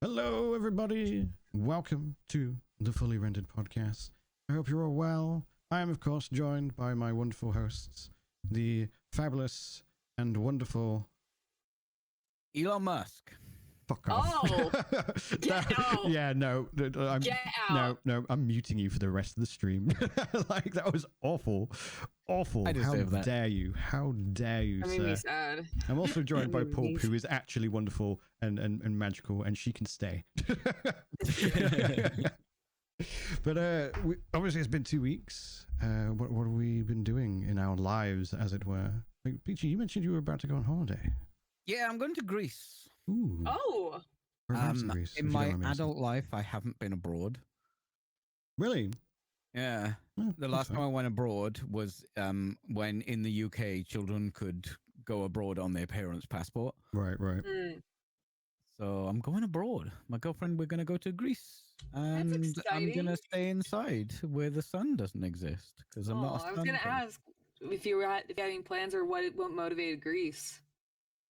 Hello, everybody. Welcome to the Fully Rendered Podcast. I hope you're all well. I am, of course, joined by my wonderful hosts, the fabulous and wonderful Elon Musk. Fuck off. Oh, get out. Yeah, no, I'm, Get out. no, I'm muting you for the rest of the stream. Like, that was awful. Awful. I How deserve that. dare you? How dare you, That made sir? me sad. I'm also joined by That made Pulp, me who is actually wonderful and magical, and she can stay. But obviously, it's been 2 weeks. What have we been doing in our lives, as it were? Like, Peachy, you mentioned you were about to go on holiday. Yeah, I'm going to Greece. Ooh. Oh, Whereabouts in Greece, if In you don't my mind me asking? adult life, I haven't been abroad. Really? Yeah. Oh, The last time I went abroad was when in the UK, children could go abroad on their parents' passport. Right. So I'm going abroad. My girlfriend, we're going to go to Greece. And I'm going to exciting. stay inside where the sun doesn't exist because I'm not a I was sun gonna babe. ask if you had any plans or what motivated Greece.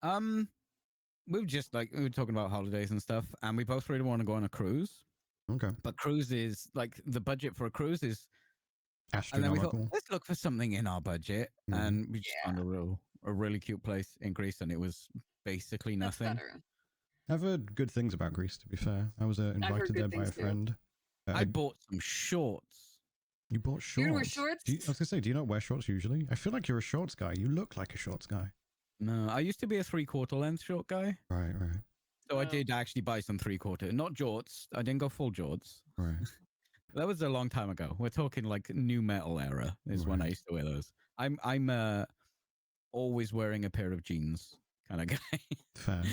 We were talking about holidays and stuff, and we both really want to go on a cruise. Okay. But cruise is like the budget for a cruise is, and then we thought, Astronomical. let's look for something in our budget, Mhm. and we just found a really cute place in Greece, and it was basically That's nothing. better. I've heard good things about Greece, to be fair. I was invited there good by a things too. friend. I bought some shorts. You bought shorts? You wear shorts? I was going to say, do you not wear shorts usually? I feel like you're a shorts guy. You look like a shorts guy. No, I used to be a 3/4 length short guy, Right. so I Oh. did actually buy some 3/4, not jorts. I didn't go full jorts. Right. That was a long time ago. We're talking like new metal era is when I Right. used to wear those. I'm always wearing a pair of jeans kind of guy. Fair.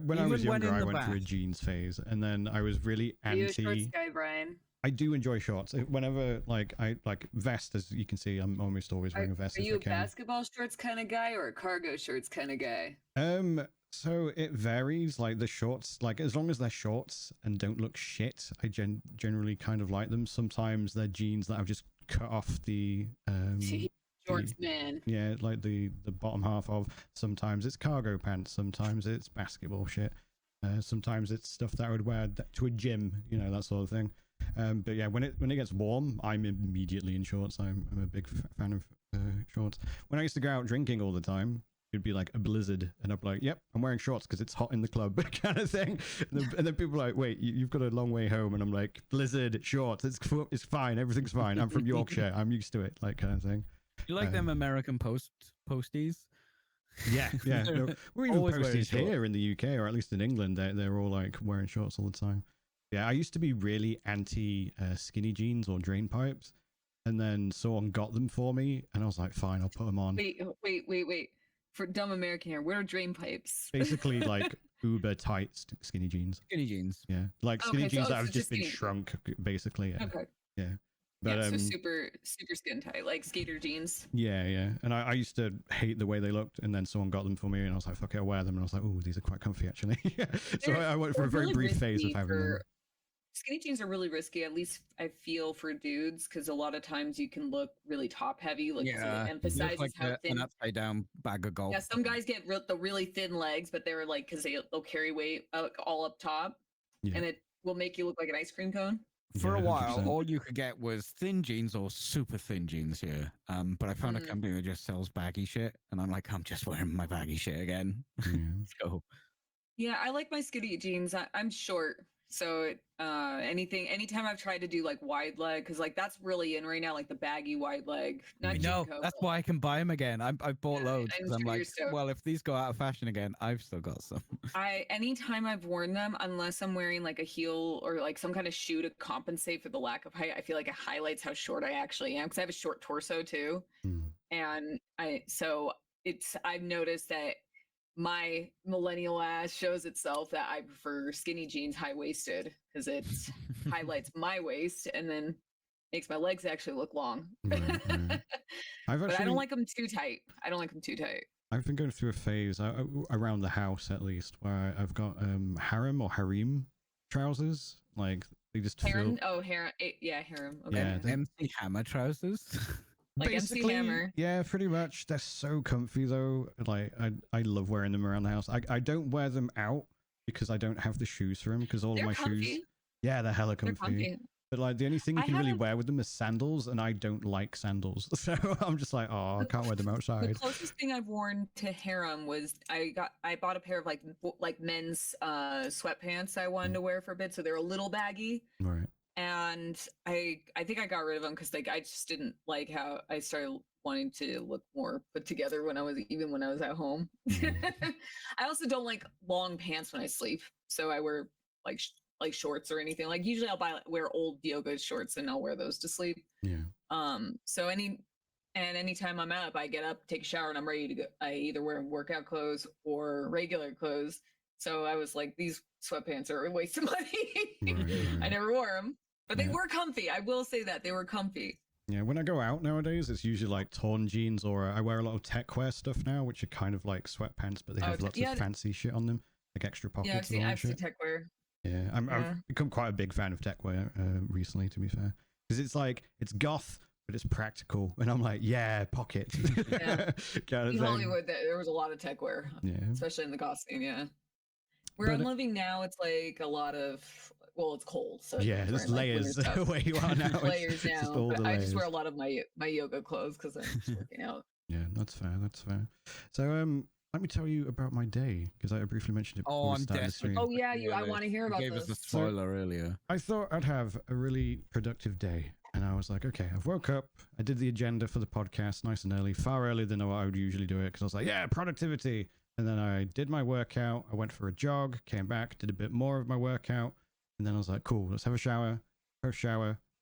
When I Even was when younger, in I the went through a bath. jeans phase, and then I was really Are you a shorts anti. guy, Bryan? I do enjoy shorts. Whenever I like vest, as you can see, I'm almost always wearing a vest Are if you I a can. basketball shorts kind of guy or a cargo shorts kind of guy? So it varies. Like the shorts, like as long as they're shorts and don't look shit, I generally kind of like them. Sometimes they're jeans that I've just cut off the Shorts man. yeah, like the bottom half of. Sometimes it's cargo pants. Sometimes it's basketball shit. Sometimes it's stuff that I would wear to a gym, that sort of thing. But yeah, when it gets warm, I'm immediately in shorts. I'm a big fan of shorts. When I used to go out drinking all the time, it'd be like a blizzard, and I'd be like, "Yep, I'm wearing shorts because it's hot in the club," kind of thing. And then people are like, "Wait, you've got a long way home," and I'm like, "Blizzard, shorts. It's fine. Everything's fine. I'm from Yorkshire. I'm used to it." Like kind of thing. You like them American posties? Yeah. No, we're even Always wearing posties shorts. here in the UK, or at least in England. They're all like wearing shorts all the time. Yeah, I used to be really anti skinny jeans or drain pipes, and then someone got them for me, and I was like, fine, I'll put them on. Wait. For dumb American here, what are drain pipes? Basically, like uber tight skinny jeans. Skinny jeans. Yeah, like skinny Okay, jeans so that have it's just just been skinny. shrunk, basically. Yeah. Okay. Yeah. But Yeah, so super skin tight, like skater jeans. yeah. And I used to hate the way they looked, and then someone got them for me, and I was like, fuck it, I'll wear them, and I was like, oh, these are quite comfy actually. So I went for a They're very really brief phase of risky having them. Skinny jeans are really risky, at least I feel for dudes, because a lot of times you can look really top heavy. Like, so it You look emphasizes like how thin. an upside down bag of golf. Yeah, some guys get the really thin legs, but they're like, because they'll carry weight all up top, Yeah. and it will make you look like an ice cream cone. For Yeah, a while, 100%. all you could get was thin jeans or super thin jeans here. But I found a Mm. company that just sells baggy shit, and I'm like, I'm just wearing my baggy shit again. Yeah. So Yeah, I like my skinny jeans. I'm short, so anytime I've tried to do like wide leg, because like that's really in right now, like the baggy wide leg. Not no, Jinko, that's but- why I can buy them again. I've bought Yeah, loads. I'm 'Cause I'm sure you're like, stoked. well, if these go out of fashion again, I've still got some. Anytime I've worn them, unless I'm wearing like a heel or like some kind of shoe to compensate for the lack of height, I feel like it highlights how short I actually am, because I have a short torso too. Mm. And I've noticed that my millennial ass shows itself that I prefer skinny jeans high waisted, because it highlights my waist and then makes my legs actually look long. Right. I've But I actually don't like them too tight. I've been going through a phase around the house, at least, where I've got harem or harem trousers. Like they just Harem? feel, Oh, harem. Yeah, harem. Okay. yeah, they- MC Hammer trousers. Like MC basically, Hammer. yeah, pretty much. They're so comfy though. Like I love wearing them around the house. I don't wear them out because I don't have the shoes for them because all They're of my comfy. shoes. Yeah, they're hella They're comfy. comfy. But like the only thing you I can really haven't- wear with them is sandals, and I don't like sandals, so I'm just like, oh, I can't wear them The outside. closest thing I've worn to harem was I bought a pair of like men's sweatpants I wanted to wear for a bit, so they're a little baggy. Right. And I think I got rid of them because like I just didn't like how I started wanting to look more put together when I was at home. I also don't like long pants when I sleep, so I wear like shorts or anything. Like usually I'll wear old yoga shorts and I'll wear those to sleep. Yeah. So anytime I'm up, I get up, take a shower, and I'm ready to go. I either wear workout clothes or regular clothes. So I was like, these sweatpants are a waste of money. Right. I never wore them, but they Yeah. were comfy. I will say that they were comfy. Yeah, when I go out nowadays, it's usually like torn jeans, or I wear a lot of tech wear stuff now, which are kind of like sweatpants, but they have lots of fancy shit on them, like extra pockets. Yeah, I've seen tech wear. Yeah, I've become quite a big fan of tech wear recently, to be fair, because it's like it's goth, but it's practical, and I'm like, yeah, pockets. Yeah. Kind of In thing. Hollywood, there was a lot of tech wear, especially in the goth scene. Yeah, where I'm living now, it's like a lot of. Well, it's cold, so yeah, there's layers where you are now. Layers now. But I just wear a lot of my yoga clothes because I'm just working out. Yeah, that's fair. That's fair. So, let me tell you about my day because I briefly mentioned it. Oh, I'm desperate. Oh yeah, I want to hear about this. Gave us the spoiler earlier. I thought I'd have a really productive day, and I was like, okay, I've woke up. I did the agenda for the podcast nice and early, far earlier than I would usually do it, because I was like, yeah, productivity. And then I did my workout. I went for a jog, came back, did a bit more of my workout, and then I was like, cool, let's have a shower.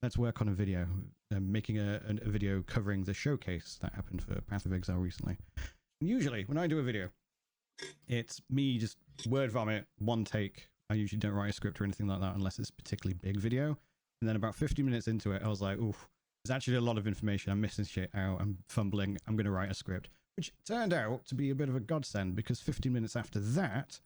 Let's work on a video. I'm making a video covering the showcase that happened for Path of Exile recently. And usually, when I do a video, it's me just word vomit, one take. I usually don't write a script or anything like that unless it's a particularly big video. And then about 50 minutes into it, I was like, oof, there's actually a lot of information. I'm missing shit out. I'm fumbling. I'm going to write a script. Which turned out to be a bit of a godsend, because 15 minutes after that,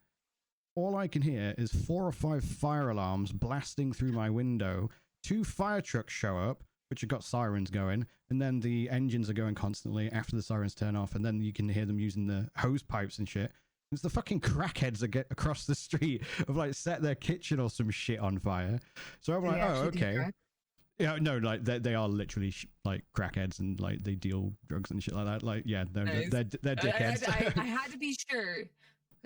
all I can hear is 4 or 5 fire alarms blasting through my window. 2 fire trucks show up, which have got sirens going, and then the engines are going constantly after the sirens turn off, and then you can hear them using the hose pipes and shit. It's the fucking crackheads that get across the street have like set their kitchen or some shit on fire. So I'm like, oh, okay. Yeah, no, like they are literally like crackheads, and like they deal drugs and shit like that. Like, yeah, they're dickheads. I had to be sure.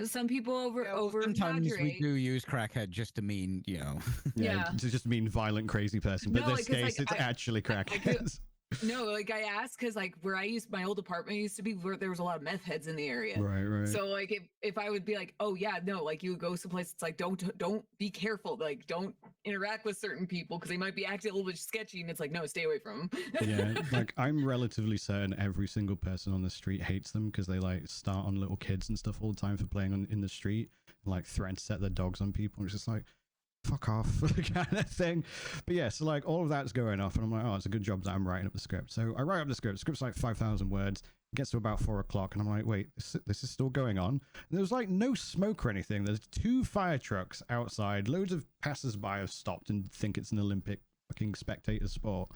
Some people over sometimes we do use crackhead just to mean, you know. Yeah, to just mean violent, crazy person. But in this case, it's actually crackheads. No, like I asked because like where I used my old apartment used to be, where there was a lot of meth heads in the area. Right. So like if I would be like, oh yeah, no, like you would go someplace, it's like don't be careful, like don't interact with certain people because they might be acting a little bit sketchy, and it's like no, stay away from them. Yeah, like I'm relatively certain every single person on the street hates them because they like start on little kids and stuff all the time for playing in the street, and like threaten to set their dogs on people. It's just like, fuck off, kind of thing. But yeah, so like all of that's going off, and I'm like, oh, it's a good job that I'm writing up the script. So I write up the script. The script's like 5,000 words. It gets to about 4 o'clock, and I'm like, wait, this is still going on. And there's like no smoke or anything. There's 2 fire trucks outside. Loads of passers-by have stopped and think it's an Olympic fucking spectator sport.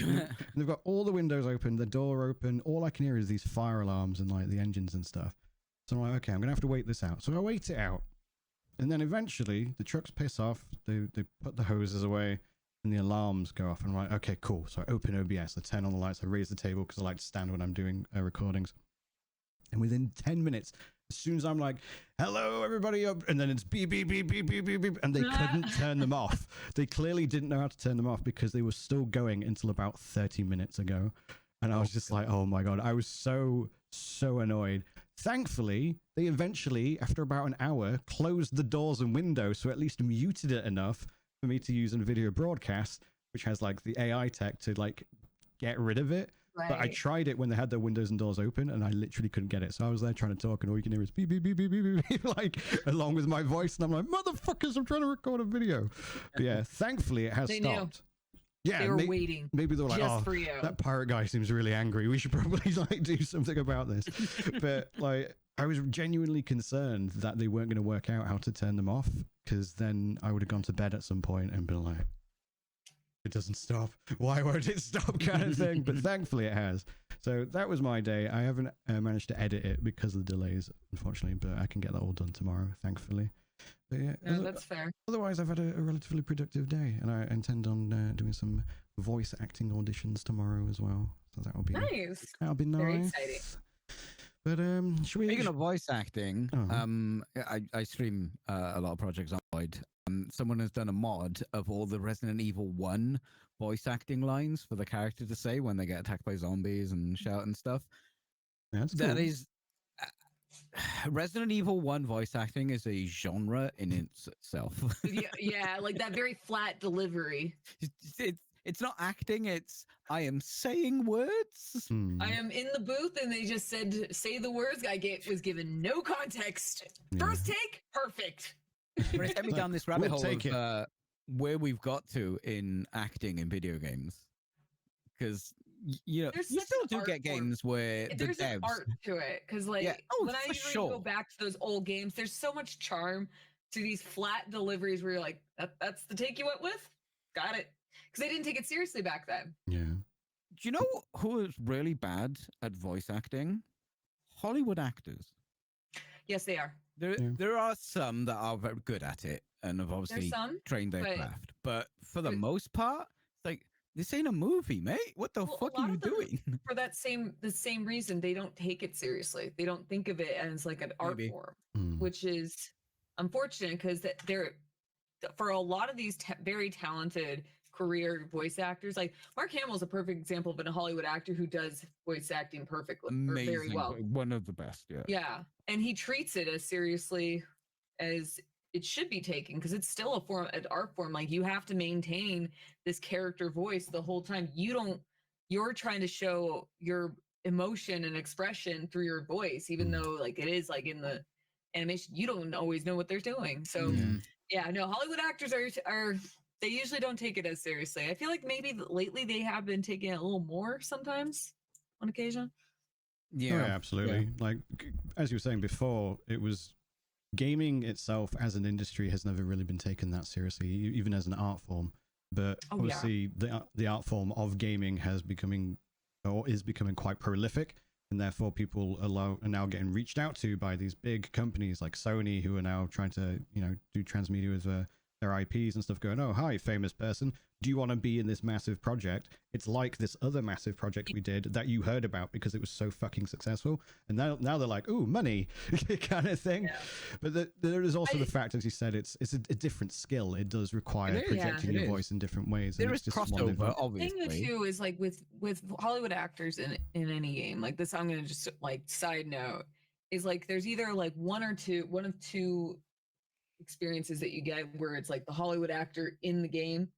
And they've got all the windows open, the door open. All I can hear is these fire alarms and like the engines and stuff. So I'm like, okay, I'm gonna have to wait this out. So I wait it out. And then eventually the trucks piss off, they put the hoses away, and the alarms go off. And I'm like, okay, cool. So I open OBS, I turn on the lights, I raise the table because I like to stand when I'm doing recordings. And within 10 minutes, as soon as I'm like, hello, everybody, up, and then it's beep, beep, beep, beep, beep, beep, beep, and they couldn't turn them off. They clearly didn't know how to turn them off because they were still going until about 30 minutes ago. And I was just like, oh my God, I was so annoyed. Thankfully, they eventually, after about an hour, closed the doors and windows, so at least muted it enough for me to use in video broadcast, which has like the AI tech to like get rid of it. Right. But I tried it when they had their windows and doors open, and I literally couldn't get it. So I was there trying to talk, and all you can hear is beep, beep, beep, beep, beep, beep, like along with my voice. And I'm like, motherfuckers, I'm trying to record a video. But yeah, thankfully it has stopped. Yeah, they were waiting. Maybe they were like, oh, that pirate guy seems really angry. We should probably like do something about this. But like, I was genuinely concerned that they weren't going to work out how to turn them off, because then I would have gone to bed at some point and been like, it doesn't stop. Why won't it stop, kind of thing? But thankfully it has. So that was my day. I haven't managed to edit it because of the delays, unfortunately, but I can get that all done tomorrow, thankfully. But yeah, No, that's fair. otherwise, I've had a relatively productive day, and I intend on doing some voice acting auditions tomorrow as well. So that'll be Nice. nice. Very exciting. But should we? Speaking of voice acting, Uh-huh. I stream a lot of projects on Void. Someone has done a mod of all the Resident Evil 1 voice acting lines for the character to say when they get attacked by zombies and shout and stuff. Yeah, that's That cool. is Resident Evil 1 voice acting is a genre in itself. Yeah, like that very flat delivery. It's not acting, it's I am saying words. I am in the booth and they just said, say the words. Was given no context. Yeah. First take, perfect. But it's me Like, down this rabbit we'll hole take of where we've got to in acting in video games. Because, you know, There's you such still an do art get form. games where the There's an devs... art to it. Because, like, Yeah. Oh, when I for usually sure. go back to those old games, there's so much charm to these flat deliveries where you're like, that's the take you went with? Got it. Because they didn't take it seriously back then. Yeah. Do you know who is really bad at voice acting? Hollywood actors. Yes, they are. There are some that are very good at it and have obviously trained their craft. But for the most part, it's like, this ain't a movie, mate. What the fuck are you doing? For the same reason, they don't take it seriously. They don't think of it as like an art form, which is unfortunate because they're for a lot of these very talented career voice actors. Like Mark Hamill is a perfect example of a Hollywood actor who does voice acting perfectly, or very well. One of the best, yeah. Yeah, and he treats it as seriously as it should be taken because it's still an art form. Like you have to maintain this character voice the whole time. You're trying to show your emotion and expression through your voice, even though like it is like in the animation, you don't always know what they're doing. So yeah, no, Hollywood actors are they usually don't take it as seriously. I feel like maybe lately they have been taking it a little more sometimes on occasion. Yeah, absolutely. Yeah. Like as you were saying before, it was gaming itself as an industry has never really been taken that seriously, even as an art form. But obviously, the art form of gaming is becoming quite prolific, and therefore people are now getting reached out to by these big companies like Sony, who are now trying to do transmedia with their IPs and stuff. Going, oh hi, famous person, do you want to be in this massive project? It's like this other massive project we did that you heard about because it was so fucking successful. And now they're like, ooh, money kind of thing. Yeah. But there is also the fact, as you said, it's a different skill. It does require projecting your voice in different ways. There is crossover, obviously. The thing too is like with Hollywood actors in any game, like this, I'm going to just like side note, is like there's either like one of two experiences that you get where it's like the Hollywood actor in the game,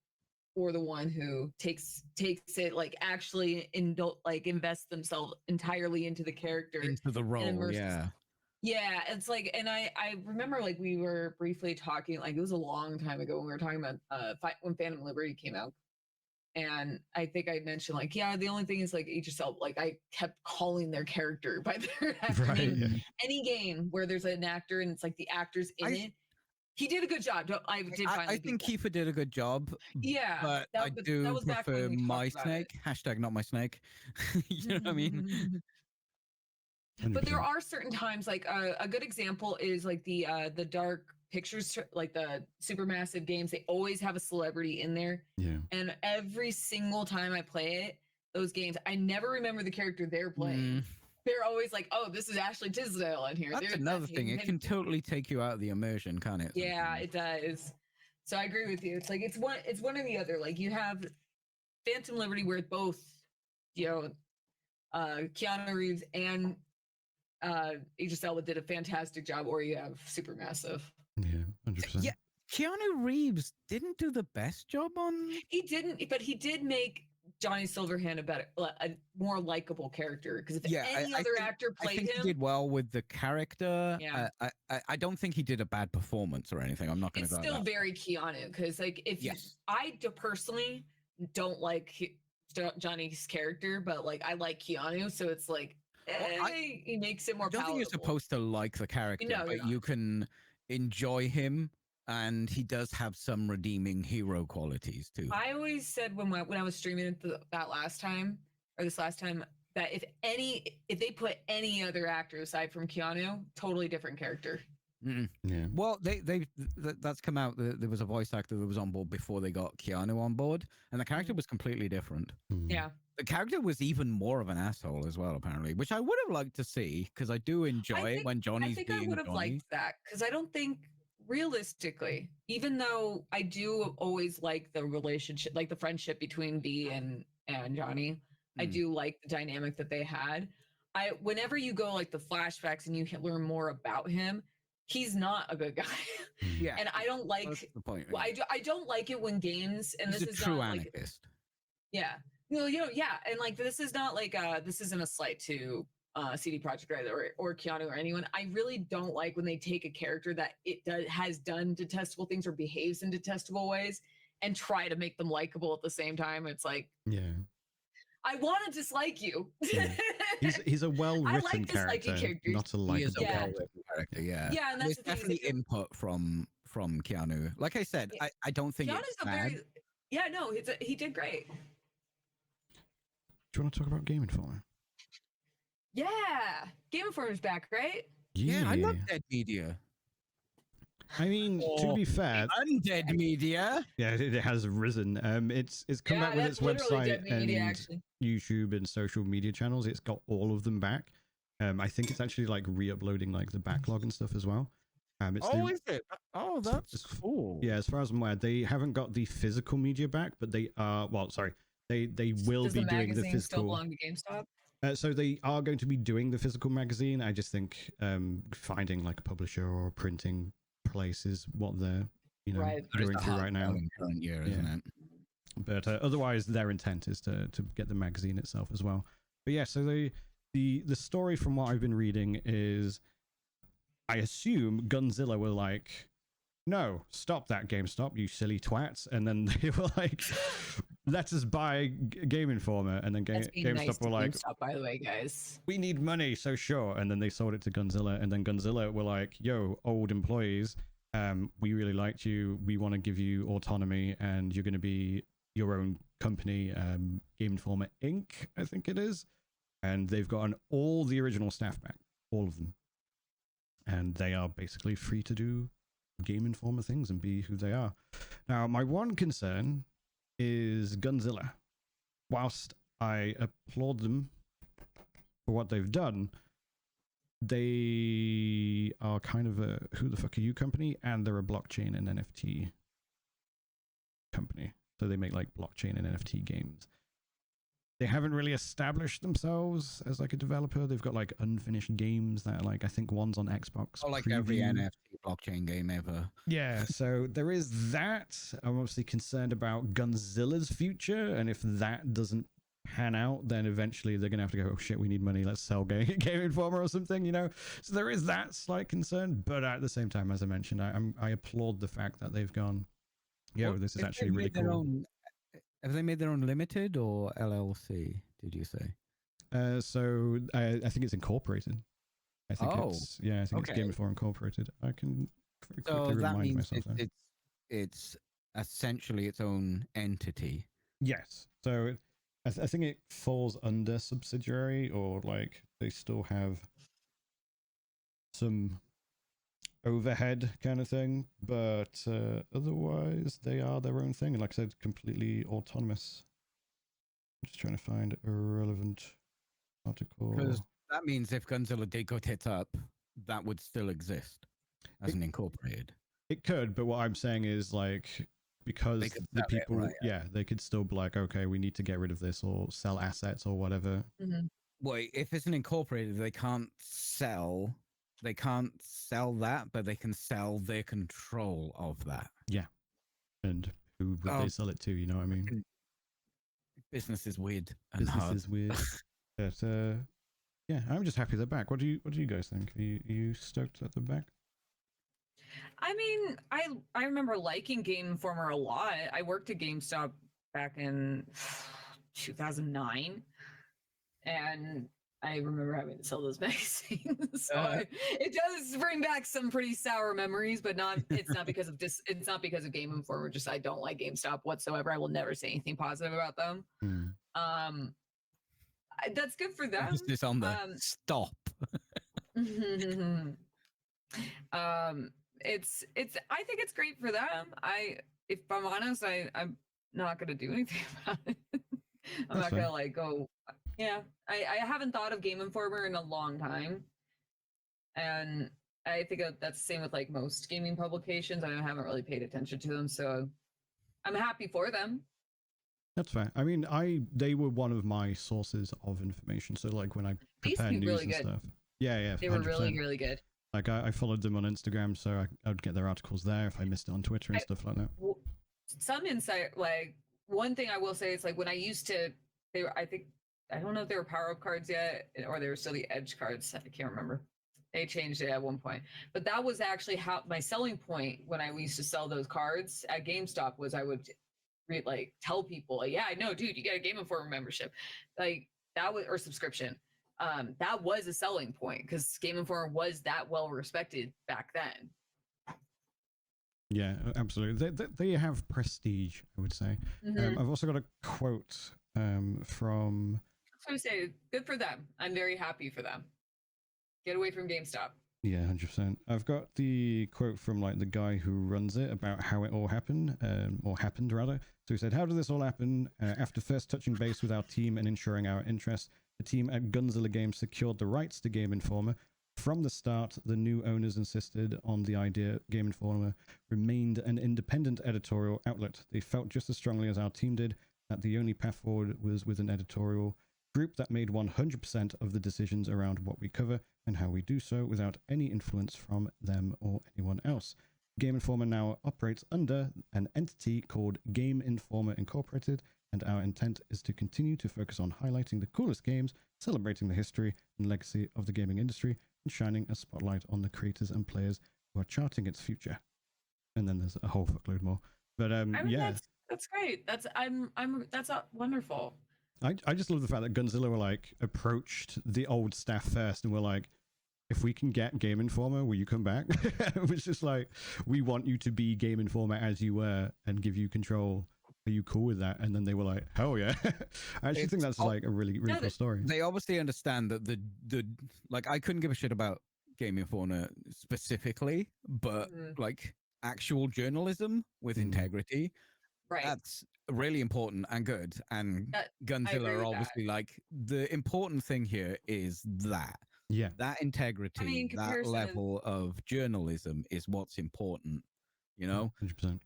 or the one who takes it like actually invests themselves entirely into the character, into the role. Yeah, it's like, and I remember like we were briefly talking, like it was a long time ago when we were talking about when Phantom Liberty came out, and I think I mentioned like, yeah, the only thing is like yourself, like I kept calling their character by their actor name. Any game where there's an actor and it's like the actor's in it, he did a good job. I think Kiefer did a good job. Yeah, but I do prefer my snake. #, not my snake. You know what I mean? 100%. But there are certain times, like a good example is like the Dark Pictures, like the Supermassive games. They always have a celebrity in there. Yeah. And every single time I play those games, I never remember the character they're playing. They're always like, oh, this is Ashley Tisdale in here. That's another thing. It can totally take you out of the immersion, can't it? Yeah, it does. So I agree with you. It's like it's one or the other. Like you have Phantom Liberty where both, Keanu Reeves and Idris Elba did a fantastic job, or you have Supermassive. Yeah, 100%. Yeah, Keanu Reeves didn't do the best job on. He didn't, but he did make Johnny Silverhand a more likable character, because if any other actor played him, he did well with the character. Yeah. I don't think he did a bad performance or anything. I'm not going to go. It's still very Keanu, because like I personally don't like Johnny's character, but like I like Keanu, so it's like he makes it more palatable. I don't think you're supposed to like the character, but you can enjoy him. And he does have some redeeming hero qualities too. I always said when I was streaming this last time, that if they put any other actor aside from Keanu, totally different character. Yeah. Well, that's come out. There was a voice actor that was on board before they got Keanu on board, and the character was completely different. Yeah. The character was even more of an asshole as well, apparently, which I would have liked to see because I do enjoy it when Johnny's I being would have Johnny. liked that because I don't think realistically, even though I do always like the relationship, like the friendship between B and Johnny, I do like the dynamic that they had. Whenever you go like the flashbacks and you learn more about him, he's not a good guy. Yeah, And I don't like that's the point. I don't like it when games, and He's this a is true not like, anarchist. yeah, yeah, and like this is not like this isn't a slight to CD Projekt Red or Keanu or anyone. I really don't like when they take a character that has done detestable things or behaves in detestable ways and try to make them likable at the same time. It's like, Yeah. I want to dislike you. Yeah. He's a well-written like character, characters. not a He is likable. a well-written character. Yeah, Yeah, and that's there's the thing, definitely is that input from Keanu. Like I said, I don't think Keanu's it's a bad. very no, he did great. Do you want to talk about Game Informer? Yeah, Game Informer's back, right? Yeah, I love Dead Media. I mean, to be fair, Undead Media. Yeah, it has risen. It's come back with its website and YouTube and social media channels. It's got all of them back. I think it's actually like re-uploading like the backlog and stuff as well. Is it? Oh, that's cool. Yeah, as far as I'm aware, they haven't got the physical media back, but they are. Well, sorry, they will be doing the physical. Still belong to GameStop? So they are going to be doing the physical magazine. I just think finding like a publisher or printing place is what they're going through right now. Current year, isn't it? But otherwise, their intent is to get the magazine itself as well. But yeah, so the story from what I've been reading is, I assume Gunzilla were like, no, stop that, GameStop, you silly twats. And then they were like, let us buy Game Informer. And then GameStop were like, GameStop, by the way, guys, we need money, so sure. And then they sold it to Gunzilla. And then Gunzilla were like, yo, old employees, we really liked you. We want to give you autonomy and you're going to be your own company, Game Informer Inc., I think it is. And they've gotten all the original staff back, all of them. And they are basically free to do Game Informer things and be who they are. Now, my one concern is Gunzilla. Whilst I applaud them for what they've done, they are kind of a who the fuck are you company, and they're a blockchain and NFT company. So they make like blockchain and NFT games. They haven't really established themselves as like a developer. They've got like unfinished games that like, I think one's on Xbox. Like preview. every NFT blockchain game ever. Yeah, so there is that. I'm obviously concerned about Gunzilla's future, and if that doesn't pan out, then eventually they're gonna have to go, oh shit, we need money, let's sell Game Informer or something, So there is that slight concern, but at the same time, as I mentioned, I applaud the fact that they've gone, this is actually really cool. Have they made their own limited or LLC, did you say? So I think it's incorporated. I think it's Game Informer Incorporated. I can quickly remind myself. It's essentially its own entity. Yes. So I think it falls under subsidiary, or like they still have some overhead kind of thing, but otherwise they are their own thing, and like I said, completely autonomous. I'm just trying to find a relevant article, because that means if Gunzilla did go tits up, that would still exist as an incorporated. It could, but what I'm saying is like, because the people they could still be like, okay, we need to get rid of this or sell assets or whatever. Wait, if it's an incorporated, they can't sell that, but they can sell their control of that. Yeah. And who would they sell it to? You know what I mean? Business is weird and hard. Business is weird. But yeah, I'm just happy they're back. What do you guys think? Are you stoked that they're back? I mean, I remember liking Game Informer a lot. I worked at GameStop back in 2009, and I remember having to sell those magazines. So it does bring back some pretty sour memories, but it's not because of it's not because of Game Informer. Just I don't like GameStop whatsoever. I will never say anything positive about them. That's good for them. This on the stop. It's I think it's great for them. If I'm honest, I'm not gonna do anything about it. I'm That's not fair. gonna like go. Yeah, I haven't thought of Game Informer in a long time, and I think that's the same with like most gaming publications. I haven't really paid attention to them, so I'm happy for them. That's fair. I mean, they were one of my sources of information. So like when I They used to prepare be news really and good. stuff. Yeah, They were 100%. really, really good. Like I followed them on Instagram, so I would get their articles there if I missed it on Twitter and stuff like that. Some insight, like one thing I will say is like when I used to, they were, I don't know if they were power up cards yet or they were still the edge cards. I can't remember. They changed it at one point, but that was actually how my selling point when I used to sell those cards at GameStop was I would like tell people, like, yeah, I know, dude, you got a Game Informer membership, like that was or subscription. That was a selling point because Game Informer was that well respected back then. Yeah, absolutely. They have prestige, I would say. I've also got a quote from. So I say, good for them. I'm very happy for them. Get away from GameStop. Yeah, 100%. I've got the quote from like the guy who runs it about how it all happened, or happened rather. So he said, "How did this all happen? After first touching base with our team and ensuring our interests, the team at Gunzilla Games secured the rights to Game Informer. From the start, the new owners insisted on the idea Game Informer remained an independent editorial outlet. They felt just as strongly as our team did that the only path forward was with an editorial group that made 100% of the decisions around what we cover and how we do so without any influence from them or anyone else. Game Informer now operates under an entity called Game Informer Incorporated, and our intent is to continue to focus on highlighting the coolest games, celebrating the history and legacy of the gaming industry, and shining a spotlight on the creators and players who are charting its future." And then there's a whole fuckload more. But I mean, yeah, that's great. That's wonderful. I just love the fact that Gunzilla were like approached the old staff first and were like, if we can get Game Informer, will you come back? It was just like, we want you to be Game Informer as you were and give you control. Are you cool with that? And then they were like, hell yeah. I actually think that's like a really cool story. They obviously understand that the like I couldn't give a shit about Game Informer specifically, but like actual journalism with integrity, right? That's really important and good. And Gunzilla are obviously like, the important thing here is that. Yeah. That integrity, that level of journalism is what's important, you know? 100%.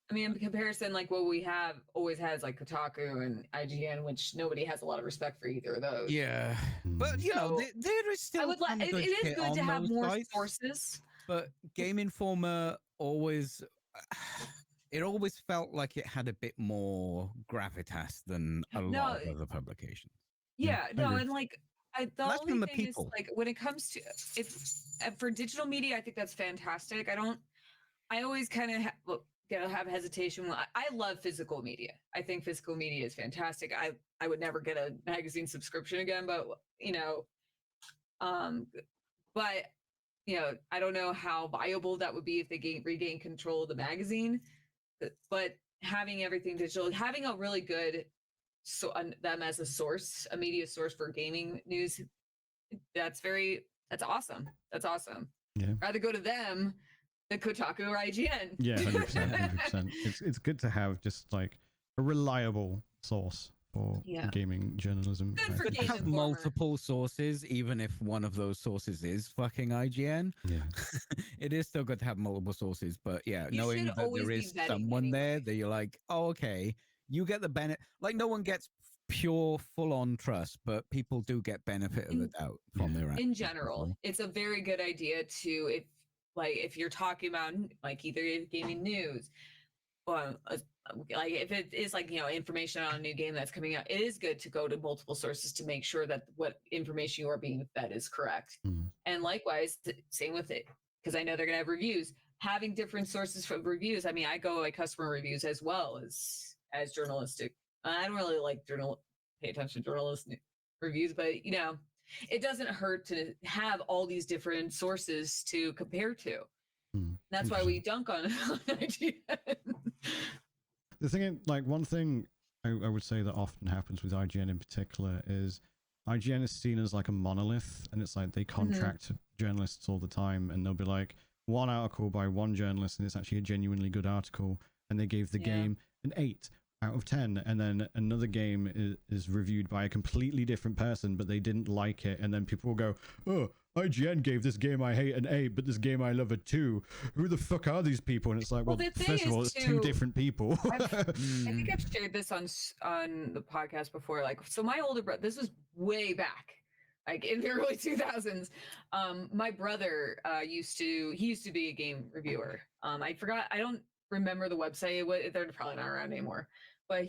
I mean, in comparison, like what we have always has like Kotaku and IGN, which nobody has a lot of respect for either of those. Yeah. But, you know, there is still it is good to have more sources. But Game Informer always... It always felt like it had a bit more gravitas than a lot of other publications. Yeah, no, and like the only thing is like when it comes to for digital media, I think that's fantastic. I always kind of have hesitation. I love physical media. I think physical media is fantastic. I would never get a magazine subscription again, but you know, I don't know how viable that would be if they regain control of the magazine. But having everything digital, having a really good them as a source, a media source for gaming news, that's awesome. That's awesome. Yeah. Rather go to them than Kotaku or IGN. Yeah, 100%. 100%. It's good to have just like a reliable source for gaming journalism. Good for Game have Informer. Multiple sources, even if one of those sources is fucking IGN. Yeah. It is still good to have multiple sources, but yeah, You knowing should that always there be is vetting someone there that you're like, oh, okay, you get the benefit. Like, no one gets pure full-on trust, but people do get benefit of the doubt from their in general. It's a very good idea to if you're talking about like either gaming news, like if it is like, you know, information on a new game that's coming out, it is good to go to multiple sources to make sure that what information you are being fed is correct. And likewise, same with it, because I know they're gonna have reviews. Having different sources for reviews. I mean, I go like customer reviews as well as journalistic. I don't really like pay attention to journalist reviews, but you know, it doesn't hurt to have all these different sources to compare to. That's why we dunk on IGN. The thing, like one thing I would say that often happens with IGN in particular is IGN is seen as like a monolith, and it's like they contract journalists all the time, and they'll be like one article by one journalist, and it's actually a genuinely good article, and they gave the game an 8 out of 10, and then another game is reviewed by a completely different person, but they didn't like it, and then people will go, oh, IGN gave this game I hate an 8, but this game I love a 2. Who the fuck are these people? And it's like, well, first of all, it's two different people. I think I've shared this on the podcast before. Like, so my older brother, this was way back, like in the early 2000s. My brother used to be a game reviewer. I forgot, I don't remember the website. They're probably not around anymore. But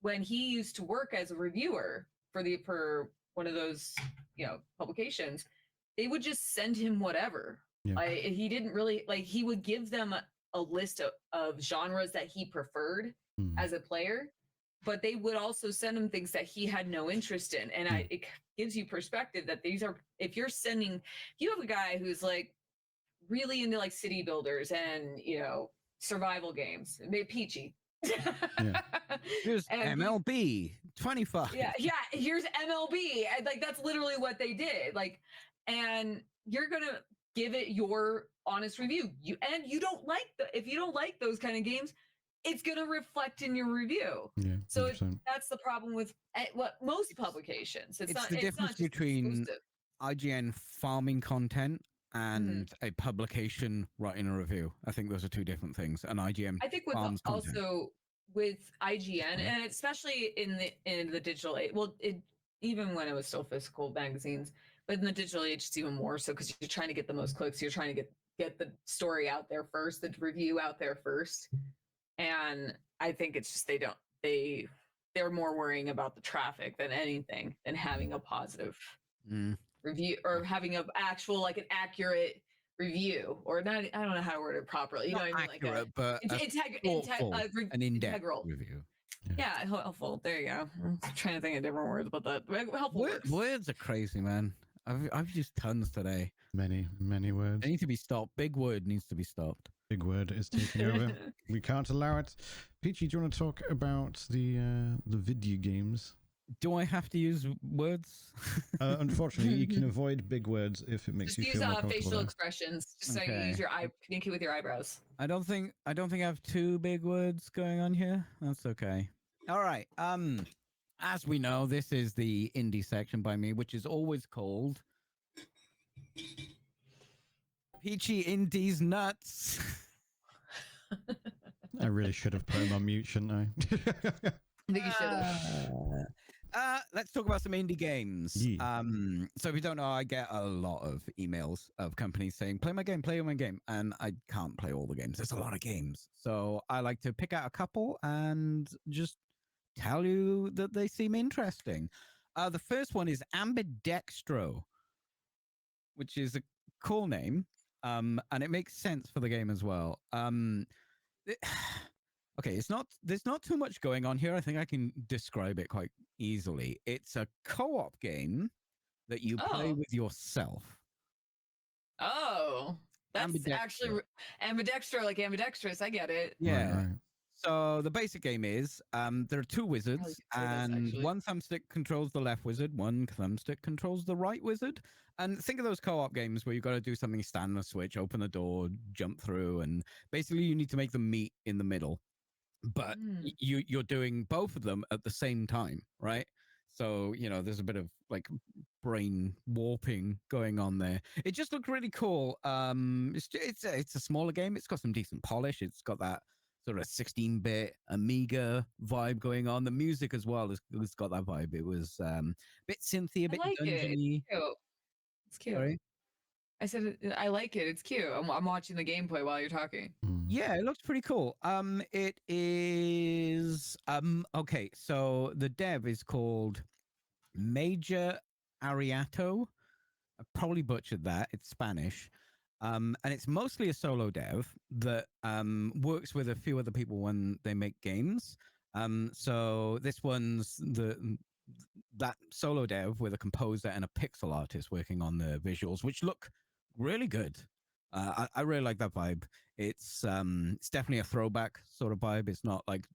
when he used to work as a reviewer for one of those, publications, they would just send him whatever. Yeah. He didn't really he would give them a list of genres that he preferred as a player, but they would also send him things that he had no interest in. And it gives you perspective that these are, if you have a guy who's like really into like city builders and, survival games, maybe Peachy. Yeah. Here's MLB 25. Yeah, here's MLB. And like that's literally what they did. Like, and you're gonna give it your honest review. If you don't like those kind of games, it's gonna reflect in your review. Yeah, so that's the problem with what most publications. It's the difference between IGN farming content and a publication writing a review. I think those are two different things. And IGN, I think with IGN, and especially in the digital age, even when it was still physical magazines, but in the digital age, it's even more so because you're trying to get the most clicks. You're trying to get the story out there first, the review out there first. And I think it's just they're more worrying about the traffic than anything, than having a positive review or having an actual an accurate review, or not. I don't know how to word it properly. Not accurate, but an in-depth review. Yeah, helpful. There you go. I'm trying to think of different words, but that helpful words are crazy, man. I've used tons today. Many words. They need to be stopped. Big word needs to be stopped. Big word is taking over. We can't allow it. Peachy, do you want to talk about the video games? Do I have to use words? Unfortunately, you can avoid big words if it makes you feel more comfortable. Use facial expressions. Just so you use your communicate with your eyebrows. I don't think I have two big words going on here. That's okay. All right. As we know, this is the indie section by me, which is always called Peachy Indies Nuts. I really should have put him on mute, shouldn't I? I think you should have. Let's talk about some indie games. Yeah. So if you don't know, I get a lot of emails of companies saying, play my game. And I can't play all the games. There's a lot of games. So I like to pick out a couple and just tell you that they seem interesting. The first one is Ambidextro, which is a cool name. And it makes sense for the game as well. Okay, there's not too much going on here. I think I can describe it quite easily. It's a co-op game that you play with yourself. Oh, that's actually ambidextro, like ambidextrous. I get it. Yeah. Right. So the basic game is there are two wizards, and one thumbstick controls the left wizard, one thumbstick controls the right wizard. And think of those co-op games where you've got to do something, stand on a switch, open the door, jump through, and basically you need to make them meet in the middle. But you're doing both of them at the same time, right? So, there's a bit of brain warping going on there. It just looked really cool. It's a smaller game. It's got some decent polish. It's got that sort of 16-bit Amiga vibe going on. The music as well has got that vibe. It was a bit synthy, a bit dungeony. It's cute. Sorry? I said I like it. It's cute. I'm watching the gameplay while you're talking. Yeah, it looks pretty cool. It is okay. So the dev is called Major Ariato. I probably butchered that. It's Spanish. And it's mostly a solo dev that works with a few other people when they make games. So this one's that solo dev with a composer and a pixel artist working on the visuals, which look really good. I really like that vibe. It's definitely a throwback sort of vibe. It's not like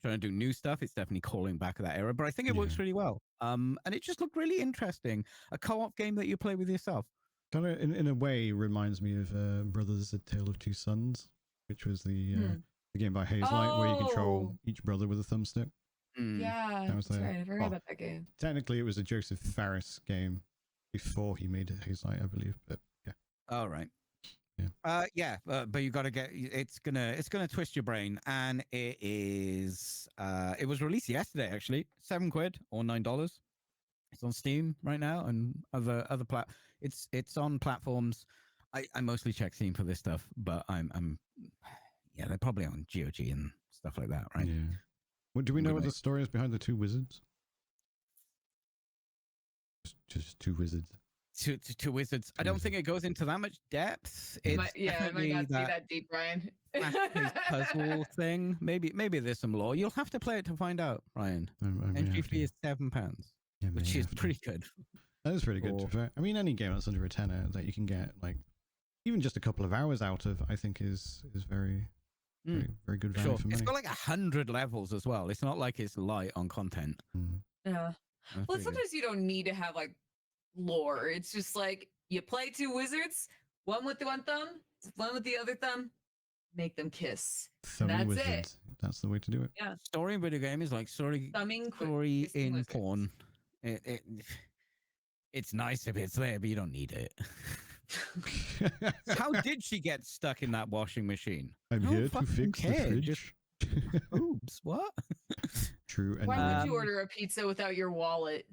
trying to do new stuff. It's definitely calling back that era, but I think it works really well. And it just looked really interesting. A co-op game that you play with yourself. Kind of, in a way, reminds me of Brothers: A Tale of Two Sons, which was the game by Hazelight, where you control each brother with a thumbstick. Yeah, That was that's right. I forgot about that game. Technically, it was a Joseph Fares game before he made Hazelight, I believe. But yeah. All right. Yeah. But you got to get. It's gonna twist your brain, and it is. It was released yesterday, actually. £7 or $9. It's on Steam right now, and other It's on platforms. I mostly check Steam for this stuff, but I'm yeah, they're probably on GOG and stuff like that, right? Yeah. Well, do we know what the story is behind the two wizards? Just two wizards. Two wizards. I don't think it goes into that much depth. It might not be that deep, Brian. Puzzle thing. Maybe there's some lore. You'll have to play it to find out, Ryan. Entry fee is £7, which is pretty good. That is pretty good. To be fair. I mean, any game that's under a tenner that you can get like even just a couple of hours out of, I think is very good value for money. It's got like 100 levels as well. It's not like it's light on content. Yeah. Well, sometimes you don't need to have like lore. It's just like you play two wizards, one with the one thumb, one with the other thumb, make them kiss. That's wizards. It. That's the way to do it. Yeah. Story in video game is like story in porn. It's nice if it's there, but you don't need it. How did she get stuck in that washing machine? I'm here to fix the fridge. Oops, what? True. And why would you order a pizza without your wallet?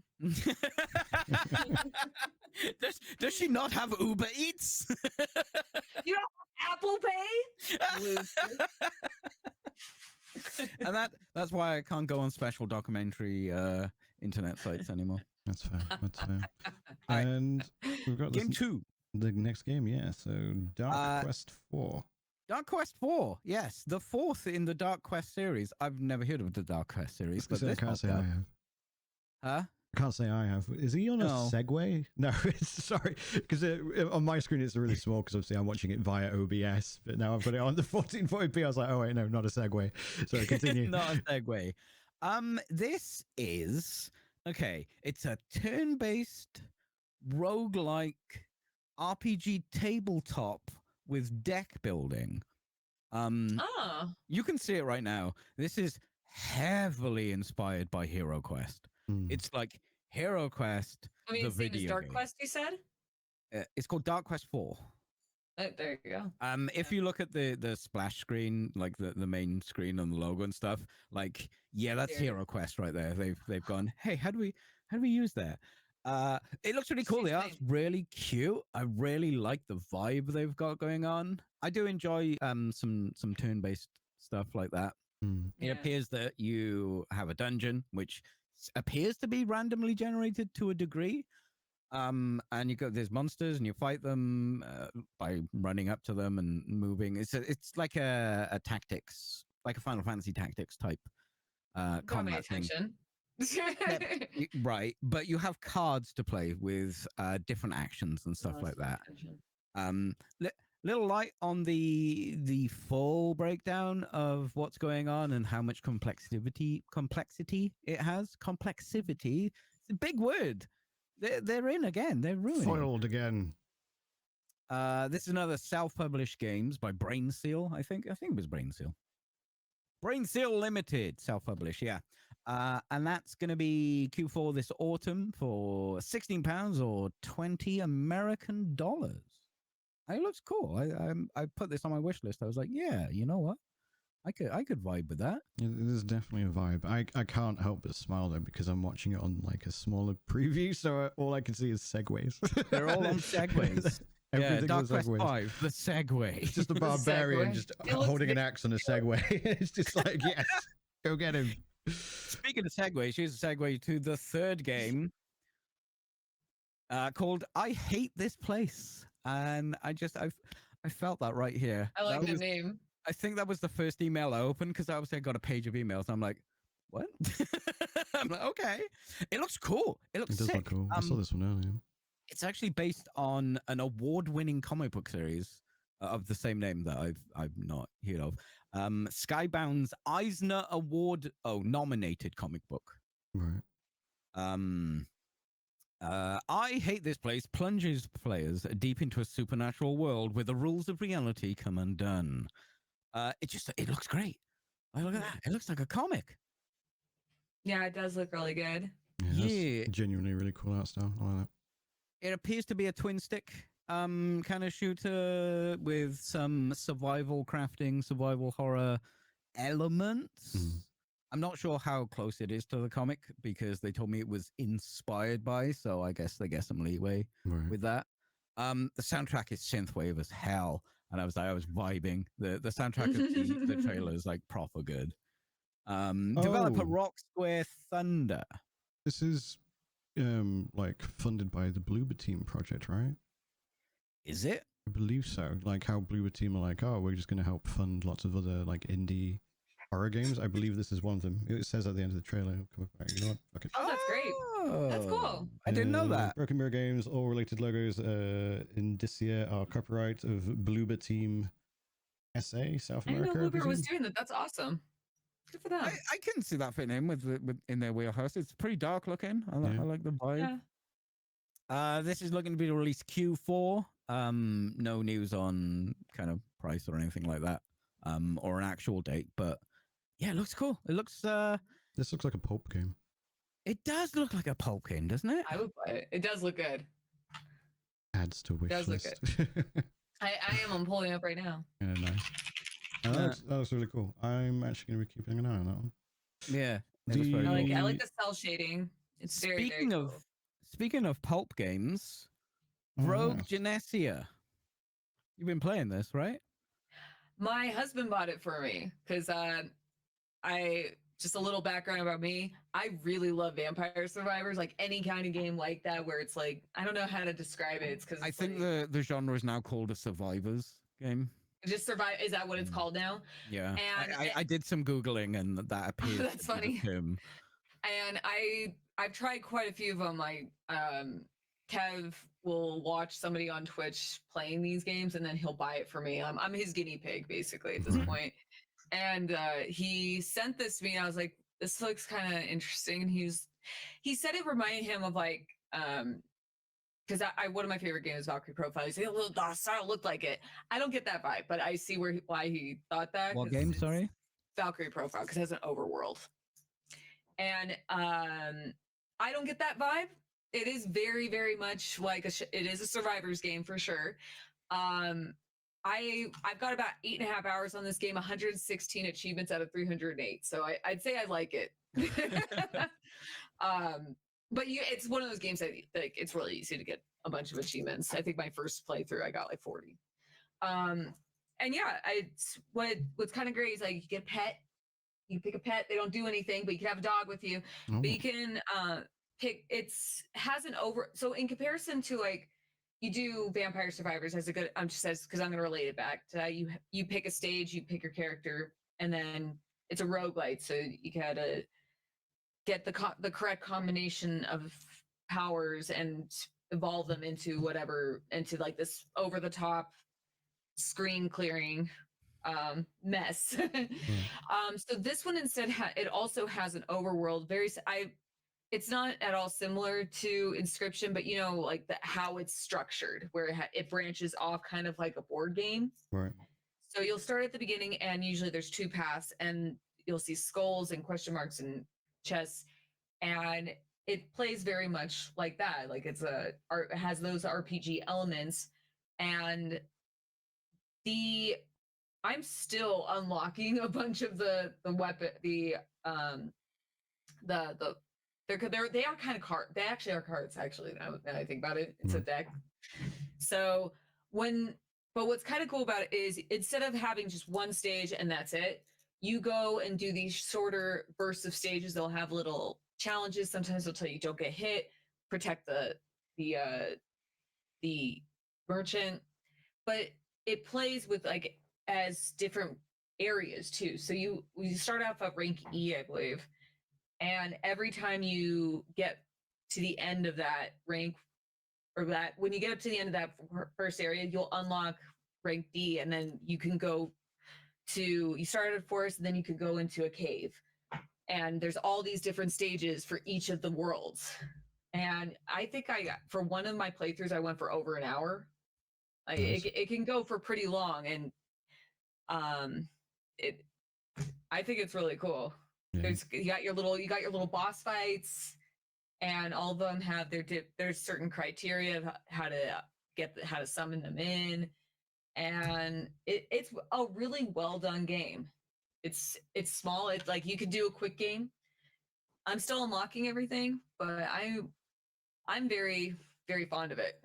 Does she not have Uber Eats? You don't have Apple Pay? And that's why I can't go on special documentary internet sites anymore. That's fair. And we've got game 2. The next game, yeah. So Dark Quest 4. Dark Quest 4, yes, the 4th in the Dark Quest series. I've never heard of the Dark Quest series, but I can't say I have. Huh? I can't say I have. Is he on a Segway? No, sorry, because on my screen it's really small because obviously I'm watching it via OBS, but now I've got it on the 1440p. I was like, oh wait, no, not a Segway. So continue. Not a Segway. This is okay. It's a turn-based roguelike RPG tabletop with deck building. You can see it right now. This is heavily inspired by Hero Quest. It's like Hero Quest. I mean, the same video as Dark game. Quest, you said? It's called Dark Quest 4. There you go. If you look at the splash screen, like the main screen and the logo and stuff, like that's Hero Quest right there. They've gone, hey, how do we use that? It looks really cool. The art's really cute. I really like the vibe they've got going on. I do enjoy some turn-based stuff like that. It appears that you have a dungeon, which appears to be randomly generated to a degree. And there's monsters and you fight them by running up to them and moving. It's like a tactics, like a Final Fantasy Tactics type combat thing. Right, but you have cards to play with different actions and stuff like that. Little light on the full breakdown of what's going on and how much complexity it has. Complexivity, it's a big word. They're in again. They're ruining. Foiled again. This is another self-published games by Brain Seal. I think it was Brain Seal. Brain Seal Limited, self-published, yeah. And that's going to be Q4 this autumn for £16 or $20 American. It looks cool. I put this on my wish list. I was like, yeah, you know what? I could vibe with that. It is definitely a vibe. I can't help but smile though because I'm watching it on like a smaller preview, so all I can see is segways. They're all on segways. Everything Dark Quest segways. 5, the Segway. It's just a barbarian just holding an axe on a Segway. It's just like, yes, go get him. Speaking of Segways, here's a segue to the third game called I Hate This Place. And I felt that right here. I like the name. I think that was the first email I opened because obviously I got a page of emails. I'm like, what? I'm like, okay. It looks cool. It looks sick. Look cool. I saw this one earlier. It's actually based on an award-winning comic book series of the same name that I've not heard of. Skybound's Eisner Award nominated comic book. Right. I hate this place plunges players deep into a supernatural world where the rules of reality come undone. It looks great. Oh, look at that. It looks like a comic. Yeah, it does look really good. Yeah, that's genuinely really cool art style. I like that. It appears to be a twin stick kind of shooter with some survival crafting, survival horror elements. I'm not sure how close it is to the comic because they told me it was inspired by, so I guess they get some leeway with that. The soundtrack is synthwave as hell, and I was vibing. The soundtrack of the trailer is like proper good. Developer Rock Square Thunder. This is like funded by the Bloober Team project, right? Is it? I believe so. Like how Bloober Team are like, oh, we're just going to help fund lots of other like indie horror games. I believe this is one of them. It says at the end of the trailer. You know what? Okay. Oh, that's great. That's cool. I didn't know that. Broken Mirror Games, all related logos in this year are copyright of Bloober Team SA, South America. I didn't know Bloober was doing that. That's awesome. Good for them. I can see that fitting in with in their wheelhouse. It's pretty dark looking. I like the vibe. Yeah. This is looking to be released Q4. No news on kind of price or anything like that, or an actual date. But yeah, it looks cool. It looks. This looks like a Pulp game. It does look like a Pulp game, doesn't it? I would play it. It does look good. Adds to wish list. Look good. I am. I'm pulling it up right now. Yeah, nice. That looks really cool. I'm actually going to be keeping an eye on that one. Yeah. I like the cell shading. It's very cool. Speaking of Pulp games, Rogue Genesia. You've been playing this, right? My husband bought it for me because just a little background about me. I really love Vampire Survivors, like any kind of game like that where it's like, I don't know how to describe it. It's because I think the genre is now called a Survivors game. Just survive. Is that what it's called now? Yeah. And I did some Googling and that appears. That's funny. Him. And I've tried quite a few of them. Like Kev will watch somebody on Twitch playing these games and then he'll buy it for me. I'm his guinea pig basically at this point. And he sent this to me and I was like, this looks kind of interesting. And he said it reminded him of like because one of my favorite games is Valkyrie Profile. He's like, the style looked like it. I don't get that vibe, but I see why he thought that. What game? Sorry, Valkyrie Profile, because it has an overworld. And I don't get that vibe. It is very, very much like it is a survivor's game for sure. I've got about 8.5 hours on this game, 116 achievements out of 308. So I'd say I like it. But it's one of those games that like it's really easy to get a bunch of achievements. I think my first playthrough I got like 40. And yeah, what's kind of great is like you get a pet. You can pick a pet. They don't do anything, but you can have a dog with you. But you can pick. So in comparison to like you do Vampire Survivors as a good. I'm just because I'm going to relate it back to that. You pick a stage, you pick your character, and then it's a roguelite. So you gotta get the correct combination of powers and evolve them into like this over the top screen clearing mess. So this one instead it also has an overworld. It's not at all similar to Inscription, but you know, like how it's structured, where it branches off kind of like a board game. Right. So you'll start at the beginning, and usually there's 2 paths, and you'll see skulls and question marks and chess, and it plays very much like that. Like it has those RPG elements, and I'm still unlocking a bunch of the weapon, they are kind of cards. They actually are cards. Actually, now that I think about it, it's a deck. So but what's kind of cool about it is instead of having just one stage and that's it, you go and do these shorter bursts of stages. They'll have little challenges. Sometimes they'll tell you don't get hit, protect the merchant, but it plays with like as different areas too. So you start off at rank E, I believe, and every time you get to the end of that rank, or that when you get up to the end of that first area, you'll unlock rank D, and then you can go you start at a forest, and then you could go into a cave, and there's all these different stages for each of the worlds. And I think for one of my playthroughs, I went for over an hour. Nice. It can go for pretty long, and I think it's really cool. Yeah. You got your little boss fights, and all of them have there's certain criteria of how to summon them in, and it's a really well done game. It's small. It's like you could do a quick game. I'm still unlocking everything, but I'm very, very fond of it.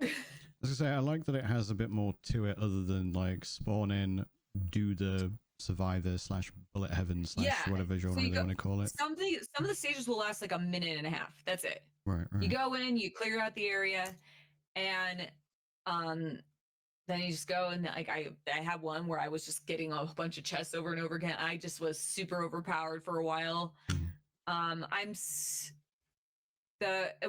As I say, I like that it has a bit more to it other than like spawn in, do the survivor / bullet heaven / whatever genre they want to call it. Some of the stages will last like a minute and a half. That's it. Right. You go in, you clear out the area, and then you just go, and like I had one where I was just getting a bunch of chests over and over again. I just was super overpowered for a while.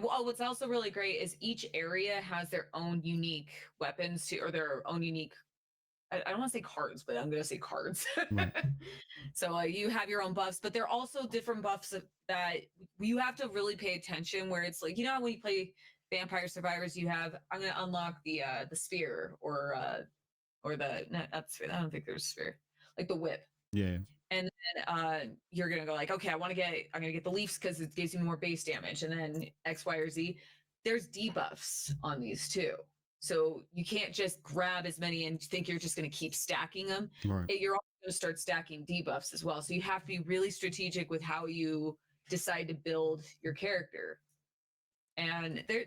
What's also really great is each area has their own unique weapons or their own unique, I don't want to say cards, but I'm going to say cards. Right. So you have your own buffs, but there are also different buffs that you have to really pay attention, where it's like, when you play Vampire Survivors, I'm going to unlock the spear or not sphere. I don't think there's a sphere, like the whip. Yeah. And then you're gonna go like, okay, I'm gonna get the leaves because it gives you more base damage, and then X, Y, or Z. There's debuffs on these too, so you can't just grab as many and think you're just gonna keep stacking them. Right. You're also gonna start stacking debuffs as well. So you have to be really strategic with how you decide to build your character. And there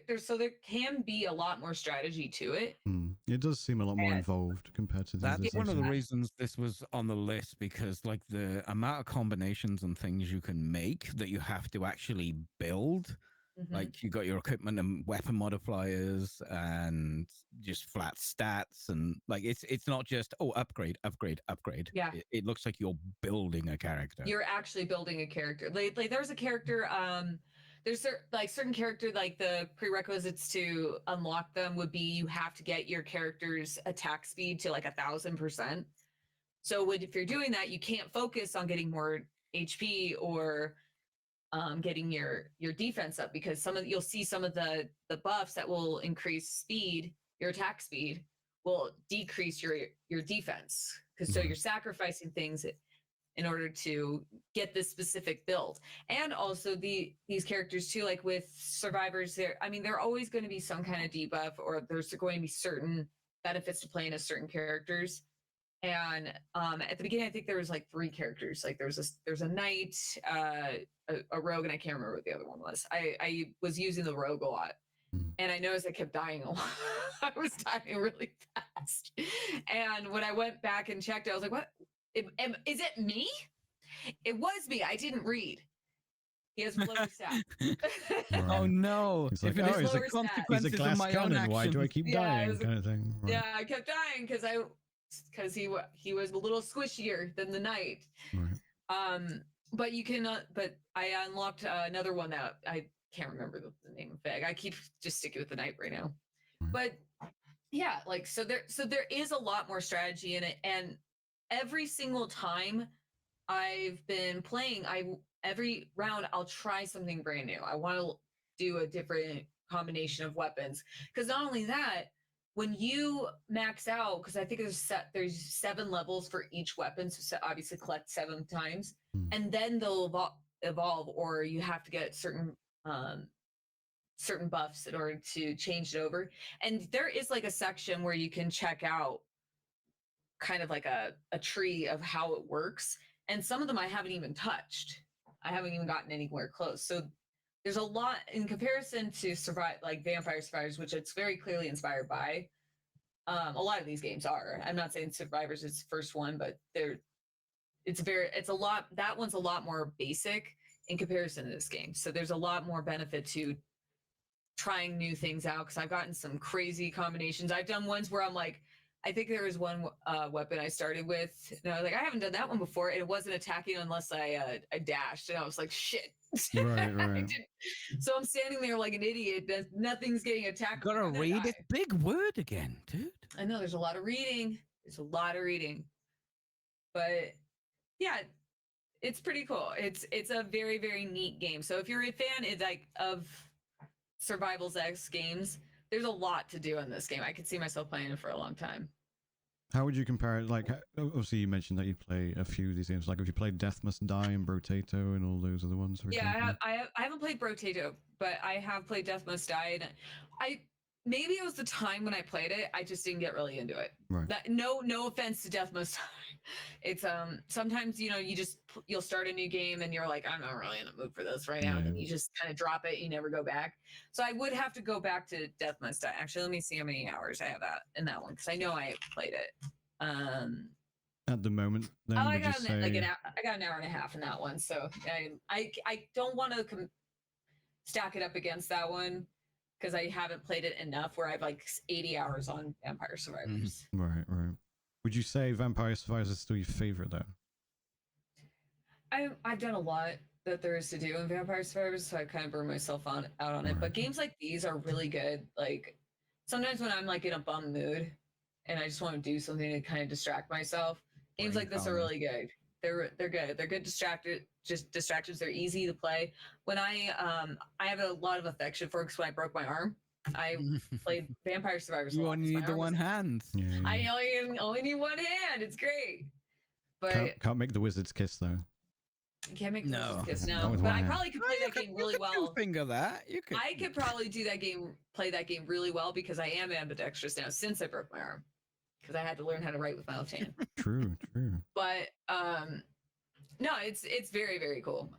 can be a lot more strategy to it. It does seem a lot more involved compared to the other That's one of the reasons this was on the list, because like the amount of combinations and things you can make that you have to actually build. Like you got your equipment and weapon modifiers and just flat stats, and like it's not just upgrade. Yeah, it looks like you're building a character. You're actually building a character. Like there's a character. There's certain character, like the prerequisites to unlock them would be you have to get your character's attack speed to like 1,000%. So if you're doing that, you can't focus on getting more HP or getting your defense up, because you'll see some of the buffs that will increase speed, your attack speed will decrease your defense, because so you're sacrificing things in order to get this specific build. And also these characters too, like with survivors, there are always going to be some kind of debuff, or there's going to be certain benefits to playing as certain characters. And at the beginning, I think there was like 3 characters. Like there's a knight, a rogue, and I can't remember what the other one was. I was using the rogue a lot, and I noticed I kept dying a lot. I was dying really fast. And when I went back and checked, I was like, what? Is it me? It was me. I didn't read. He has lower stats. Right. Oh no! He's like, if it is the consequences he's a glass of my own cannon. actions. Why do I keep dying? Kind of thing. Right. Yeah, I kept dying because he was a little squishier than the knight. Right. But you can. But I unlocked another one that I can't remember the name of it. I keep just sticking with the knight right now. Right. But yeah, like so there is a lot more strategy in it, and every single time I've been playing, every round I'll try something brand new. I want to do a different combination of weapons, because not only that, when you max out, because I think there's 7 levels for each weapon, so obviously collect 7 times, and then they'll evolve, or you have to get certain buffs in order to change it over. And there is like a section where you can check out kind of like a tree of how it works, and some of them I haven't even touched. I haven't even gotten anywhere close. So there's a lot in comparison to like Vampire Survivors, which it's very clearly inspired by. A lot of these games are. I'm not saying Survivors is the first one, but that one's a lot more basic in comparison to this game. So there's a lot more benefit to trying new things out, because I've gotten some crazy combinations. I've done ones where I'm like, I think there was one weapon I started with, and I was like, I haven't done that one before, and it wasn't attacking unless I dashed, and I was like, shit. Right. So I'm standing there like an idiot. Nothing's getting attacked. Gotta read it. Big word again, dude. I know there's a lot of reading. But yeah, it's pretty cool. It's a very, very neat game. So if you're a fan, survivals X games, there's a lot to do in this game. I could see myself playing it for a long time. How would you compare it? Like, obviously, you mentioned that you play a few of these games. Like, have you played Death Must Die and Brotato and all those other ones? Yeah, I haven't played Brotato, but I have played Death Must Die. And maybe it was the time when I played it, I just didn't get really into it. Right. No offense to Death Must Die. It's sometimes you'll start a new game and you're like, I'm not really in the mood for this right now, and then you just kind of drop it. You never go back. So I would have to go back to Death Must Die. Actually, let me see how many hours I have in that one, because I know I played it. At the moment, then I would got you say... I got an hour and a half in that one, so I don't want to stack it up against that one, because I haven't played it enough where I've like 80 hours on Vampire Survivors. Right. Would you say Vampire Survivors is still your favorite though? I've done a lot that there is to do in Vampire Survivors, so I kind of burn myself out on it. But games like these are really good. Like sometimes when I'm like in a bum mood and I just want to do something to kind of distract myself, games like this are really good. They're good. They're good distractions. They're easy to play. When I have a lot of affection for, because when I broke my arm, I played Vampire Survivors. You only need the one hand. Yeah. I only need one hand. It's great. But can't make the wizard's kiss though. You can't make the wizard's kiss Not now. with But one I hand. probably could play that game really well. Finger that. You could. I could probably play that game really well, because I am ambidextrous now since I broke my arm, because I had to learn how to write with my left hand. True. But no, it's very, very cool.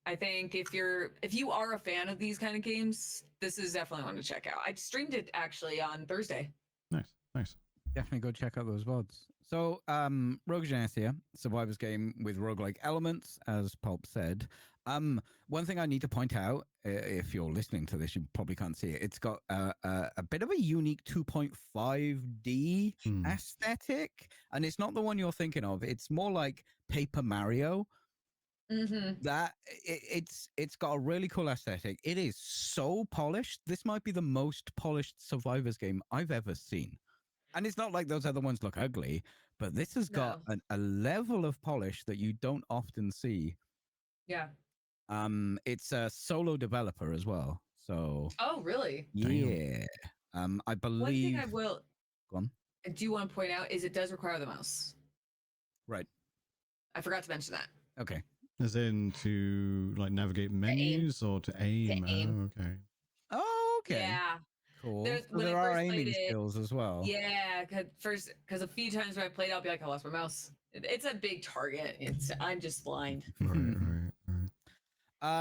I think if you are a fan of these kind of games, this is definitely one to check out. I streamed it actually on Thursday. Nice. Definitely go check out those VODs. So, Rogue Genesia, Survivor's game with roguelike elements, as Pulp said. One thing I need to point out, if you're listening to this, you probably can't see it. It's got a bit of a unique 2.5D aesthetic, and it's not the one you're thinking of. It's more like Paper Mario. That it's got a really cool aesthetic. It is so polished. This might be the most polished Survivors game I've ever seen. And it's not like those other ones look ugly, but this has got a level of polish that you don't often see. Yeah. It's a solo developer as well. So. Oh, really? Yeah. I believe. One thing I will. Go on. I do want to point out is it does require the mouse. Right. I forgot to mention that. Okay. As in to like navigate menus or to aim? To aim. Oh, okay. Oh, okay. Yeah. Cool. So there are aiming skills as well. Yeah, because a few times when I played, I'll be like, I lost my mouse. It's a big target. I'm just blind. Right.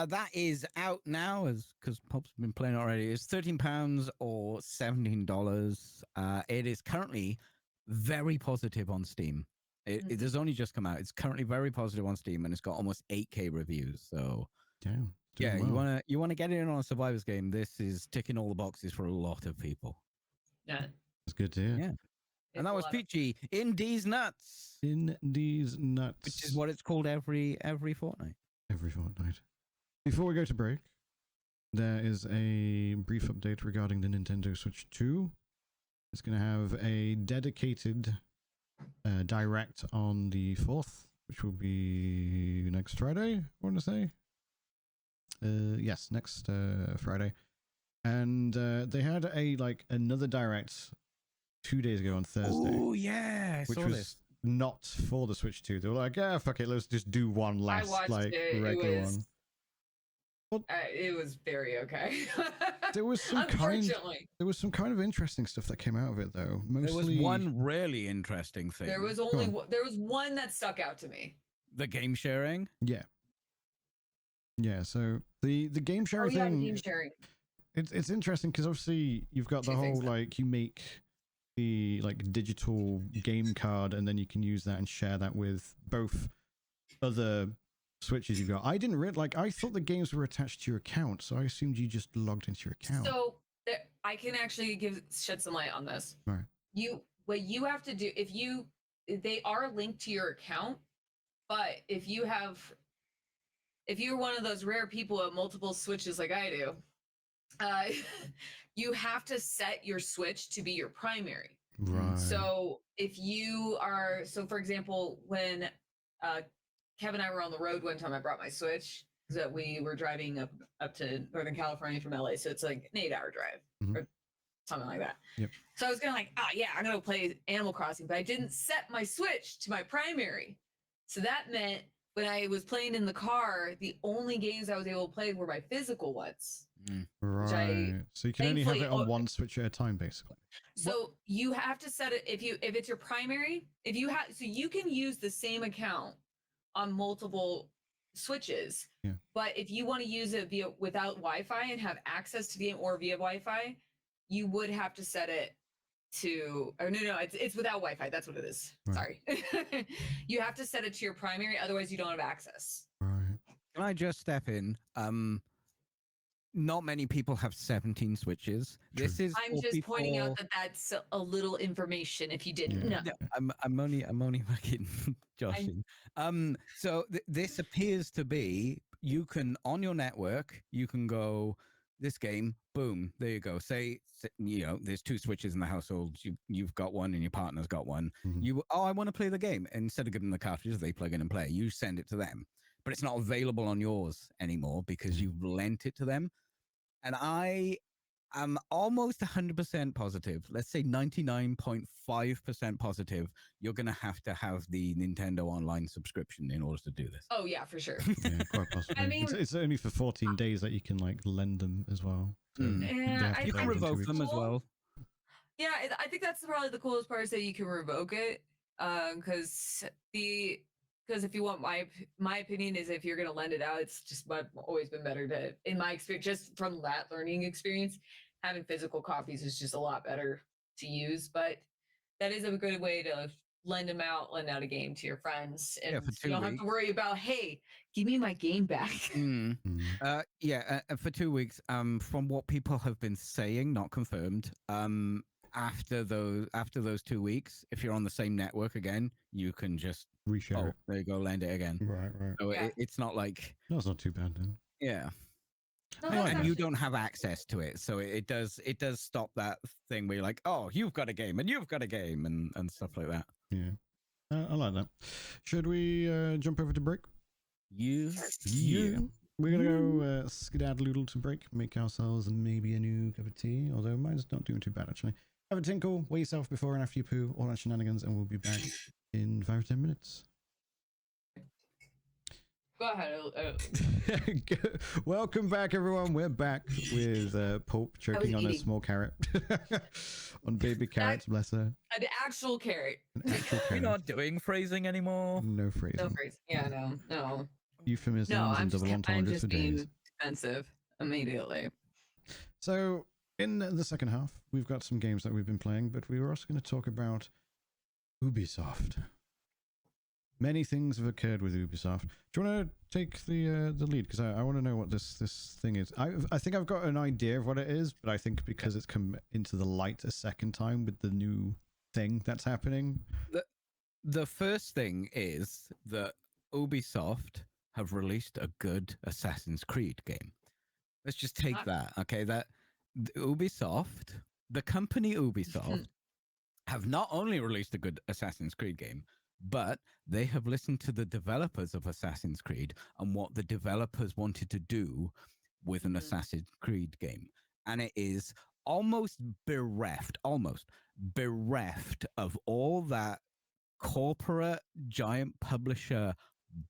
That is out now, because Pop's been playing already. It's £13 or $17. It is currently very positive on Steam. It has only just come out. It's currently very positive on Steam, and it's got almost 8K reviews. So, Damn. Yeah, well. you wanna get in on a Survivors game. This is ticking all the boxes for a lot of people. Yeah, it's good to hear. Yeah, and that was Peachy in D's nuts. In D's nuts, which is what it's called every fortnight. Every fortnight. Before we go to break, there is a brief update regarding the Nintendo Switch 2. It's going to have a dedicated direct on the 4th, which will be next Friday, I want to say. Yes, next Friday. And they had another direct 2 days ago on Thursday. Oh, yeah. Which was not for the Switch 2. They were like, yeah, fuck it, let's just do one last regular one. Well, it was very okay. There was some kind of interesting stuff that came out of it, though. Mostly, there was one really interesting thing. There was one that stuck out to me. The game sharing. Yeah. So the game sharing thing. Game sharing. It's interesting because obviously you've got the whole you make the digital game card and then you can use that and share that with both other Switches you've got. I didn't I thought the games were attached to your account, so I assumed you just logged into your account. So I can actually shed some light on this. Right. What you have to do they are linked to your account, but if you're one of those rare people with multiple Switches like I do, you have to set your Switch to be your primary. Right. So for example, when Kevin and I were on the road one time, I brought my Switch. that we were driving up to Northern California from LA, so it's like an 8-hour drive or something like that. Yep. So I was gonna like, I'm gonna play Animal Crossing, but I didn't set my Switch to my primary, so that meant when I was playing in the car, the only games I was able to play were my physical ones. Right. So you can only have it on one Switch at a time, basically. So you have to set it if it's your primary. If you have, so you can use the same account on multiple Switches. Yeah. But if you want to use it without Wi-Fi and have access to the game or via Wi-Fi, you would have to set it to. Oh no, it's without Wi-Fi. That's what it is. Right. Sorry. You have to set it to your primary, otherwise you don't have access. Right. Can I just step in? Not many people have 17 Switches. True. This is. I'm just pointing out that that's a little information if you didn't know. I'm only fucking joshing. So this appears to be, you can on your network, you can go this game, boom, there you go. Say there's 2 Switches in the household. You've got one and your partner's got one. I want to play the game. And instead of giving them the cartridges, they plug in and play. You send it to them. But it's not available on yours anymore because you've lent it to them. And I am almost 100% positive, let's say 99.5% positive, you're going to have the Nintendo Online subscription in order to do this. Oh, yeah, for sure. Yeah, quite possibly. I mean, it's only for 14 days that you can like lend them as well. So yeah, you can revoke them as well. Yeah, I think that's probably the coolest part is that you can revoke it. Because if you want my opinion is if you're going to lend it out, it's just always been better to, in my experience, just from that learning experience, having physical copies is just a lot better to use. But that is a good way to lend out a game to your friends, and you don't have to worry about, hey, give me my game back. For 2 weeks. From what people have been saying, not confirmed. After those 2 weeks, if you're on the same network again, you can just reshare it. There you go, lend it again. Right. So it's not like it's not too bad then. Yeah. No, and you don't have access to it, so it does stop that thing where you're like, oh, you've got a game and you've got a game and stuff like that. Yeah, I like that. Should we jump over to break? Yeah. We're gonna go skedaddle to break, make ourselves maybe a new cup of tea. Although mine's not doing too bad actually. Have a tinkle, weigh yourself before and after you poo, all that shenanigans, and we'll be back in 5 or 10 minutes. Go ahead. Welcome back, everyone. We're back with Pulp choking on a small carrot. On baby carrots, bless her. An actual carrot. We're not doing phrasing anymore. No phrasing. No phrasing. Yeah, no. Euphemisms and double entendres for days. Expensive immediately. So, in the second half, we've got some games that we've been playing, but we were also going to talk about Ubisoft. Many things have occurred with Ubisoft. Do you want to take the lead? Because I want to know what this thing is. I think I've got an idea of what it is, but I think because it's come into the light a second time with the new thing that's happening. The first thing is that Ubisoft have released a good Assassin's Creed game. Let's just take that, okay? That Ubisoft, the company Ubisoft, have not only released a good Assassin's Creed game, but they have listened to the developers of Assassin's Creed and what the developers wanted to do with an Assassin's Creed game. And it is almost bereft of all that corporate giant publisher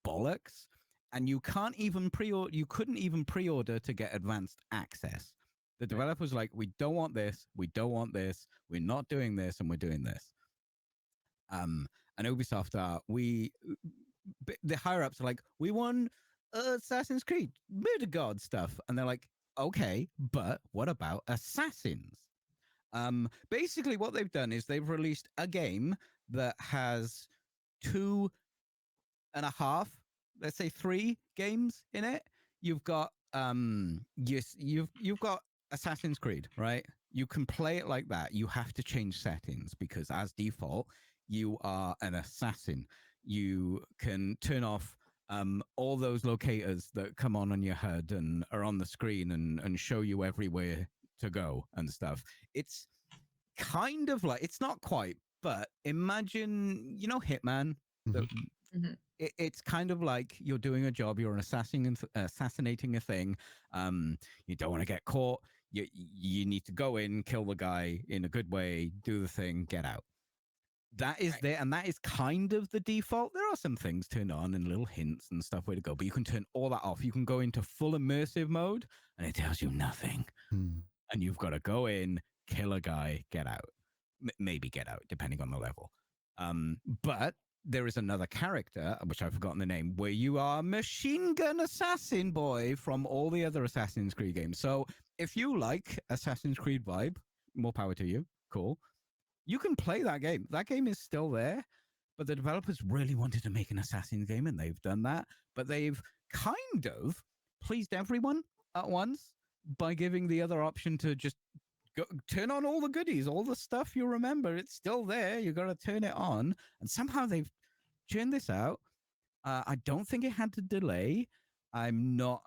bollocks. And you couldn't even pre-order to get advanced access. The developers like, we don't want this, we're not doing this, and we're doing this. And Ubisoft the higher ups are like, we want Assassin's Creed, Murder God stuff. And they're like, okay, but what about Assassins? Basically what they've done is they've released a game that has 2.5, let's say 3 games in it. You've got you've got Assassin's Creed, right? You can play it like that. You have to change settings because as default, you are an assassin. You can turn off all those locators that come on your HUD and are on the screen and show you everywhere to go and stuff. It's kind of like, it's not quite, but imagine, Hitman, It's kind of like you're doing a job, you're assassinating a thing. You don't want to get caught. You need to go in, kill the guy in a good way, do the thing, get out. That is there, and that is kind of the default. There are some things turned on and little hints and stuff where to go, but you can turn all that off. You can go into full immersive mode, and it tells you nothing. And you've got to go in, kill a guy, get out. Maybe get out, depending on the level. But there is another character, which I've forgotten the name, where you are machine gun assassin boy from all the other Assassin's Creed games. So if you like Assassin's Creed vibe, more power to you. Cool. You can play that game. That game is still there, but the developers really wanted to make an Assassin's game, and they've done that. But they've kind of pleased everyone at once by giving the other option to just turn on all the goodies, all the stuff you remember. It's still there. You got to turn it on, and somehow they've churned this out. I don't think it had to delay. I'm not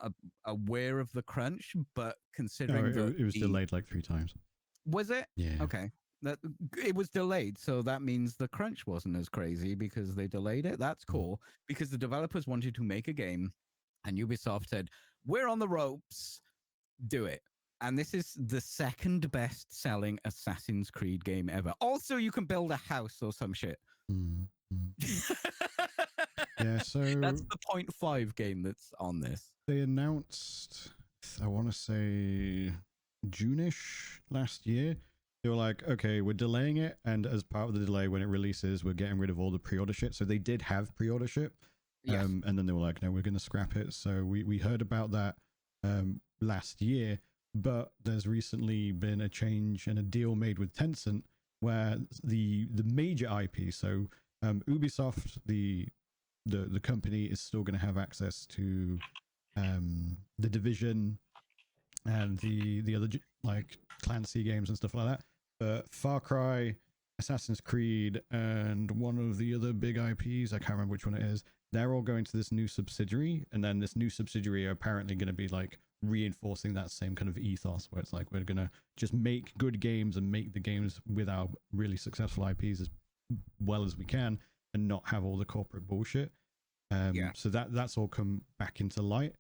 aware of the crunch, but considering it was delayed like 3 times. Was it? Yeah. Okay. It was delayed, so that means the crunch wasn't as crazy because they delayed it. That's cool, because the developers wanted to make a game, and Ubisoft said, "We're on the ropes, do it." And this is the second best-selling Assassin's Creed game ever. Also, you can build a house or some shit. Yeah, so that's the 0.5 game that's on this. They announced, I want to say June-ish last year. They were like, okay, we're delaying it, and as part of the delay, when it releases, we're getting rid of all the pre-order shit. So they did have pre-order shit, yes. And then they were like, no, we're going to scrap it. So we heard about that last year, but there's recently been a change and a deal made with Tencent where the major IP, so Ubisoft, the company, is still going to have access to the Division and the other like Clancy games and stuff like that. But Far Cry, Assassin's Creed, and one of the other big IPs, I can't remember which one it is, they're all going to this new subsidiary, and then this new subsidiary are apparently going to be like reinforcing that same kind of ethos where it's like, we're going to just make good games and make the games with our really successful IPs as well as we can and not have all the corporate bullshit. So that's all come back into light.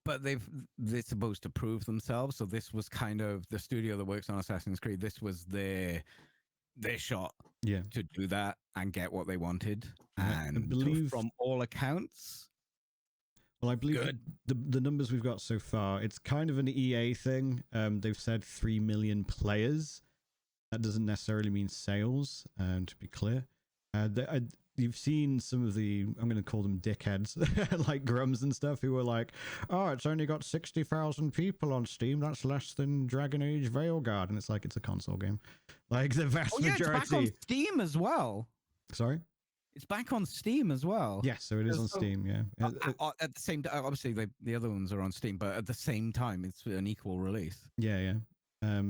But they're supposed to prove themselves, so this was kind of the studio that works on Assassin's Creed. This was their shot, to do that and get what they wanted. And I believe, from all accounts, well, I believe the numbers we've got so far, it's kind of an EA thing. They've said 3 million players. That doesn't necessarily mean sales, to be clear. You've seen some of the, I'm going to call them dickheads, like Grums and stuff, who were like, oh, it's only got 60,000 people on Steam. That's less than Dragon Age Veilguard. And it's like, it's a console game. Like the vast majority. It's back on Steam as well. Sorry? It's back on Steam as well. Yes, so it is on Steam, yeah. At the same time, obviously the other ones are on Steam, but at the same time, it's an equal release. Yeah. I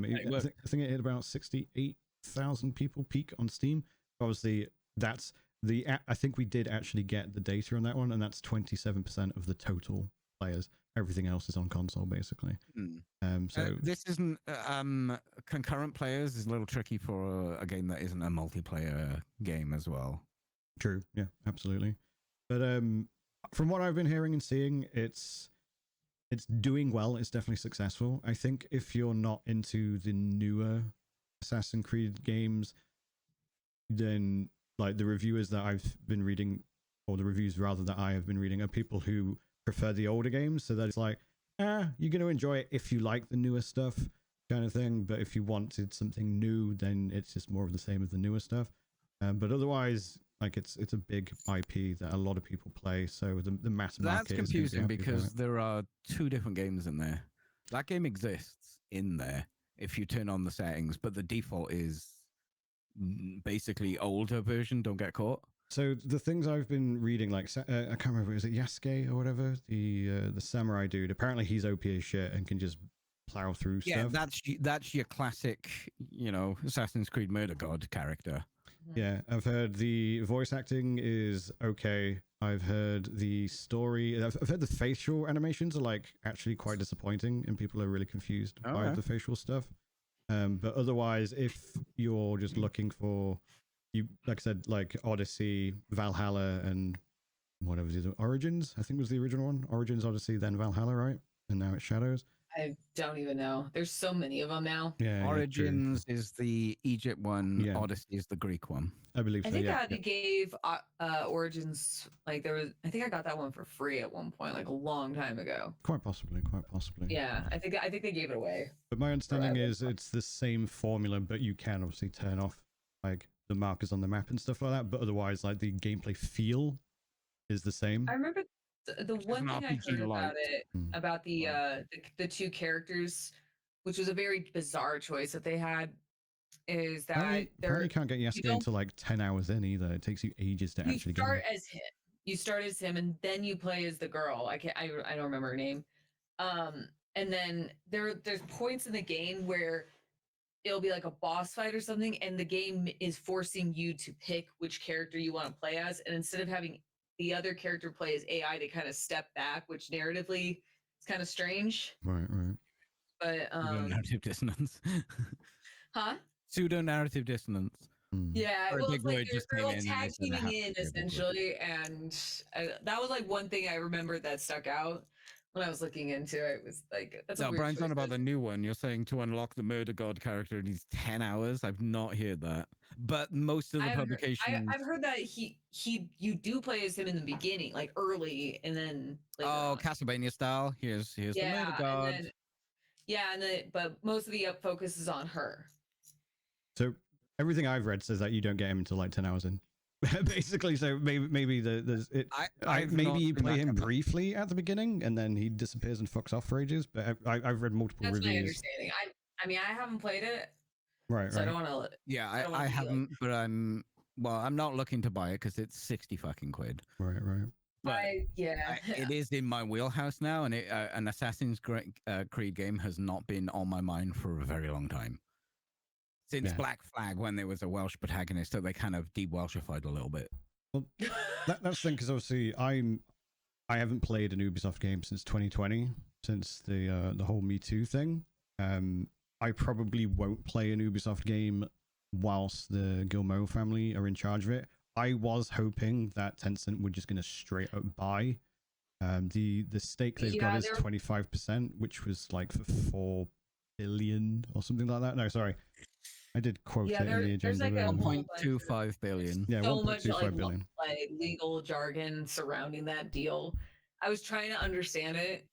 think it hit about 68,000 people peak on Steam. Obviously, that's I think we did actually get the data on that one, and that's 27% of the total players. Everything else is on console, basically. So this isn't concurrent players is a little tricky for a game that isn't a multiplayer game as well. True, yeah, absolutely. But from what I've been hearing and seeing, it's doing well. It's definitely successful. I think if you're not into the newer Assassin's Creed games, then like the reviewers that I've been reading, or the reviews rather that I have been reading, are people who prefer the older games. So that it's like, you're going to enjoy it if you like the newer stuff kind of thing. But if you wanted something new, then it's just more of the same as the newer stuff. But otherwise, like it's a big IP that a lot of people play. So the mass market. That's confusing because there are 2 different games in there. That game exists in there if you turn on the settings, but the default is basically older version. Don't get caught. So the things I've been reading, like I can't remember, is it Yasuke or whatever, the samurai dude? Apparently he's OP as shit and can just plow through stuff. Yeah, that's your classic, Assassin's Creed murder god character. Yeah, I've heard the voice acting is okay. I've heard the story. I've heard the facial animations are like actually quite disappointing, and people are really confused by the facial stuff. But otherwise, if you're just looking for you like I said, like Odyssey, Valhalla, and whatever the other Origins. I think was the original one. Origins, Odyssey, then Valhalla, right? And now it's Shadows. I don't even know. There's so many of them now. Yeah. Origins is the Egypt one. Yeah. Odyssey is the Greek one. I believe so. I think yeah. they gave Origins, like there was. I think I got that one for free at one point, like a long time ago. Quite possibly. Yeah, I think they gave it away. But my understanding is it's the same formula, but you can obviously turn off like the markers on the map and stuff like that. But otherwise, like the gameplay feel is the same. I remember the one thing I heard about it, about the two characters, which was a very bizarre choice that they had, is that apparently can't get Yasuke into like 10 hours in either. It takes you ages to actually get him. As him. You start as him, and then you play as the girl. I don't remember her name. And then there's points in the game where it'll be like a boss fight or something, and the game is forcing you to pick which character you want to play as, and instead of having the other character play as AI, to kind of step back, which narratively is kind of strange. Right. But narrative dissonance. Huh? Pseudo narrative dissonance. Yeah, well, it's like they're like tag teaming in essentially, and that was like one thing I remember that stuck out when I was looking into it. It was like, that's no, Brian's on about the new one. You're saying to unlock the murder god character in these 10 hours. I've not heard that, but most of the publications. I've heard that you do play as him in the beginning, like early, and then Castlevania style. Here's the murder god. But most of the focus is on her. So everything I've read says that you don't get him until like 10 hours in. Basically, so maybe there's it. Maybe you play him briefly at the beginning and then he disappears and fucks off for ages. But I've read multiple reviews. That's my understanding. I mean, I haven't played it, right? So I don't want to. Yeah, I haven't, but I'm not looking to buy it because it's 60 fucking quid. Right. But it is in my wheelhouse now, and an Assassin's Creed game has not been on my mind for a very long time. Since Black Flag, when there was a Welsh protagonist, so they kind of de-Welshified a little bit. Well, that's the thing, because obviously I haven't played an Ubisoft game since 2020, since the whole Me Too thing. I probably won't play an Ubisoft game whilst the Guillemot family are in charge of it. I was hoping that Tencent were just going to straight up buy. The stake they've got is 25%, which was like for 4 billion or something like that. No, sorry. I did quote it in the agenda. There's like 1.25 billion. Yeah, so much billion. Like legal jargon surrounding that deal. I was trying to understand it,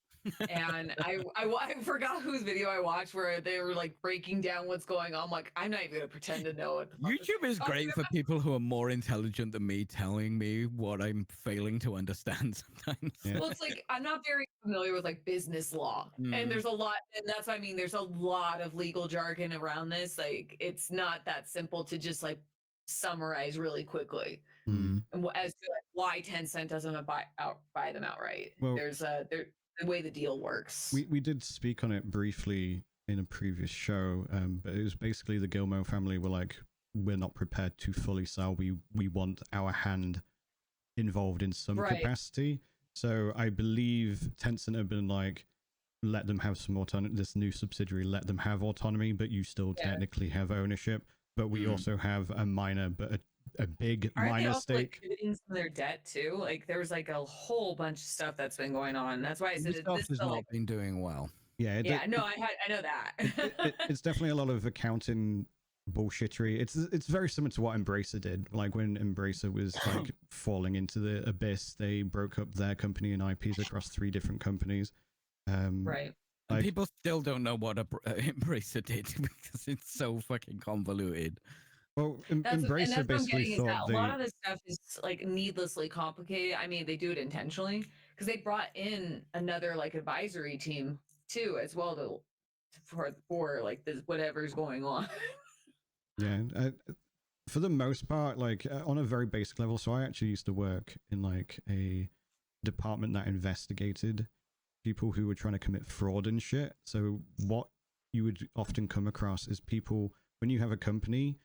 and I forgot whose video I watched where they were like breaking down what's going on. I'm like, I'm not even gonna pretend to know it. YouTube is great for people who are more intelligent than me, telling me what I'm failing to understand sometimes. Yeah. Well, it's like I'm not very familiar with like business law, and there's a lot, and that's what I mean. There's a lot of legal jargon around this. Like, it's not that simple to just like summarize really quickly. And as to like why Tencent doesn't buy them outright. Well, there's the way the deal works. We did speak on it briefly in a previous show, but it was basically the Guillemot family were like, we're not prepared to fully sell. We want our hand involved in some capacity. So I believe Tencent have been like, let them have some autonomy. This new subsidiary, let them have autonomy, but you still technically have ownership. But we also have a minor, but a big minor stake. Like, some of their debt too. Like there was like a whole bunch of stuff that's been going on. That's why I said this has not been doing well. Yeah, I know that. It's definitely a lot of accounting bullshittery. It's very similar to what Embracer did. Like when Embracer was like falling into the abyss, they broke up their company and IPs across 3 different companies. Right. And people still don't know what Embracer did because it's so fucking convoluted. Well, Embracer basically thought a lot of this stuff is like needlessly complicated. I mean, they do it intentionally because they brought in another like advisory team too, as well for like this whatever's going on. Yeah, for the most part, like on a very basic level. So I actually used to work in like a department that investigated people who were trying to commit fraud and shit. So what you would often come across is people, when you have a company,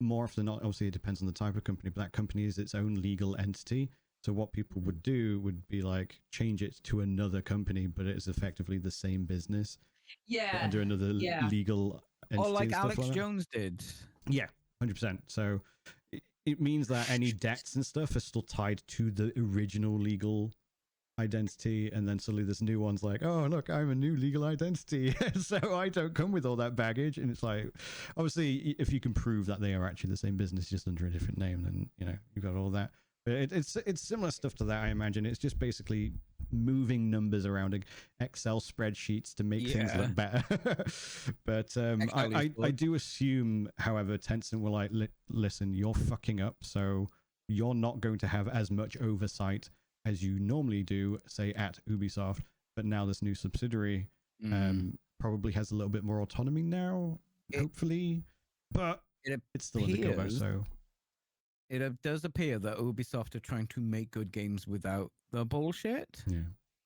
more often than not, obviously it depends on the type of company, but that company is its own legal entity. So what people would do would be like change it to another company, but it is effectively the same business. Yeah. Under another legal entity. Or like Alex Jones did. Yeah, 100%. So it means that any debts and stuff are still tied to the original legal identity, and then suddenly this new one's like, oh look, I'm a new legal identity, so I don't come with all that baggage. And it's like, obviously, if you can prove that they are actually the same business just under a different name, then you've got all that. But it's similar stuff to that, I imagine. It's just basically moving numbers around Excel spreadsheets to make things look better. But I do assume, however, Tencent will like, listen, you're fucking up, so you're not going to have as much oversight as you normally do, say, at Ubisoft. But now this new subsidiary probably has a little bit more autonomy now, hopefully. But it's still in the go, so... It does appear that Ubisoft are trying to make good games without the bullshit. Yeah.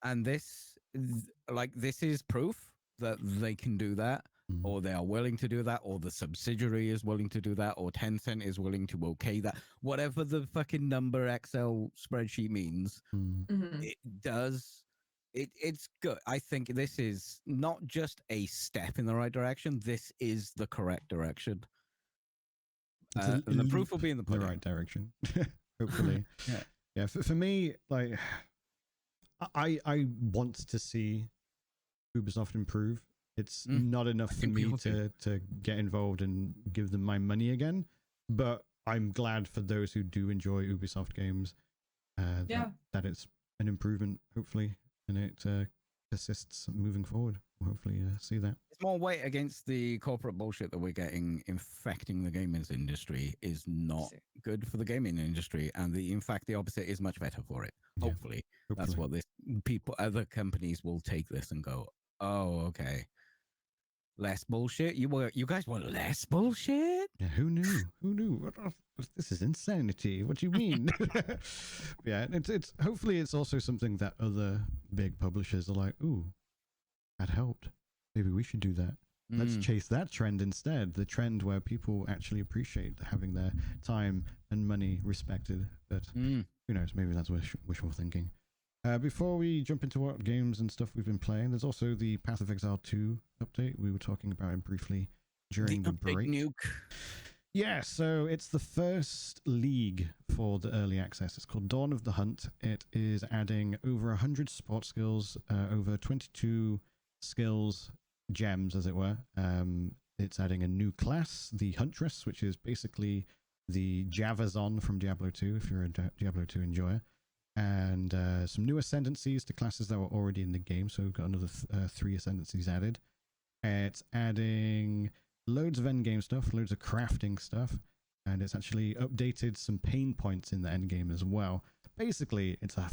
And this is proof that they can do that, or they are willing to do that, or the subsidiary is willing to do that, or Tencent is willing to okay that. Whatever the fucking number Excel spreadsheet means, it does. It's good. I think this is not just a step in the right direction. This is the correct direction. And the proof will be in the pudding. The right direction, hopefully. Yeah. For me, like, I want to see Ubisoft improve. It's not enough for me to get involved and give them my money again, but I'm glad for those who do enjoy Ubisoft games that it's an improvement, hopefully, and it persists moving forward. We'll hopefully see that. It's more weight against the corporate bullshit that we're getting infecting the gaming industry is not good for the gaming industry, and in fact the opposite is much better for it. Hopefully. That's what other companies will take this and go, oh, okay, less bullshit. You guys want less bullshit? Yeah, who knew? This is insanity. What do you mean? Yeah, it's hopefully it's also something that other big publishers are like, ooh, that helped. Maybe we should do that. Let's chase that trend instead. The trend where people actually appreciate having their time and money respected. But who knows? Maybe that's wishful thinking. Before we jump into what games and stuff we've been playing, there's also the Path of Exile 2 update. We were talking about it briefly during the break. Nuke. Yeah, so it's the first league for the early access. It's called Dawn of the Hunt. It is adding over 100 support skills, over 22 skills gems, as it were. It's adding a new class, the Huntress, which is basically the Javazon from Diablo 2, if you're a Diablo 2 enjoyer. And some new ascendancies to classes that were already in the game, so we've got another 3 ascendancies added. It's adding loads of endgame stuff, loads of crafting stuff, and it's actually updated some pain points in the endgame as well. Basically, it's a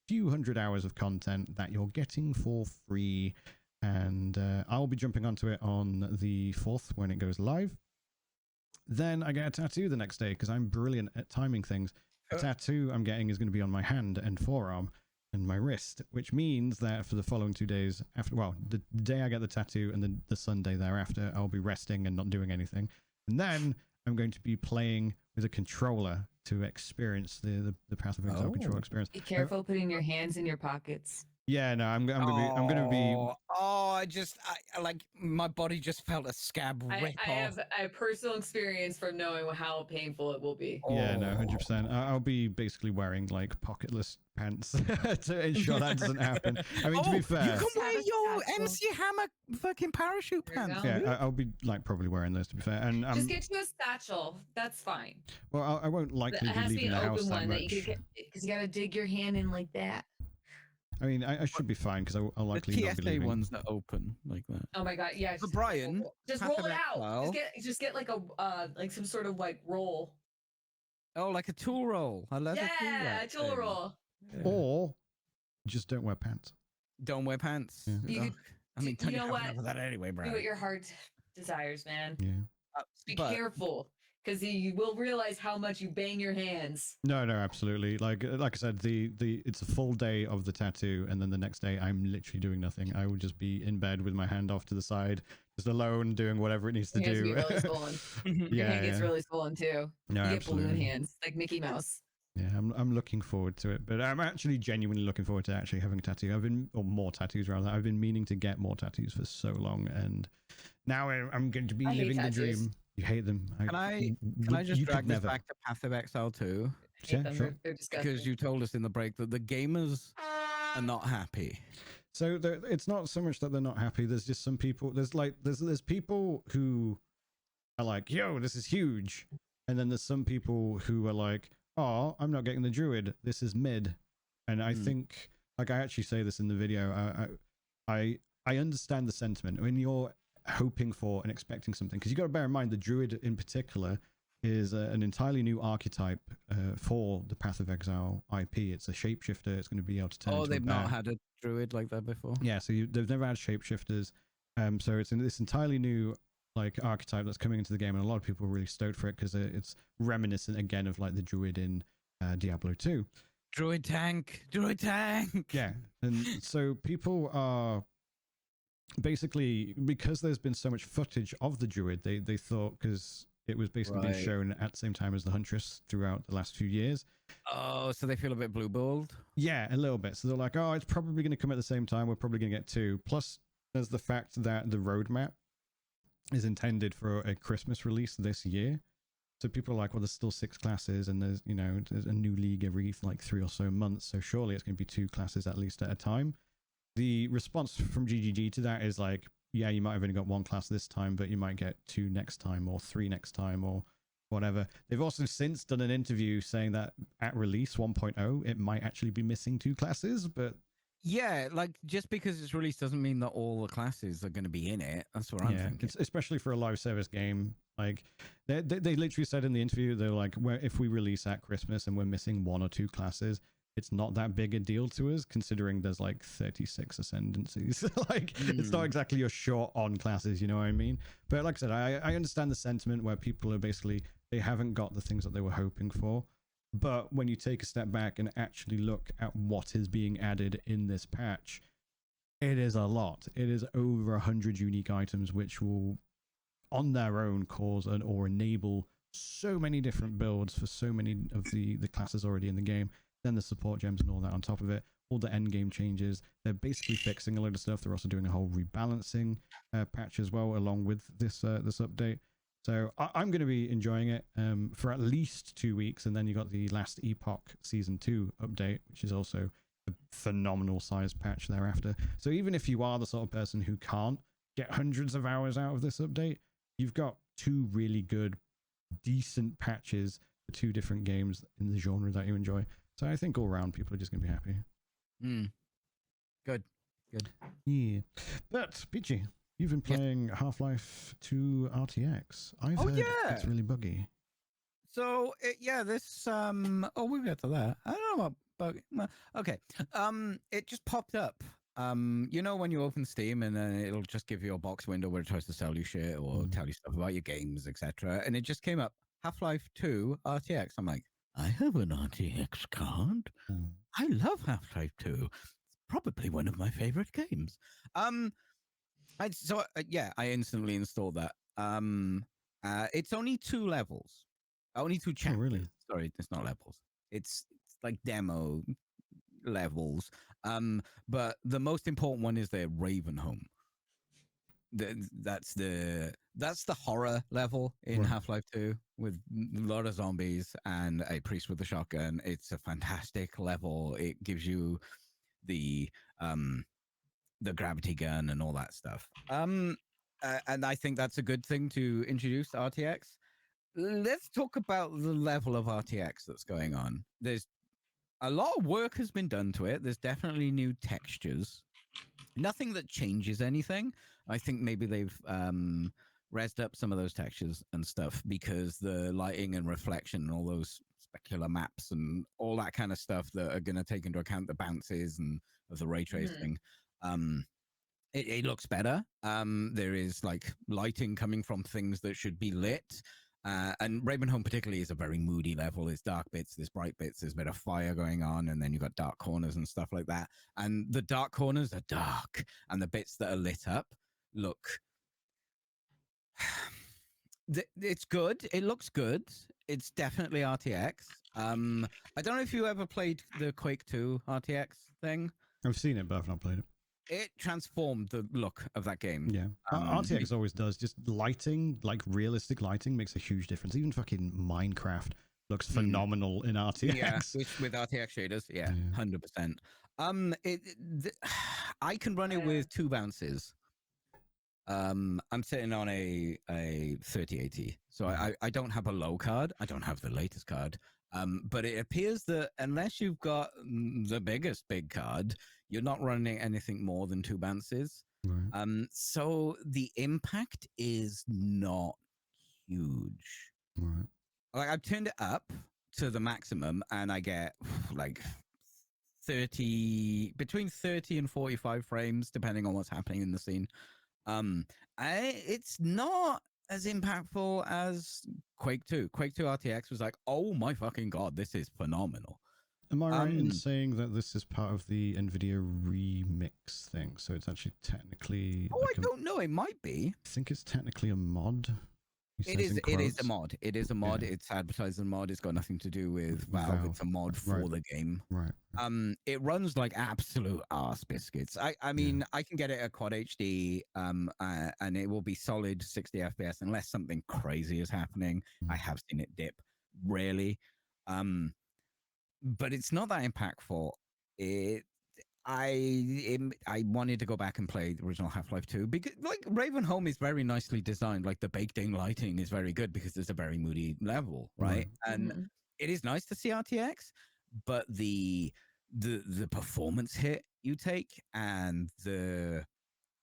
few hundred hours of content that you're getting for free, and I'll be jumping onto it on the 4th when it goes live. Then I get a tattoo the next day because I'm brilliant at timing things. The tattoo I'm getting is going to be on my hand and forearm and my wrist, which means that for the following 2 days after, well, the day I get the tattoo and then the Sunday thereafter, I'll be resting and not doing anything. And then I'm going to be playing with a controller to experience the Path of Exile control experience. Be careful putting your hands in your pockets. Yeah, no, I'm gonna be. I like my body just felt a scab rip I off. have personal experience from knowing how painful it will be. Yeah, no, 100%. I'll be basically wearing like pocketless pants to ensure that doesn't happen. I mean, to be fair, you can wear your MC Hammer fucking parachute pants. Yeah, I'll be like probably wearing those, to be fair. And just get you a satchel. That's fine. Well, I won't likely be leaving the house that much. Because you gotta dig your hand in like that. I mean, I should be fine because I'll likely not be leaving. The TSA ones that open like that. Oh my god, yeah. For Bryan, just roll it out. Just get like a like some sort of like roll. Oh, like a tool roll. I love a tool roll. Yeah. Or just don't wear pants. Don't wear pants. Yeah. I mean, you know what? That anyway, Bryan. Do what your heart desires, man. Yeah. Be careful. Because you will realize how much you bang your hands. No, absolutely. Like I said, it's a full day of the tattoo, and then the next day I'm literally doing nothing. I will just be in bed with my hand off to the side, just alone, doing whatever it needs to do. Your hands be really swollen. Your hand gets really swollen too. No, you absolutely. get balloon hands, like Mickey Mouse. Yeah, I'm looking forward to it, but I'm actually genuinely looking forward to actually having a tattoo. Or more tattoos rather. I've been meaning to get more tattoos for so long, and now I'm going to be living the dream. You hate them. Can I just drag this back to Path of Exile 2? Yeah, sure. They're disgusting. Because you told us in the break that the gamers are not happy. So it's not so much that they're not happy. There's just some people. There's people who are like, "Yo, this is huge," and then there's some people who are like, "Oh, I'm not getting the druid. This is mid." And I think, like I actually say this in the video, I understand the sentiment when you're hoping for and expecting something, because you got to bear in mind the druid in particular is an entirely new archetype for the Path of Exile IP. It's a shapeshifter. It's going to be able to turn. Oh, they've not had a druid like that before. Yeah, so they've never had shapeshifters. So it's this entirely new like archetype that's coming into the game, and a lot of people are really stoked for it because it's reminiscent again of like the druid in Diablo 2. Druid tank. Yeah, and so people are basically, because there's been so much footage of the druid, they thought, because it was basically being shown at the same time as the huntress throughout the last few years. Oh, so they feel a bit blue-balled? Yeah, a little bit. So they're like, oh, it's probably going to come at the same time. We're probably going to get two. Plus, there's the fact that the roadmap is intended for a Christmas release this year. So people are like, well, there's still 6 classes, and there's a new league every like 3 or so months. So surely it's going to be 2 classes at least at a time. The response from GGG to that is like, yeah, you might have only got 1 class this time, but you might get 2 next time, or 3 next time, or whatever. They've also since done an interview saying that at release 1.0, it might actually be missing 2 classes, but yeah, like just because it's released doesn't mean that all the classes are going to be in it. That's what I'm thinking. Especially for a live service game. Like they literally said in the interview, they're like, if we release at Christmas and we're missing 1 or 2 classes, it's not that big a deal to us, considering there's like 36 ascendancies. Like it's not exactly you're short on classes, you know what I mean? But like I said, I understand the sentiment where people are basically, they haven't got the things that they were hoping for. But when you take a step back and actually look at what is being added in this patch, it is a lot. It is over 100 unique items, which will on their own cause or enable so many different builds for so many of the classes already in the game. Then the support gems and all that on top of it, all the end game changes. They're basically fixing a load of stuff. They're also doing a whole rebalancing patch as well, along with this update. So I'm going to be enjoying it for at least 2 weeks, and then you got the last Epoch Season 2 update, which is also a phenomenal size patch thereafter. So even if you are the sort of person who can't get hundreds of hours out of this update, you've got 2 really good, decent patches for 2 different games in the genre that you enjoy. So I think all around people are just going to be happy. Good. Yeah. But, Peachy, you've been playing Half-Life 2 RTX. I've heard it's really buggy. So, this, we'll get to that. I don't know about buggy. Well, okay. It just popped up. You know, when you open Steam and then it'll just give you a box window where it tries to sell you shit or tell you stuff about your games, etc. And it just came up, Half-Life 2 RTX. I'm like, I have an RTX card. I love Half-Life 2. It's probably one of my favorite games. I instantly installed that. It's only 2 levels, only 2 chapters. Oh, really? Sorry, it's not levels. It's like demo levels. But the most important one is their Ravenholm. That's the horror level in Half-Life 2 with a lot of zombies and a priest with a shotgun. It's a fantastic level. It gives you the gravity gun and all that stuff. And I think that's a good thing to introduce RTX. Let's talk about the level of RTX that's going on. There's a lot of work has been done to it. There's definitely new textures. Nothing that changes anything. I think maybe they've rezzed up some of those textures and stuff because the lighting and reflection and all those specular maps and all that kind of stuff that are going to take into account the bounces and of the ray tracing. It looks better. There is like lighting coming from things that should be lit. And Ravenholm particularly is a very moody level. There's dark bits, there's bright bits, there's a bit of fire going on, and then you've got dark corners and stuff like that. And the dark corners are dark, and the bits that are lit up look... It's good. It looks good. It's definitely RTX. I don't know if you ever played the Quake 2 RTX thing. I've seen it, but I've not played it. it transformed the look of that game. Yeah, RTX always does. Just lighting, like realistic lighting, makes a huge difference. Even fucking Minecraft looks phenomenal in RTX. Yeah, with RTX shaders, yeah, 100%. I can run it with 2 bounces. I'm sitting on a 3080, so I don't have a low card. I don't have the latest card. But it appears that unless you've got the biggest big card, you're not running anything more than 2 bounces. Right. So the impact is not huge. Right. Like I've turned it up to the maximum, and I get like between 30 and 45 frames, depending on what's happening in the scene. It's not as impactful as Quake 2. Quake 2 RTX was like, oh my fucking god, this is phenomenal. Am I right in saying that this is part of the NVIDIA remix thing? So it's actually technically... Oh, like I don't know. It might be. I think it's technically a mod. It is a mod. It is a mod. Yeah. It's advertised as a mod. It's got nothing to do with Valve. It's a mod for the game. Right. It runs like absolute arse biscuits. I mean, I can get it at Quad HD, and it will be solid 60 FPS unless something crazy is happening. I have seen it dip, rarely. But it's not that impactful. I wanted to go back and play the original Half-Life 2 because like Ravenholm is very nicely designed. Like the baked-in lighting is very good because it's a very moody level, right? And it is nice to see RTX, but the performance hit you take and the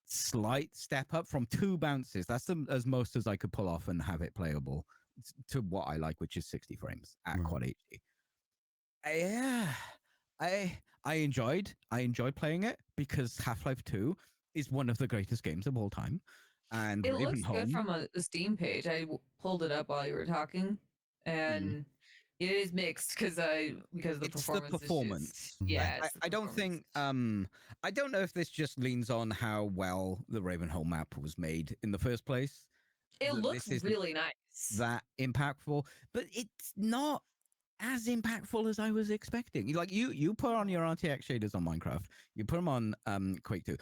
slight step up from 2 bounces, that's as most as I could pull off and have it playable to what I like, which is 60 frames at Quad HD. I enjoyed playing it because Half-Life 2 is one of the greatest games of all time. And it looks good from the Steam page. I pulled it up while you were talking, and it is mixed because of the performance. I don't think I don't know if this just leans on how well the Ravenholm map was made in the first place. It looks really nice. That impactful, but it's not as impactful as I was expecting. Like you put on your RTX shaders on Minecraft, you put them on Quake 2.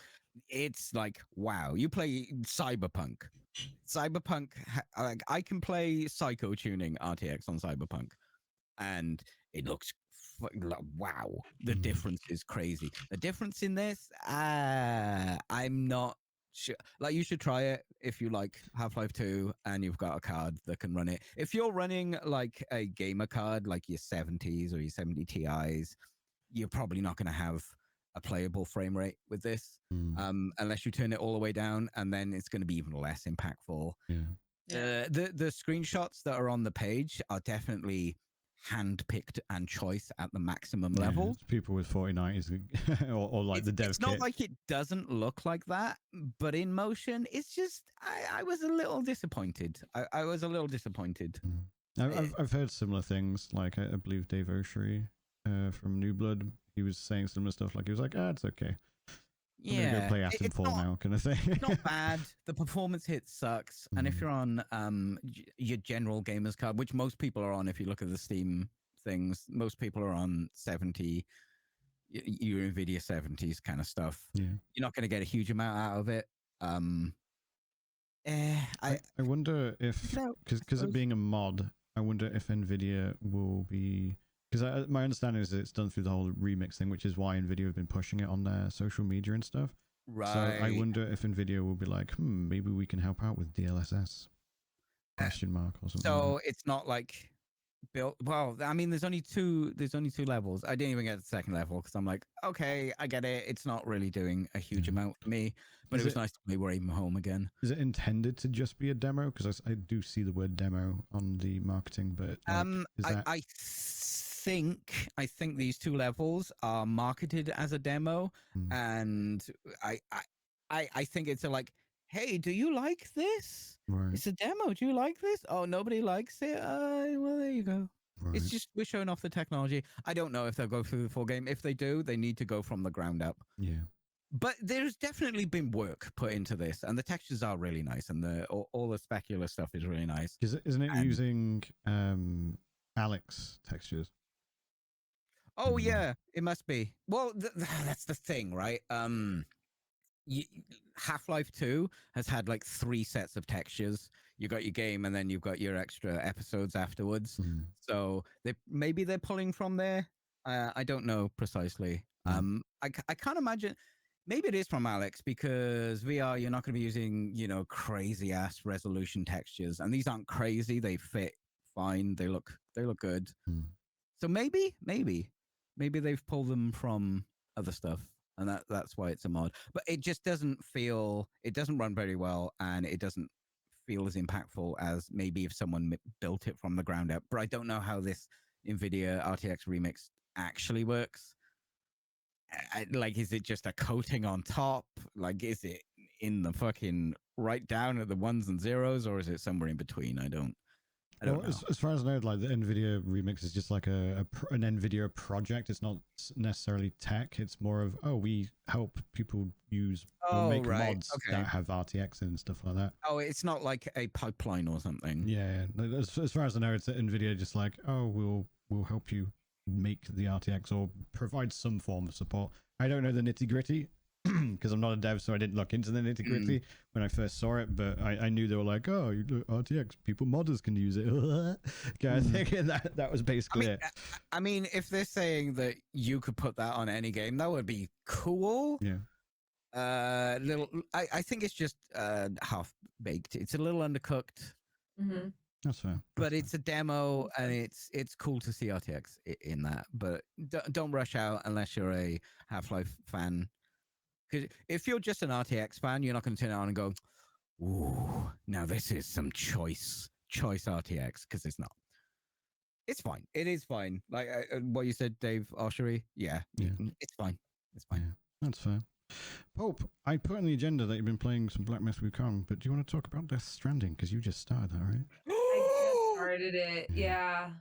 It's like, wow, you play Cyberpunk. Like I can play Psycho tuning RTX on Cyberpunk, and it looks wow. The difference is crazy. The difference in this, I'm not sure. Like you should try it if you like Half-Life 2 and you've got a card that can run it. If you're running like a gamer card, like your 70s or your 70 Ti's, you're probably not going to have a playable frame rate with this, unless you turn it all the way down, and then it's going to be even less impactful. The screenshots that are on the page are definitely handpicked and choice at the maximum level. People with 4090s or like the dev It's not like it doesn't look like that, but in motion, it's just I was a little disappointed. I was a little disappointed. I've heard similar things. Like I believe Dave Oshry from New Blood, he was saying similar stuff. Like he was like, it's okay. I'm gonna go play Atomfall now, kind of thing. It's not bad. The performance hit sucks, and if you're on your general gamers card, which most people are on, if you look at the Steam things, most people are on 70, your Nvidia 70s kind of stuff. You're not going to get a huge amount out of it. I wonder if, because it being a mod, I wonder if Nvidia will be, because my understanding is that it's done through the whole remix thing, which is why Nvidia have been pushing it on their social media and stuff. Right. So I wonder if Nvidia will be like, maybe we can help out with DLSS? Question mark or something. So like it's not like built. Well, I mean, there's only two levels. I didn't even get the second level because I'm like, okay, I get it. It's not really doing a huge amount for me, but it was nice to play Ravenholm again. Is it intended to just be a demo? Because I do see the word demo on the marketing, but I think these 2 levels are marketed as a demo, and I think it's a like, hey, do you like this? Right. It's a demo. Do you like this? Oh, nobody likes it. Well, there you go. Right. It's just we're showing off the technology. I don't know if they'll go through the full game. If they do, they need to go from the ground up. Yeah. But there's definitely been work put into this, and the textures are really nice, and all the specular stuff is really nice. Isn't it using Alex textures? Oh yeah, it must be. Well, that's the thing, right? Half-Life 2 has had like 3 sets of textures. You got your game, and then you've got your extra episodes afterwards. So maybe they're pulling from there. I don't know precisely. I can't imagine. Maybe it is from Alex, because VR, you're not going to be using, crazy ass resolution textures, and these aren't crazy. They fit fine. They look good. So maybe they've pulled them from other stuff, and that's why it's a mod. But it just doesn't feel. It doesn't run very well, and it doesn't feel as impactful as maybe if someone built it from the ground up. But I don't know how this NVIDIA RTX remix actually works. Like, is it just a coating on top? Like, is it in the fucking right down at the ones and zeros, or is it somewhere in between? I don't know. As far as I know, like the NVIDIA remix is just like an NVIDIA project. It's not necessarily tech. It's more of, we help people make mods that have RTX and stuff like that. Oh, it's not like a pipeline or something. Yeah. As far as I know, it's NVIDIA just like, we'll help you make the RTX or provide some form of support. I don't know the nitty gritty because I'm not a dev, so I didn't look into the nitty gritty when I first saw it. But I knew they were like, RTX, modders can use it. kind of thing. And that was basically it. I mean, if they're saying that you could put that on any game, that would be cool. Yeah. I think it's just half baked. It's a little undercooked. That's fair. But it's a demo, and it's cool to see RTX in that. But don't rush out unless you're a Half-Life fan. Because if you're just an RTX fan, you're not going to turn it on and go, "Ooh, now this is some choice RTX," because it's not. It's fine. It is fine. Like what you said, Dave Oshery. Yeah. It's fine. It's fine. Yeah, that's fair. Pulp, I put on the agenda that you've been playing some Black Myth Wukong, but do you want to talk about Death Stranding? Because you just started that, right? I just started it. Yeah.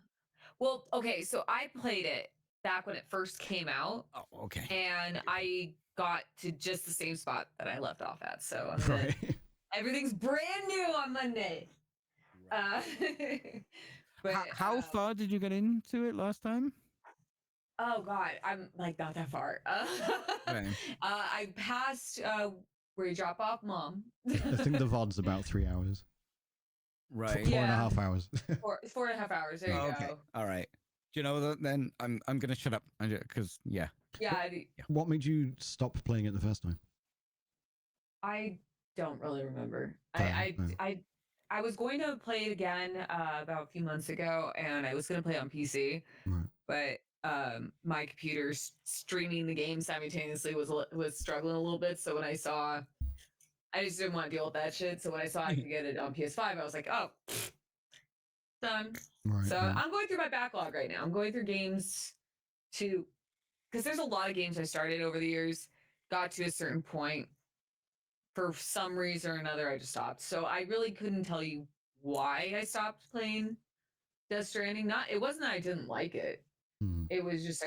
Well, okay, so I played it back when it first came out. Oh, okay. And I got to just the same spot that I left off at. So everything's brand new on Monday. But how far did you get into it last time? Oh God, I'm like not that far. I passed where you drop off mom. I think the VOD's about 3 hours. Right. 4.5 hours. 4.5 hours. There you go. All right. Do you know that? Then I'm gonna shut up because Yeah. What made you stop playing it the first time? I don't really remember. I was going to play it again about a few months ago, and I was going to play it on PC, but my computer streaming the game simultaneously was struggling a little bit. So when I just didn't want to deal with that shit. So when I saw I could get it on PS5, I was like, oh, done. I'm going through my backlog right now. I'm going through games because there's a lot of games I started over the years, got to a certain point. For some reason or another, I just stopped. So I really couldn't tell you why I stopped playing Death Stranding. It wasn't that I didn't like it. It was just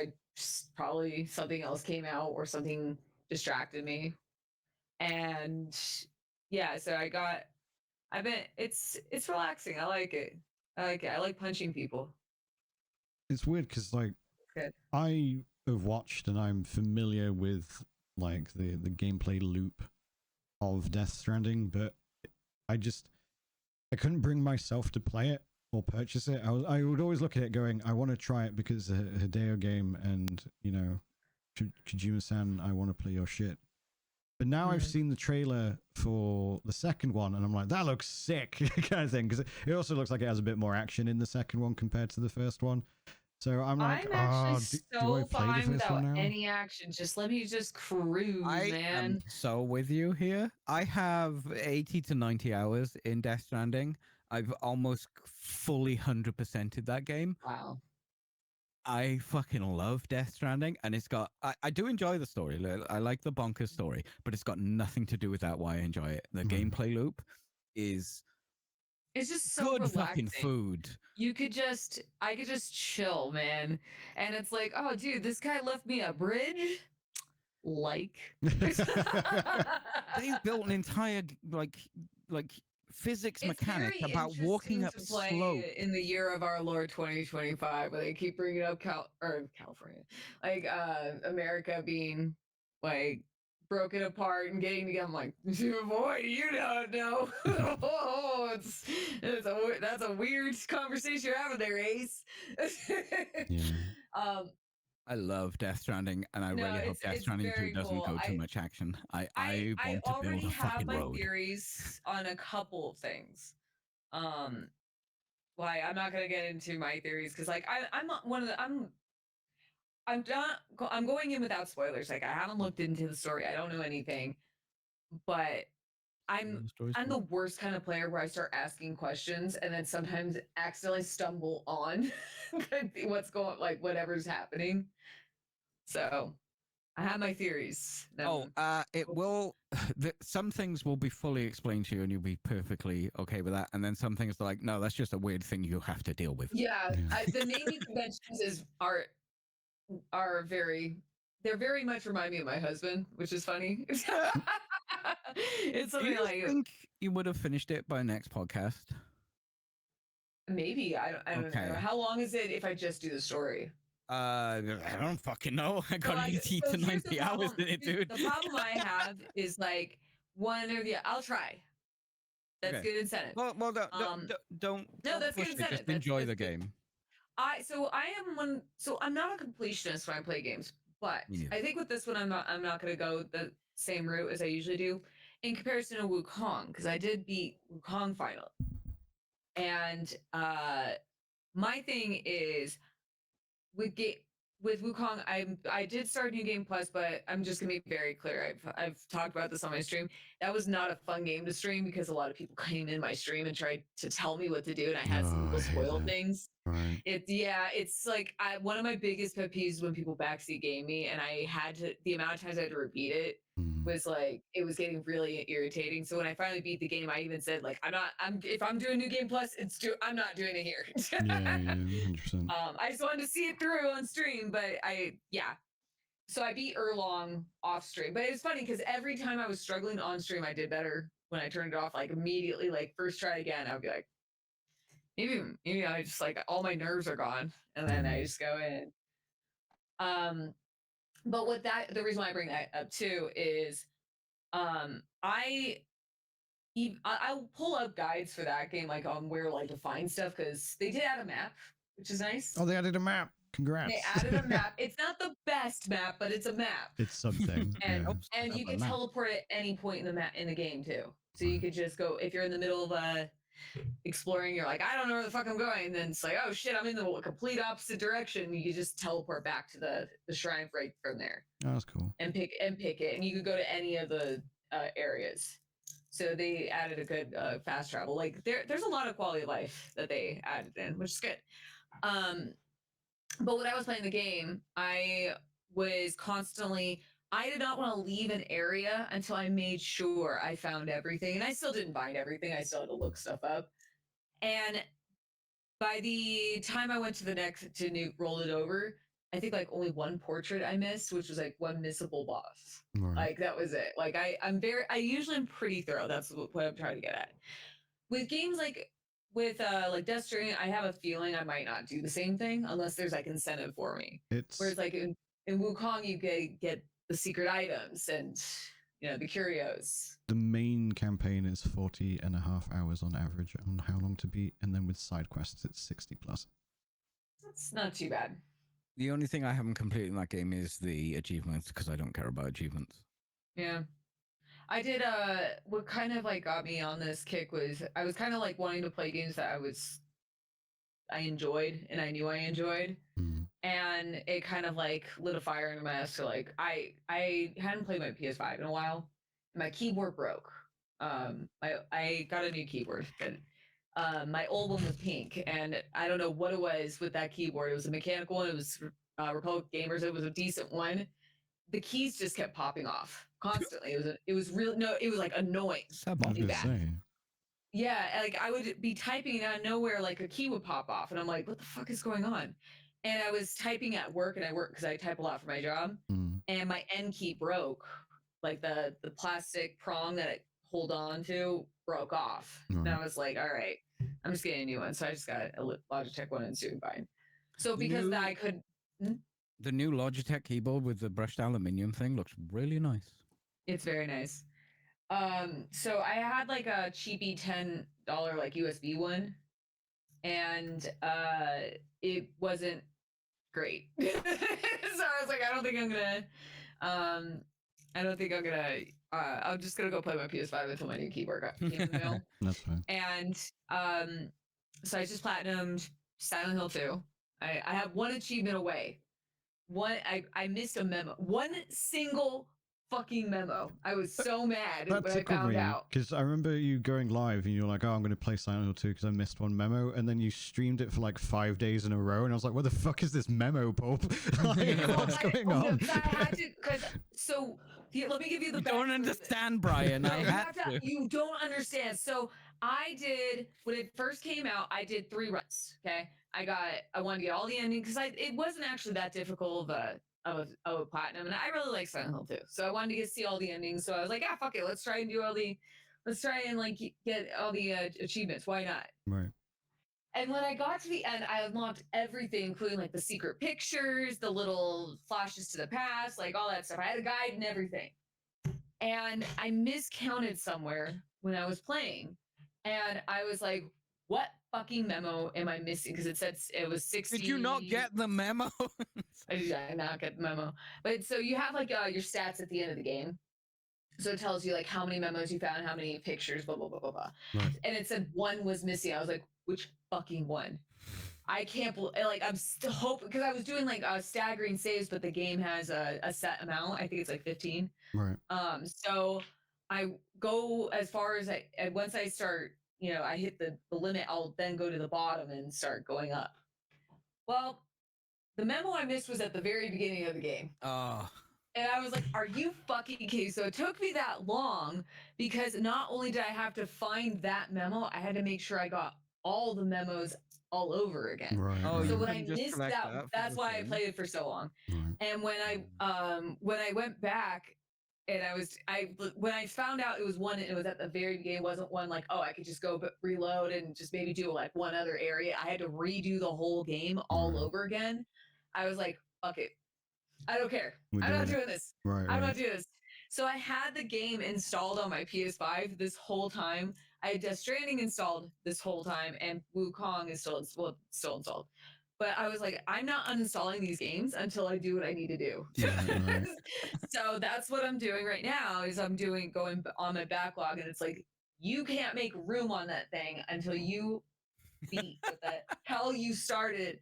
probably something else came out or something distracted me. And yeah, so it's relaxing. I like it. I like punching people. It's weird because I have watched and I'm familiar with like the gameplay loop of Death Stranding, but I couldn't bring myself to play it or purchase it. I would always look at it going, I want to try it because it's a Hideo game, and Kojima-san, I want to play your shit. But now I've seen the trailer for the second one, and I'm like, that looks sick, kind of thing. Because it also looks like it has a bit more action in the second one compared to the first one. So I'm like, I'm actually so fine without any action. Just let me just cruise, man. I am so with you here. I have 80 to 90 hours in Death Stranding. I've almost fully 100%ed that game. Wow. I fucking love Death Stranding, and it's got. I do enjoy the story. I like the bonkers story, but it's got nothing to do with that. Why I enjoy it. The gameplay loop is. It's just so good relaxing. Fucking food. I could just chill, man. And it's like, oh, dude, this guy left me a bridge. Like, they built an entire like physics mechanic about walking up slope in the year of our Lord 2025, where they keep bringing up California, like America being like broken apart and getting together. I'm like, boy, you don't know. Oh, that's a weird conversation you're having there, Ace. Yeah. I love Death Stranding, and I No, really hope Death Stranding 2 doesn't cool. go too much action. I want to build already a have fucking my road. theories on a couple of things. Like I'm not gonna get into my theories because like I'm not one of the I'm going in without spoilers. Like I haven't looked into the story. I don't know anything, but I'm the worst kind of player where I start asking questions and then sometimes accidentally stumble on what's going like whatever's happening. So I have my theories. It will. Some things will be fully explained to you, and you'll be perfectly okay with that. And then some things are like, no, that's just a weird thing you have to deal with. Yeah, the naming conventions are very much remind me of my husband, which is funny. It's something I think you would have finished it by next podcast. Maybe I don't know. How long is it if I just do the story? I don't fucking know. I got 80 to 90 hours in it, dude. The problem I have is like one or the I'll try. That's good incentive. Well, don't. No, that's good incentive. Just enjoy the game. I'm not a completionist when I play games, but I think with this one I'm not gonna go the same route as I usually do in comparison to Wukong, because I did beat Wukong final. And my thing is with Wukong, I did start New Game Plus, but I'm just gonna be very clear. I've talked about this on my stream. That was not a fun game to stream because a lot of people came in my stream and tried to tell me what to do, and I had some people spoil things. Right. It's like one of my biggest pet peeves when people backseat game me, and I had to the amount of times I had to repeat it was like it was getting really irritating. So when I finally beat the game, I even said like if I'm doing New Game Plus, I'm not doing it here. yeah, 100%. I just wanted to see it through on stream, but so I beat Erlong off stream. But it was funny because every time I was struggling on stream, I did better when I turned it off. Like immediately, like first try again, I would be like, maybe I just like all my nerves are gone, and then I just go in. But with that, the reason why I bring that up too is, I'll pull up guides for that game, like on where like to find stuff, because they did add a map, which is nice. Oh, they added a map. Congrats. They added a map. It's not the best map, but it's a map. It's something. and you can teleport at any point in the game too. So you could just go if you're in the middle of exploring, you're like, I don't know where the fuck I'm going, and then it's like, oh shit, I'm in the complete opposite direction. You just teleport back to the shrine right from there. Oh, that's cool. And pick it, and you could go to any of the areas. So they added a good fast travel. Like there's a lot of quality of life that they added in, which is good. But when I was playing the game, I did not want to leave an area until I made sure I found everything. And I still didn't find everything. I still had to look stuff up. And by the time I went to roll it over, I think like only one portrait I missed, which was like one missable boss. Right. Like that was it. Like I usually am pretty thorough. That's what I'm trying to get at. With games like Death Stranding, I have a feeling I might not do the same thing unless there's like incentive for me. Whereas like in Wukong, you get the secret items and the curios. The main campaign is 40.5 hours on average on how long to beat, and then with side quests it's 60 plus. That's not too bad. The only thing I haven't completed in that game is the achievements, because I don't care about achievements. Yeah. I did what kind of like got me on this kick was I was kind of like wanting to play games that I enjoyed and I knew I enjoyed. And it kind of like lit a fire in my ass. So like I hadn't played my PS5 in a while. My keyboard broke. I got a new keyboard, but my old one was pink, and I don't know what it was with that keyboard. It was a mechanical one. It was Republic Gamers. It was a decent one. The keys just kept popping off constantly. It was like annoying. Yeah, like I would be typing out of nowhere, like a key would pop off, and I'm like, what the fuck is going on? And I was typing at work, and I work because I type a lot for my job, and my end key broke, like the plastic prong that it hold on to broke off. And I was like, all right, I'm just getting a new one. So I just got a Logitech one and it's doing fine. So because I could. The new Logitech keyboard with the brushed aluminium thing looks really nice. It's very nice. So I had like a cheapy $10 like USB one, and it wasn't great. So I was like, I don't think I'm gonna I'm just gonna go play my PS5 until my new keyboard came in the mail. That's fine. And so I just platinumed Silent Hill 2. I have one achievement away. I missed a memo. One single fucking memo. I was so mad when I found out. Because I remember you going live and you're like, oh, I'm going to play Silent Hill 2 because I missed one memo. And then you streamed it for like 5 days in a row. And I was like, what the fuck is this memo, Pulp? What's going on? I had to, let me give you the You don't understand, Bryan. You don't understand. So I did, when it first came out, I did 3 runs. Okay. I wanted to get all the endings because it wasn't actually that difficult of a platinum, and I really like Silent Hill 2, so I wanted to see all the endings. So I was like, yeah, fuck it, let's try and like get all the achievements. Why not? Right. And when I got to the end, I unlocked everything, including like the secret pictures, the little flashes to the past, like all that stuff. I had a guide and everything, and I miscounted somewhere when I was playing, and I was like, what fucking memo am I missing? Because it said it was 60. Did you not get the memo? I did not get the memo. But so you have like your stats at the end of the game. So it tells you like how many memos you found, how many pictures, blah, blah, blah, blah, blah. Right. And it said 1 was missing. I was like, which fucking 1? I can't believe, like, I'm still hoping, because I was doing like staggering saves, but the game has a set amount. I think it's like 15. Right. So I go as far as once I start, I hit the limit, I'll then go to the bottom and start going up. Well, the memo I missed was at the very beginning of the game. Oh. And I was like, are you fucking kidding? So it took me that long because not only did I have to find that memo, I had to make sure I got all the memos all over again. Right. Oh, so when I missed that's why I played it for so long. Right. And when I went back, and when I found out it was one, it was at the very beginning. It wasn't one like, oh, I could just go reload and just maybe do like one other area. I had to redo the whole game all over again. I was like, fuck it. I don't care. I'm not doing this. I'm not doing this. So I had the game installed on my PS5 this whole time. I had Death Stranding installed this whole time, and Wukong is still installed. But I was like, I'm not uninstalling these games until I do what I need to do. Right. So that's what I'm doing right now is going on my backlog, and it's like, you can't make room on that thing until you beat what the hell you started.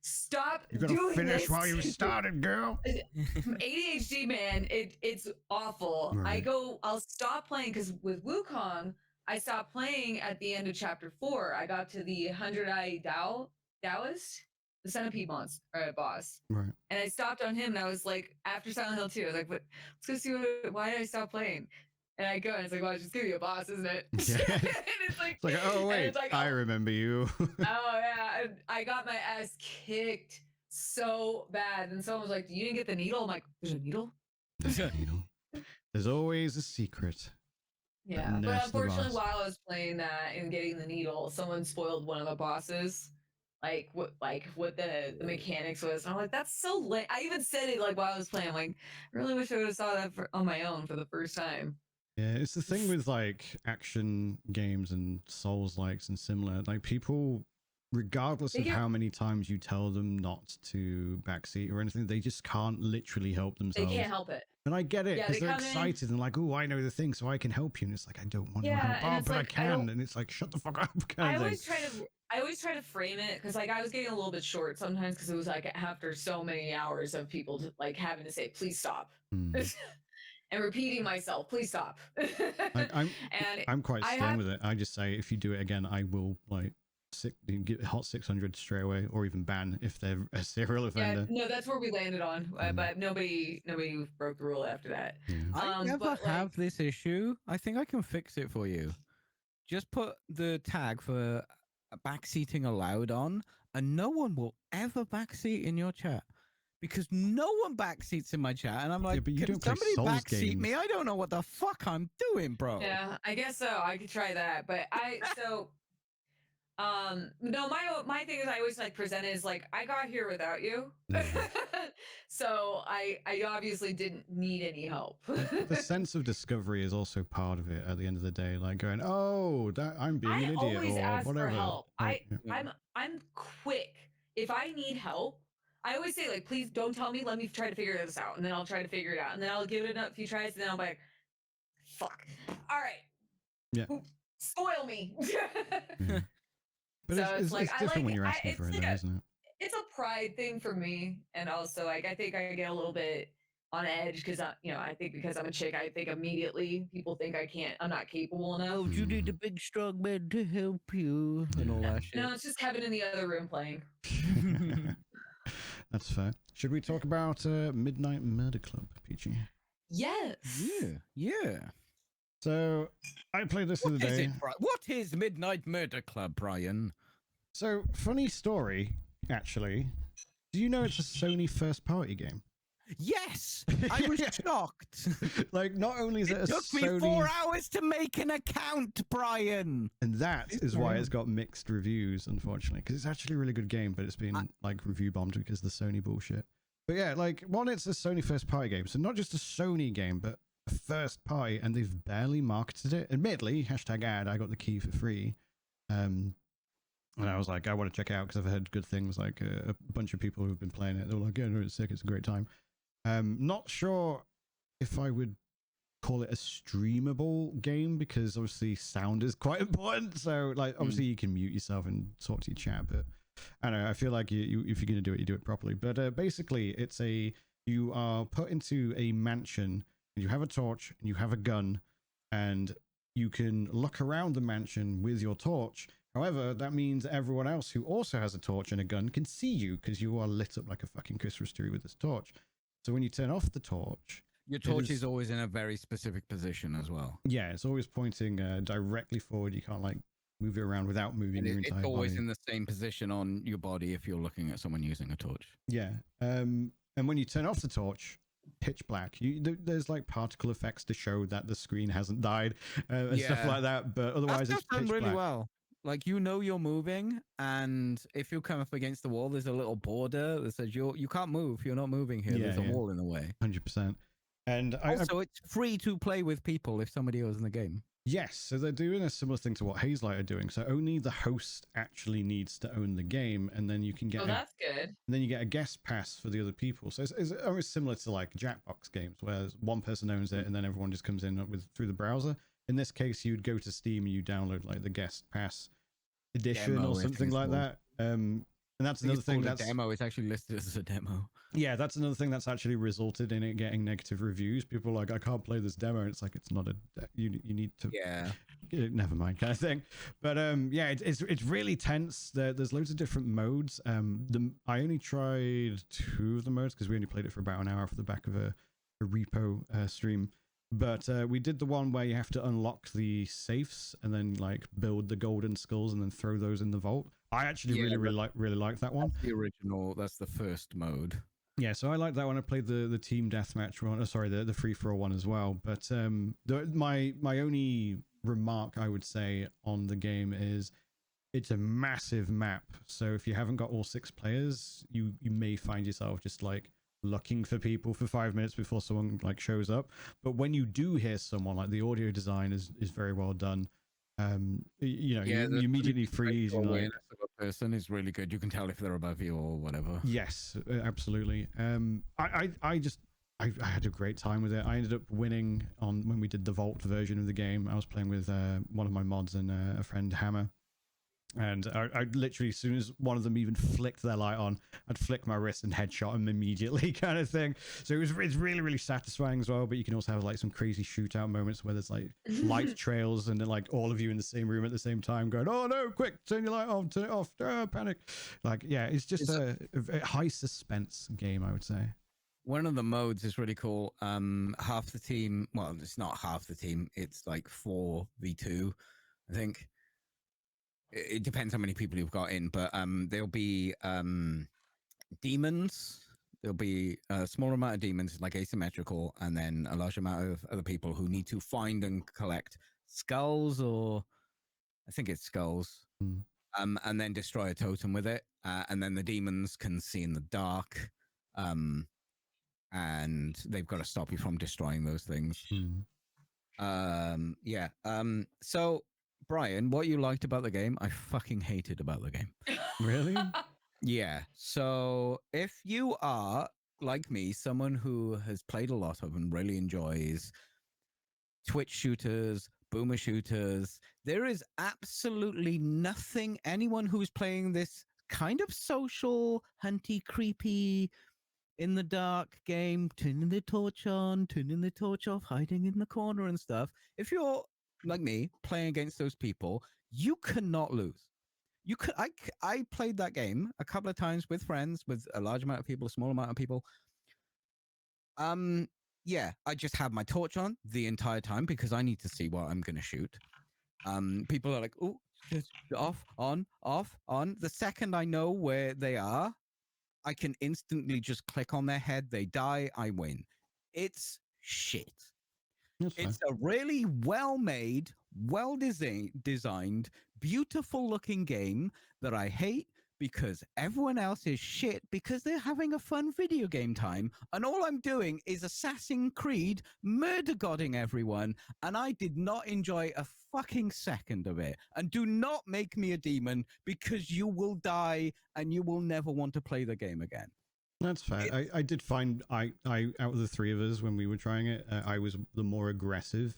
Stop doing this. You gotta finish while you started, girl. ADHD, man, it's awful. Right. I'll stop playing because with Wukong, I stopped playing at the end of chapter 4. I got to the 100-eye Taoist. The centipede boss. Right. And I stopped on him, and I was like, after Silent Hill 2, I was like, let's go see why did I stop playing? And I go, and it's like, well, it's just gonna be a boss, isn't it? Yeah. And it's like, oh, wait, I remember you. Oh, yeah. I got my ass kicked so bad. And someone was like, you didn't get the needle? I'm like, there's a needle? There's a needle. There's always a secret. Yeah. But unfortunately, while I was playing that and getting the needle, someone spoiled one of the bosses. Like what the mechanics was. And I'm like, that's so lame. I even said it like while I was playing. I'm like, I really wish I would have saw that on my own for the first time. Yeah, it's the thing with like action games and Souls likes and similar. Like people, regardless of how many times you tell them not to backseat or anything, they just can't literally help themselves. They can't help it. And I get it because they're excited and like, oh, I know the thing, so I can help you. And it's like, I don't want to help, but I can. And it's like, shut the fuck up. I always try to frame it because like I was getting a little bit short sometimes because it was like after so many hours of people like having to say, please stop. And repeating myself, please stop. I'm quite stern with it. I just say, if you do it again, I will like get hot 600 straight away, or even ban if they're a serial offender. Yeah, no, that's where we landed on. But nobody broke the rule after that. Yeah. I never have this issue. I think I can fix it for you. Just put the tag for backseating allowed on, and no one will ever backseat in your chat. Because no one backseats in my chat, and I'm like, but you can somebody backseat me? I don't know what the fuck I'm doing, bro. Yeah, I guess so. I could try that, but No, my thing is I always like present it as like I got here without you. So I obviously didn't need any help. The sense of discovery is also part of it at the end of the day, like going, oh, that I'm being an idiot always or ask whatever. for help. Like, I'm quick. If I need help, I always say like, please don't tell me. Let me try to figure this out, and then I'll try to figure it out, and then I'll give it a few tries, and then I'll be like, fuck. All right. Yeah. Spoil me. Yeah. But So it's different when you're asking for it, though, isn't it? It's a pride thing for me, and also like I think I get a little bit on edge because I think because I'm a chick, I think immediately people think I'm not capable enough. Oh, you need a big strong man to help you and all that shit. No, it's just Kevin in the other room playing. That's fair. Should we talk about Midnight Murder Club, Peachy? Yes. Yeah. So I played this the other day. What is Midnight Murder Club, Bryan? So funny story, actually. Do you know it's a Sony first-party game? Yes, I was shocked. Like, not only is it took me 4 hours to make an account, Bryan. And that is why it's got mixed reviews, unfortunately, because it's actually a really good game, but it's been like review bombed because of the Sony bullshit. But yeah, like, one, it's a Sony first-party game, so not just a Sony game, but a first-party, and they've barely marketed it. Admittedly, #ad, I got the key for free. And I was like, I want to check it out because I've heard good things. Like a bunch of people who've been playing it, they were like, yeah, no, it's sick, it's a great time. Not sure if I would call it a streamable game because obviously sound is quite important. So like, obviously you can mute yourself and talk to your chat, but I don't know, I feel like you if you're going to do it, you do it properly. But basically you are put into a mansion and you have a torch and you have a gun and you can look around the mansion with your torch. However, that means everyone else who also has a torch and a gun can see you because you are lit up like a fucking Christmas tree with this torch. So when you turn off the torch, your torch is always in a very specific position as well. Yeah, it's always pointing directly forward. You can't like move it around without moving your entire body. It's always in the same position on your body if you're looking at someone using a torch. Yeah. And when you turn off the torch, pitch black. There's like particle effects to show that the screen hasn't died and stuff like that. But otherwise, it's pitch really black. Well. Like, you know, you're moving, and if you come up against the wall, there's a little border that says you can't move. You're not moving here. There's a wall in the way. 100%. And also, it's free to play with people if somebody else in the game. Yes, so they're doing a similar thing to what Hazelight are doing. So only the host actually needs to own the game, and then you can get. Oh, that's good. And then you get a guest pass for the other people. So it's almost similar to like Jackbox games, where one person owns it, and then everyone just comes in through the browser. In this case, you'd go to Steam and you download like the guest pass edition or something like that. And that's another thing. That's a demo. It's actually listed as a demo. Yeah, that's another thing that's actually resulted in it getting negative reviews. People are like, I can't play this demo. And it's like, it's not a. You need to. Yeah. Never mind, kind of thing. But yeah, it's really tense. There's loads of different modes. I only tried 2 of the modes because we only played it for about an hour off the back of a REPO stream. But we did the one where you have to unlock the safes and then like build the golden skulls and then throw those in the vault. I actually really like that one. That's the original. That's the first mode. Yeah, so I like that one. I played the team deathmatch one. Sorry, the free for all one as well. But my only remark I would say on the game is it's a massive map. So if you haven't got all 6 players, you may find yourself just like looking for people for 5 minutes before someone like shows up. But when you do hear someone, like the audio design is very well done. You immediately freeze. And like, of a person is really good. You can tell if they're above you or whatever. Yes, absolutely. I had a great time with it. I ended up winning when we did the Vault version of the game. I was playing with one of my mods and a friend, Hammer. And I literally, as soon as one of them even flicked their light on, I'd flick my wrist and headshot them immediately, kind of thing. So it's really, really satisfying as well. But you can also have like some crazy shootout moments where there's like light trails and then like all of you in the same room at the same time going, "Oh no, quick, turn your light on, turn it off, panic!" Like, yeah, it's just a high suspense game, I would say. One of the modes is really cool. Half the team, well, it's not half the team. It's like 4v2, I think. It depends how many people you've got in, but there'll be demons. There'll be a small amount of demons, like asymmetrical, and then a large amount of other people who need to find and collect skulls, or I think it's skulls. and then destroy a totem with it, and then the demons can see in the dark, and they've got to stop you from destroying those things. Yeah. So, Bryan, what you liked about the game, I fucking hated about the game. Really? Yeah. So, if you are like me, someone who has played a lot of and really enjoys Twitch shooters, boomer shooters, there is absolutely nothing anyone who's playing this kind of social, hunty, creepy, in the dark game, turning the torch on, turning the torch off, hiding in the corner and stuff. If you're like me, playing against those people, you cannot lose. You could. I played that game a couple of times with friends, with a large amount of people, a small amount of people. Yeah, I just have my torch on the entire time because I need to see what I'm going to shoot. People are like, oh, just off, on, off, on. The second I know where they are, I can instantly just click on their head. They die. I win. It's shit. It's a really well-made, well-designed, beautiful-looking game that I hate because everyone else is shit because they're having a fun video game time. And all I'm doing is Assassin's Creed murder-godding everyone. And I did not enjoy a fucking second of it. And do not make me a demon because you will die and you will never want to play the game again. That's fair. I did find I out of the three of us when we were trying it, I was the more aggressive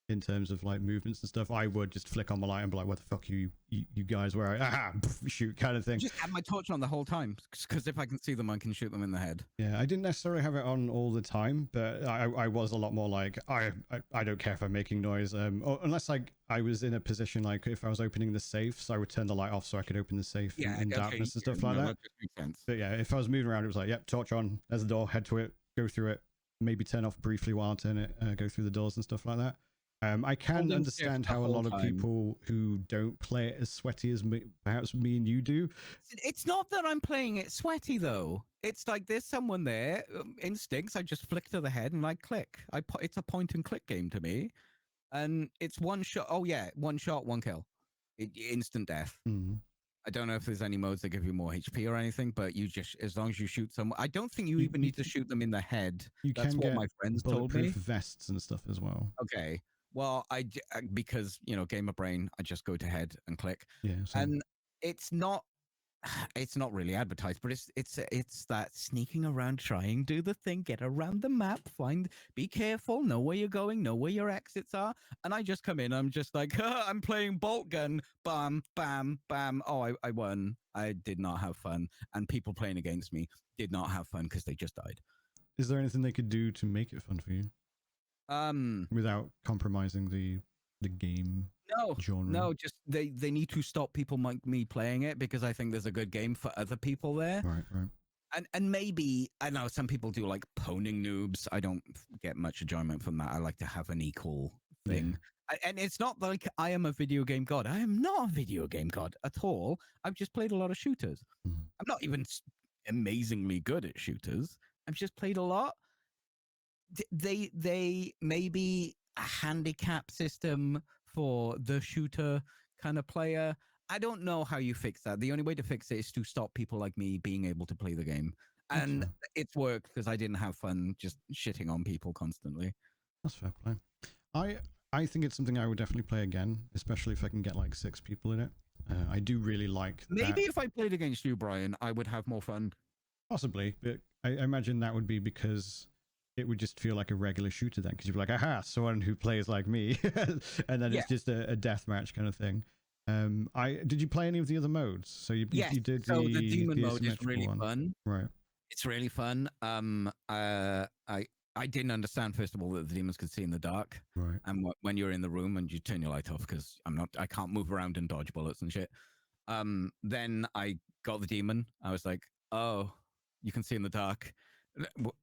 in terms of like movements and stuff. I would just flick on my light and be like, "What the fuck you guys were?" Aha, shoot, kind of thing. Just have my torch on the whole time because if I can see them, I can shoot them in the head. Yeah, I didn't necessarily have it on all the time, but I was a lot more like I don't care if I'm making noise, or unless like I was in a position like if I was opening the safes, I would turn the light off so I could open the safe in darkness and stuff like that. Makes sense. But yeah, if I was moving around, it was like, yep, torch on, there's the door, head to it, go through it, maybe turn off briefly while I turn it, go through the doors and stuff like that. I can understand how a lot of people who don't play it as sweaty as perhaps me and you do. It's not that I'm playing it sweaty though. It's like there's someone there, instincts. I just flick to the head and I click. It's a point and click game to me, and it's one shot. Oh yeah, one shot, one kill, instant death. I don't know if there's any modes that give you more HP or anything, but you just, as long as you shoot someone, I don't think you even need to shoot them in the head. That's what my friends told me. Vests and stuff as well. Okay. Well, because, gamer brain, I just go to head and click. Yeah. And it's not really advertised, but it's that sneaking around, trying, do the thing, get around the map, be careful, know where you're going, know where your exits are. And I just come in, I'm just like, I'm playing bolt gun, bam, bam, bam. Oh, I won. I did not have fun. And people playing against me did not have fun because they just died. Is there anything they could do to make it fun for you? Without compromising the game genre? No, just they need to stop people like me playing it because I think there's a good game for other people there. Right. And maybe, I know some people do like poning noobs. I don't get much enjoyment from that. I like to have an equal thing. Yeah. And it's not like I am a video game god. I am not a video game god at all. I've just played a lot of shooters. I'm not even amazingly good at shooters. I've just played a lot. They maybe a handicap system for the shooter kind of player. I don't know how you fix that. The only way to fix it is to stop people like me being able to play the game. And it's worked because I didn't have fun just shitting on people constantly. That's fair play. I think it's something I would definitely play again, especially if I can get like 6 people in it. I do really like maybe if I played against you, Bryan, I would have more fun. Possibly, but I imagine that would be because it would just feel like a regular shooter then, because you'd be like, aha, someone who plays like me. And then it's just a deathmatch kind of thing. Did you play any of the other modes? So you did. So the demon mode is really fun. Right. It's really fun. I didn't understand, first of all, that the demons could see in the dark. Right. And when you're in the room and you turn your light off because I can't move around and dodge bullets and shit. Then I got the demon. I was like, oh, you can see in the dark.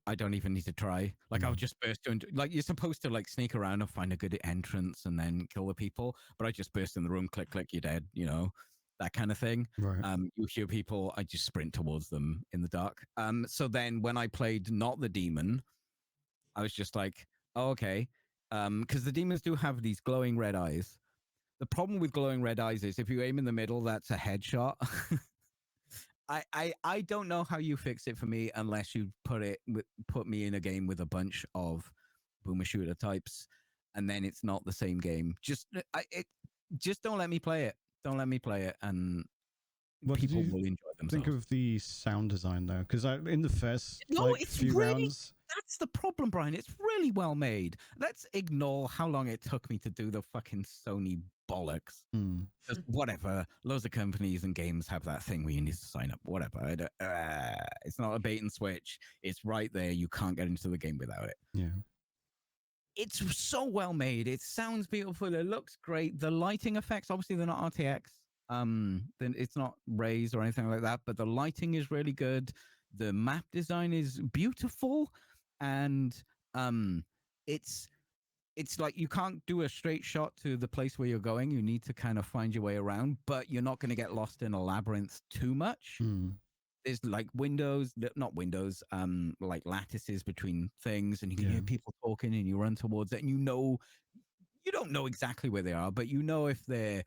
I don't even need to try. Like I'll just burst into, like, you're supposed to like sneak around and find a good entrance and then kill the people. But I just burst in the room, click, you're dead. That kind of thing. Right. You hear people, I just sprint towards them in the dark. So then when I played not the demon, I was just like, oh, okay. Because the demons do have these glowing red eyes. The problem with glowing red eyes is if you aim in the middle, that's a headshot. I don't know how you fix it for me unless you put me in a game with a bunch of boomer shooter types, and then it's not the same game. Just don't let me play it. Don't let me play it, and people will enjoy themselves. Think of the sound design though, because in the first few rounds. That's the problem, Brian. It's really well made. Let's ignore how long it took me to do the fucking Sony bollocks. Just whatever. Loads of companies and games have that thing where you need to sign up. Whatever. It's not a bait and switch. It's right there. You can't get into the game without it. Yeah. It's so well made. It sounds beautiful. It looks great. The lighting effects, obviously, they're not RTX. Then it's not raised or anything like that. But the lighting is really good. The map design is beautiful. And it's like you can't do a straight shot to the place where you're going. You need to kind of find your way around, but you're not going to get lost in a labyrinth too much. There's like like lattices between things, and you can hear people talking, and you run towards it, and you don't know exactly where they are, but you know if they're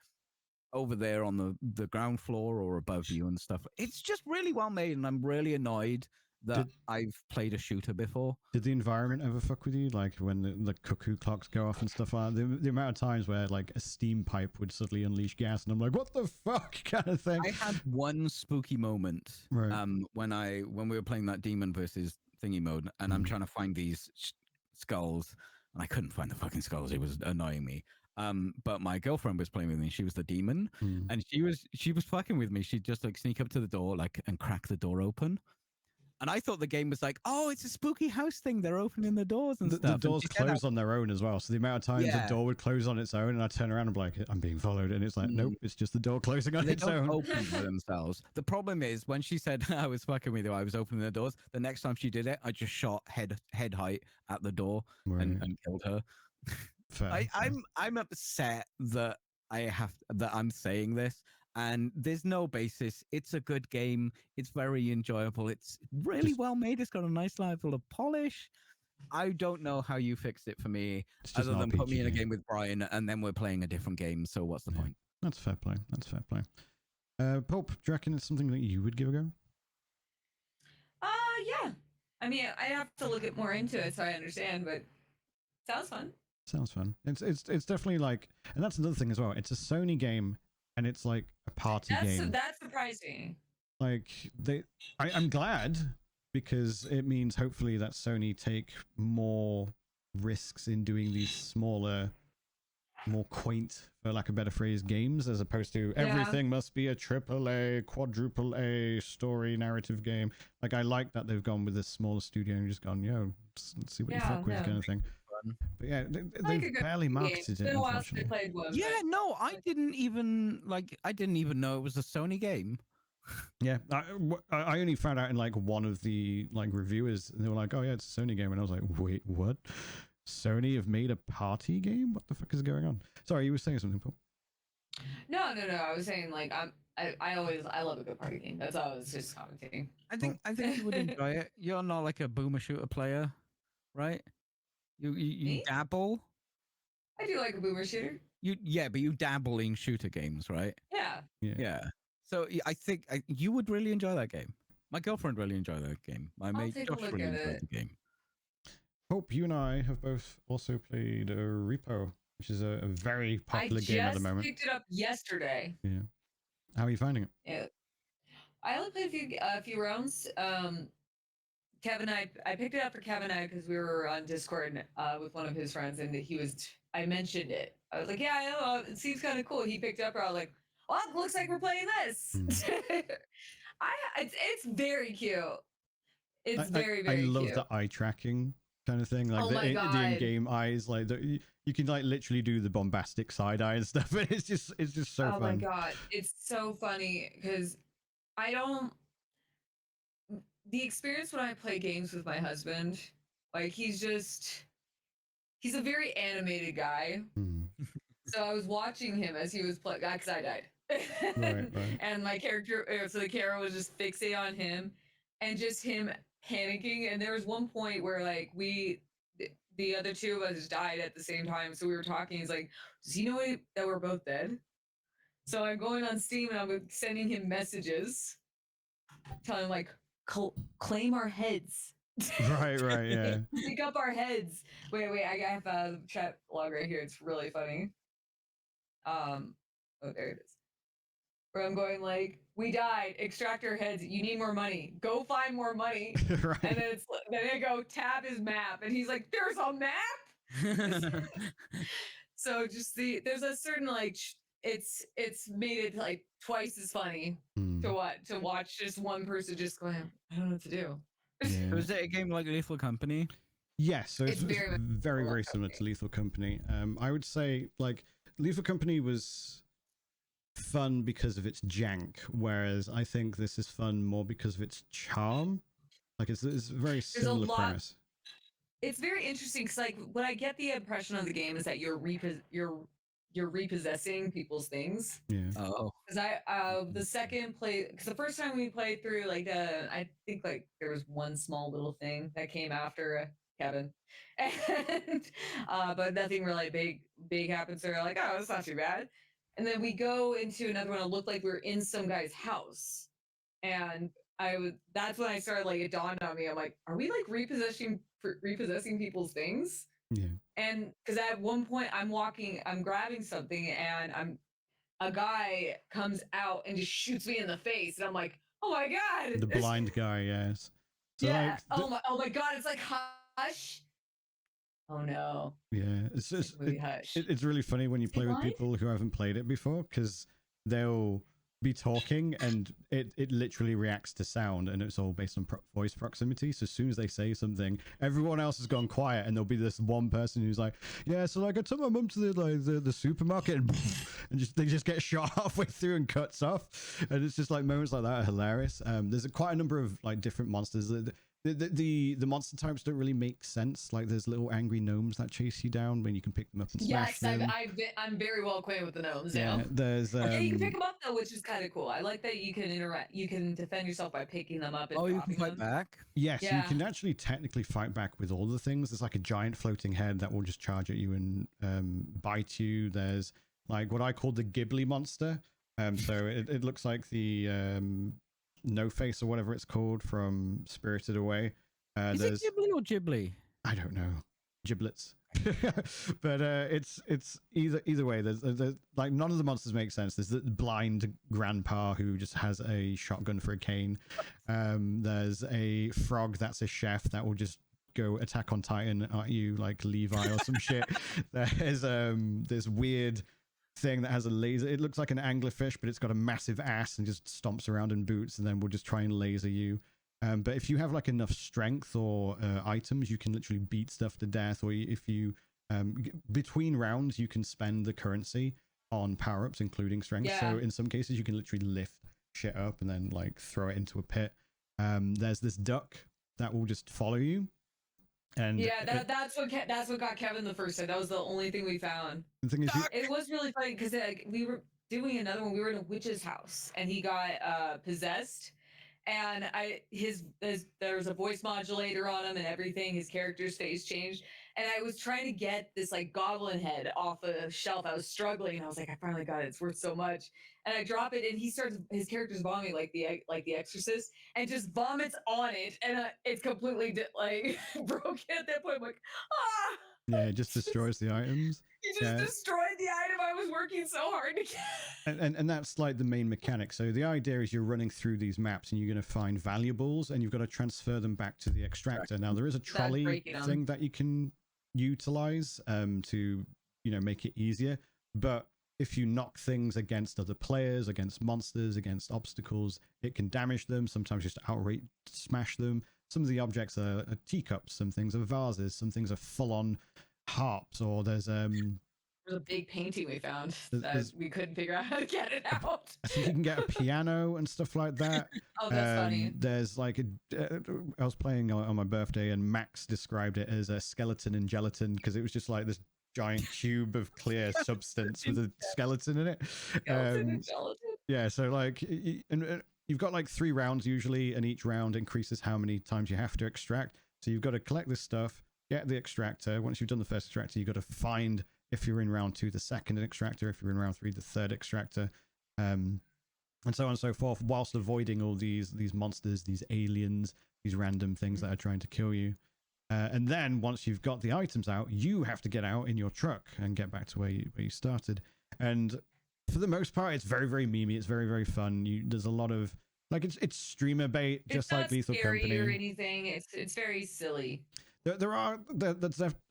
over there on the ground floor or above you and stuff. It's just really well made, and I'm really annoyed that I've played a shooter before. Did the environment ever fuck with you? Like when the cuckoo clocks go off and stuff like that? The amount of times where like a steam pipe would suddenly unleash gas and I'm like, what the fuck kind of thing? I had one spooky moment when we were playing that demon versus thingy mode, and I'm trying to find these skulls, and I couldn't find the fucking skulls. It was annoying me. But my girlfriend was playing with me. She was the demon, and she was fucking with me. She'd just like sneak up to the door and crack the door open. And I thought the game was like, oh, it's a spooky house thing. They're opening the doors and stuff. The doors close on their own as well. So the amount of times the door would close on its own, and I turn around and be like, I'm being followed. And it's like, nope, it's just the door closing on its own. They don't open by themselves. The problem is when she said I was fucking with you, I was opening the doors. The next time she did it, I just shot head height at the door and killed her. Fair. I'm upset that I'm saying this. And there's no basis. It's a good game. It's very enjoyable. It's really well made. It's got a nice level of polish. I don't know how you fixed it for me, other than put me in a game with Bryan, and then we're playing a different game. So what's the point? That's fair play. Pulp, do you reckon it's something that you would give a go? Yeah. I mean, I have to look more into it so I understand, but sounds fun. Sounds fun. It's definitely like, and that's another thing as well. It's a Sony game. And it's like a party game. That's surprising. Like I'm glad, because it means hopefully that Sony take more risks in doing these smaller, more quaint, for lack of a better phrase, games, as opposed to everything must be a AAA, quadruple A story narrative game. Like I like that they've gone with this smaller studio and just gone, let's see what you fuck with kind of thing. But yeah, they've barely marketed it. Yeah, no, I didn't even know it was a Sony game. Yeah, I only found out in like one of the like reviewers, and they were like, "Oh yeah, it's a Sony game," and I was like, "Wait, what? Sony have made a party game? What the fuck is going on?" Sorry, you were saying something, Paul. No. I was saying like I love a good party game. That's all I was just commenting. I think you would enjoy it. You're not like a boomer shooter player, right? You dabble. I do like a boomer shooter. But you dabble in shooter games, right? Yeah. So I think you would really enjoy that game. My girlfriend really enjoyed that game. My mate Josh really enjoyed the game. Hope you and I have both also played REPO, which is a very popular game at the moment. I just picked it up yesterday. Yeah. How are you finding it? Yeah. I only played a few rounds. Kevin, I picked it up for Kevin and I because we were on Discord with one of his friends, and I mentioned it. I was like, yeah, I know, it seems kind of cool. He picked it up, and I was like, well, it looks like we're playing this. It's very cute. It's very I love cute. the eye tracking kind of thing, like the in-game eyes, like you can like literally do the bombastic side eye and stuff. And it's just so fun. Oh my god, it's so funny because the experience when I play games with my husband, like he's a very animated guy. So I was watching him as he was playing, because I died. Right. And my character, so the camera was just fixated on him and just him panicking. And there was one point where like the other two of us died at the same time. So we were talking. He's like, does he know that we're both dead? So I'm going on Steam and I'm sending him messages, telling him like, claim our heads. Right, yeah. Pick up our heads. Wait, I have a chat log right here. It's really funny. Oh, there it is. Where I'm going like, we died. Extract our heads. You need more money. Go find more money. Right. And then I go tab his map, and he's like, "There's a map." So just there's a certain like it's made it like twice as funny to watch just one person just going, I don't know what to do. Yeah. Was it a game like Lethal Company? Yes, so it's very similar to Lethal Company. I would say like Lethal Company was fun because of its jank, whereas I think this is fun more because of its charm. Like it's a very similar premise. It's very interesting because like what I get the impression of the game is that you're repossessing people's things. Yeah. Oh. Because the second play, because the first time we played through, like I think like there was one small little thing that came after Kevin, and but nothing really big happened. So we're like, oh, it's not too bad. And then we go into another one. It looked like we were in some guy's house, and that's when I started like it dawned on me. I'm like, are we like repossessing people's things? Yeah. And because at one point I'm grabbing something, and a guy comes out and just shoots me in the face, and I'm like, oh my god, the blind guy, yes. So yeah. Like, oh my god, it's like Hush. Oh no. Yeah, it's really funny when you play with people who haven't played it before, because they'll be talking and it literally reacts to sound, and it's all based on voice proximity. So as soon as they say something, everyone else has gone quiet, and there'll be this one person who's like, yeah, so like I took my mum to the supermarket, and they just get shot halfway through and cuts off. And it's just like moments like that are hilarious. There's quite a number of like different monsters. The monster types don't really make sense. Like there's little angry gnomes that chase you down when you can pick them up and smash them. I'm very well acquainted with the gnomes. Yeah, now. There's yeah, you can pick them up though, which is kind of cool. I like that you can defend yourself by picking them up. And you can fight back. Yes, yeah. You can actually technically fight back with all the things. There's like a giant floating head that will just charge at you and bite you. There's like what I call the Ghibli monster. So it looks like the No Face or whatever it's called from Spirited Away. Is it Ghibli or Ghibli? I don't know. Giblets. But it's either way. There's like none of the monsters make sense. There's the blind grandpa who just has a shotgun for a cane. There's a frog that's a chef that will just go Attack on Titan at you like Levi or some shit. There's this weird thing that has a laser. It looks like an anglerfish, but it's got a massive ass and just stomps around in boots, and then will just try and laser you. But if you have like enough strength or items, you can literally beat stuff to death. Or if you between rounds, you can spend the currency on power-ups, including strength. Yeah. So in some cases, you can literally lift shit up and then like throw it into a pit. There's this duck that will just follow you. And yeah, that's what got Kevin the first time. That was the only thing we found. The thing is, it was really funny because we were doing another one. We were in a witch's house, and he got possessed. And there was a voice modulator on him and everything. His character's face changed, and I was trying to get this like goblin head off a shelf. I was struggling, and I was like, I finally got it. It's worth so much. And I drop it, and his character's vomiting like the Exorcist, and just vomits on it, and it's completely broken at that point. I'm like, ah. Yeah, it just destroys the items. You just destroyed the item I was working so hard to get. And that's like the main mechanic. So the idea is you're running through these maps and you're going to find valuables, and you've got to transfer them back to the extractor. Now there is a trolley thing that you can utilize to make it easier. But if you knock things against other players, against monsters, against obstacles, it can damage them. Sometimes just outright smash them. Some of the objects are teacups. Some things are vases. Some things are full-on harps. Or there's a big painting we found that we couldn't figure out how to get it out. I think you can get a piano and stuff like that. Oh, that's funny. There's like I was playing on my birthday, and Max described it as a skeleton in gelatin, because it was just like this giant cube of clear substance with a skeleton in it. Skeleton and gelatin. Yeah, so like you've got like 3 rounds usually, and each round increases how many times you have to extract. So you've got to collect this stuff, get the extractor. Once you've done the first extractor, you've got to find, if you're in round 2, the second extractor. If you're in round 3, the third extractor. And so on and so forth, whilst avoiding all these monsters, these aliens, these random things that are trying to kill you. And then once you've got the items out, you have to get out in your truck and get back to where you started. And for the most part, it's very, very memey. It's very, very fun. There's a lot of, like, it's streamer bait, just like Lethal Company. Or anything. It's very silly. I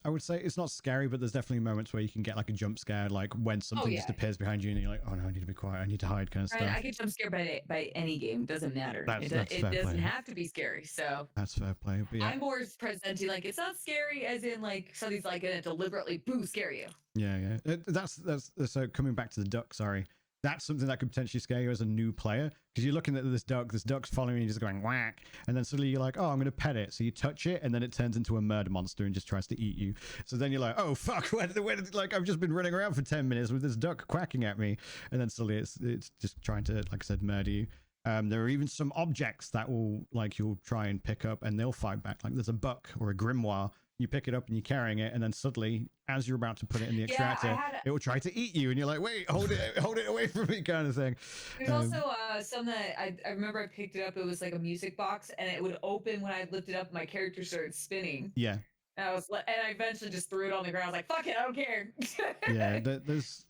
would say it's not scary, but there's definitely moments where you can get like a jump scare, like when something just appears behind you and you're like, oh no, I need to be quiet, I need to hide, kind of stuff. I get jump scared by any game, doesn't matter. It doesn't have to be scary. So that's fair play. But yeah. I'm more presenting like it's not scary as in like something's like gonna deliberately scare you. Yeah. That's so coming back to the duck, sorry. That's something that could potentially scare you as a new player, because you're looking at this duck's following you, just going whack, and then suddenly you're like, oh, I'm going to pet it. So you touch it, and then it turns into a murder monster and just tries to eat you. So then you're like, oh fuck, where did like I've just been running around for 10 minutes with this duck quacking at me, and then suddenly it's just trying to, like I said, murder you. There are even some objects that will, like, you'll try and pick up and they'll fight back. Like there's a buck or a grimoire. You pick it up and you're carrying it, and then suddenly, as you're about to put it in the extractor, it will try to eat you, and you're like, "Wait, hold it away from me," kind of thing. There's also some that I remember I picked it up. It was like a music box, and it would open when I lifted up. My character started spinning. Yeah. And I eventually just threw it on the ground. I was like, "Fuck it, I don't care." Yeah,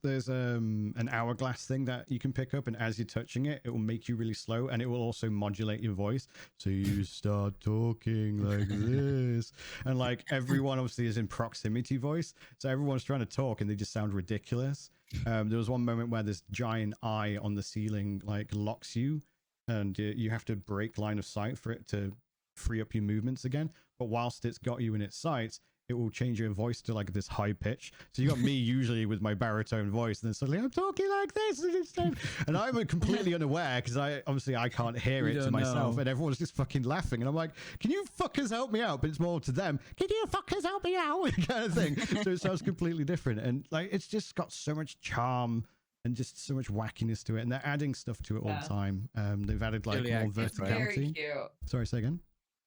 there's an hourglass thing that you can pick up, and as you're touching it, it will make you really slow, and it will also modulate your voice, so you start talking like this, and like everyone obviously is in proximity voice, so everyone's trying to talk, and they just sound ridiculous. There was one moment where this giant eye on the ceiling like locks you, and you have to break line of sight for it to free up your movements again. But whilst it's got you in its sights, it will change your voice to like this high pitch. So you got me usually with my baritone voice, and then suddenly I'm talking like this, and I'm completely unaware because I can't hear it to myself, and everyone's just fucking laughing, and I'm like, can you fuckers help me out? But it's more to them, can you fuckers help me out, kind of thing. So it sounds completely different, and like it's just got so much charm and just so much wackiness to it, and they're adding stuff to it all the time. They've added like more verticality. Very cute. Sorry, say again.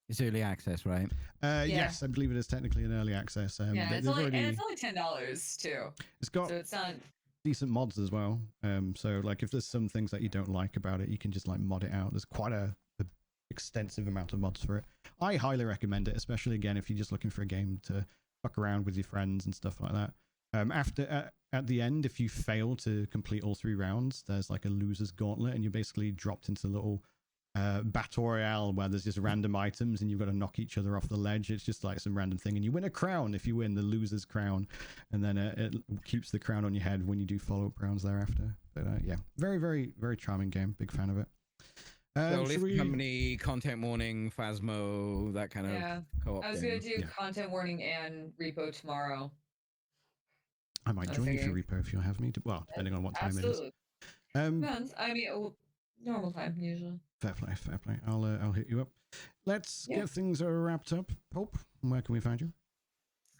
It's early access, right? Yes, I believe it is technically an early access. It's only $10 too. It's got it's not decent mods as well. So like if there's some things that you don't like about it, you can just like mod it out. There's quite a extensive amount of mods for it. I highly recommend it, especially again if you're just looking for a game to fuck around with your friends and stuff like that. At the end, if you fail to complete all 3 rounds, there's like a loser's gauntlet, and you're basically dropped into little battle royale where there's just random items and you've got to knock each other off the ledge. It's just like some random thing, and you win a crown if you win the loser's crown, and then it keeps the crown on your head when you do follow-up rounds thereafter. But yeah, very, very, very charming game. Big fan of it. So Company, content warning, Phasmo, that kind of co-op. I was going to do content warning and repo tomorrow. I might join you for repo if you'll have me. Well, depending on what time it is. Depends. I mean, normal time usually. Fair play. I'll hit you up. Let's get things wrapped up. Pulp, where can we find you?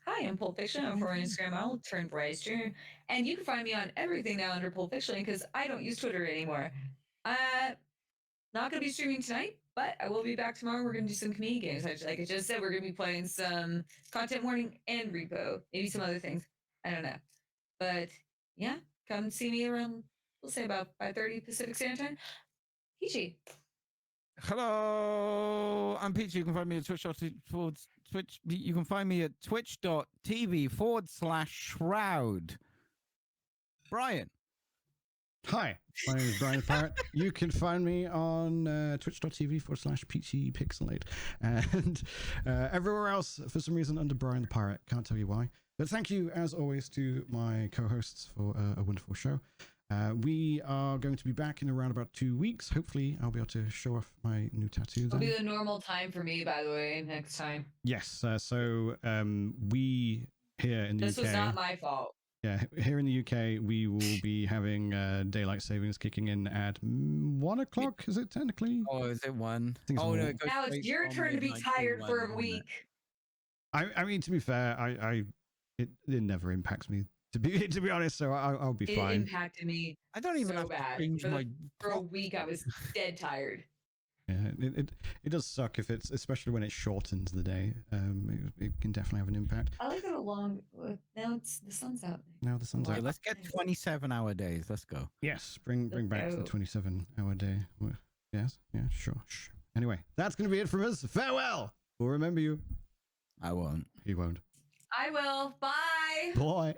Hi, I'm Pulp Fiction. I'm for Instagram. I'll turn Bryce Jr. And you can find me on everything now under Pulp Fiction because I don't use Twitter anymore. Not going to be streaming tonight, but I will be back tomorrow. We're going to do some community games. Like I just said, we're going to be playing some content warning and repo. Maybe some other things. I don't know. But yeah, come see me around, we'll say about 5:30 Pacific Standard Time. Peachy. Hello, I'm Peachy. You can find me at Twitch. You can find me at twitch.tv/shroud. Bryan. Hi, my name is Bryan the Pirate. You can find me on twitch.tv/PeachyPixelate and everywhere else for some reason under Bryan the Pirate. Can't tell you why. But thank you, as always, to my co-hosts for a wonderful show. We are going to be back in around about 2 weeks. Hopefully, I'll be able to show off my new tattoo. It'll be the normal time for me, by the way, next time. Yes. So we here in the UK... This was not my fault. Yeah, here in the UK, we will be having daylight savings kicking in at 1 o'clock. Is it technically? Oh, is it 1? Oh, no. Now it's your turn to be tired for a week. I mean, to be fair, it never impacts me. To be honest, so I'll be fine. It impacted me. I don't even so have bad. to change my... For a week, I was dead tired. Yeah, it does suck if it's, especially when it shortens the day. It can definitely have an impact. I like it along. Now it's the sun's out. Now the sun's Okay, out. let's get 27-hour days. Let's go. Yes, bring back the go. 27-hour day. Yes, yeah, sure. Anyway, that's going to be it from us. Farewell. We'll remember you. I won't. He won't. I will. Bye. Bye.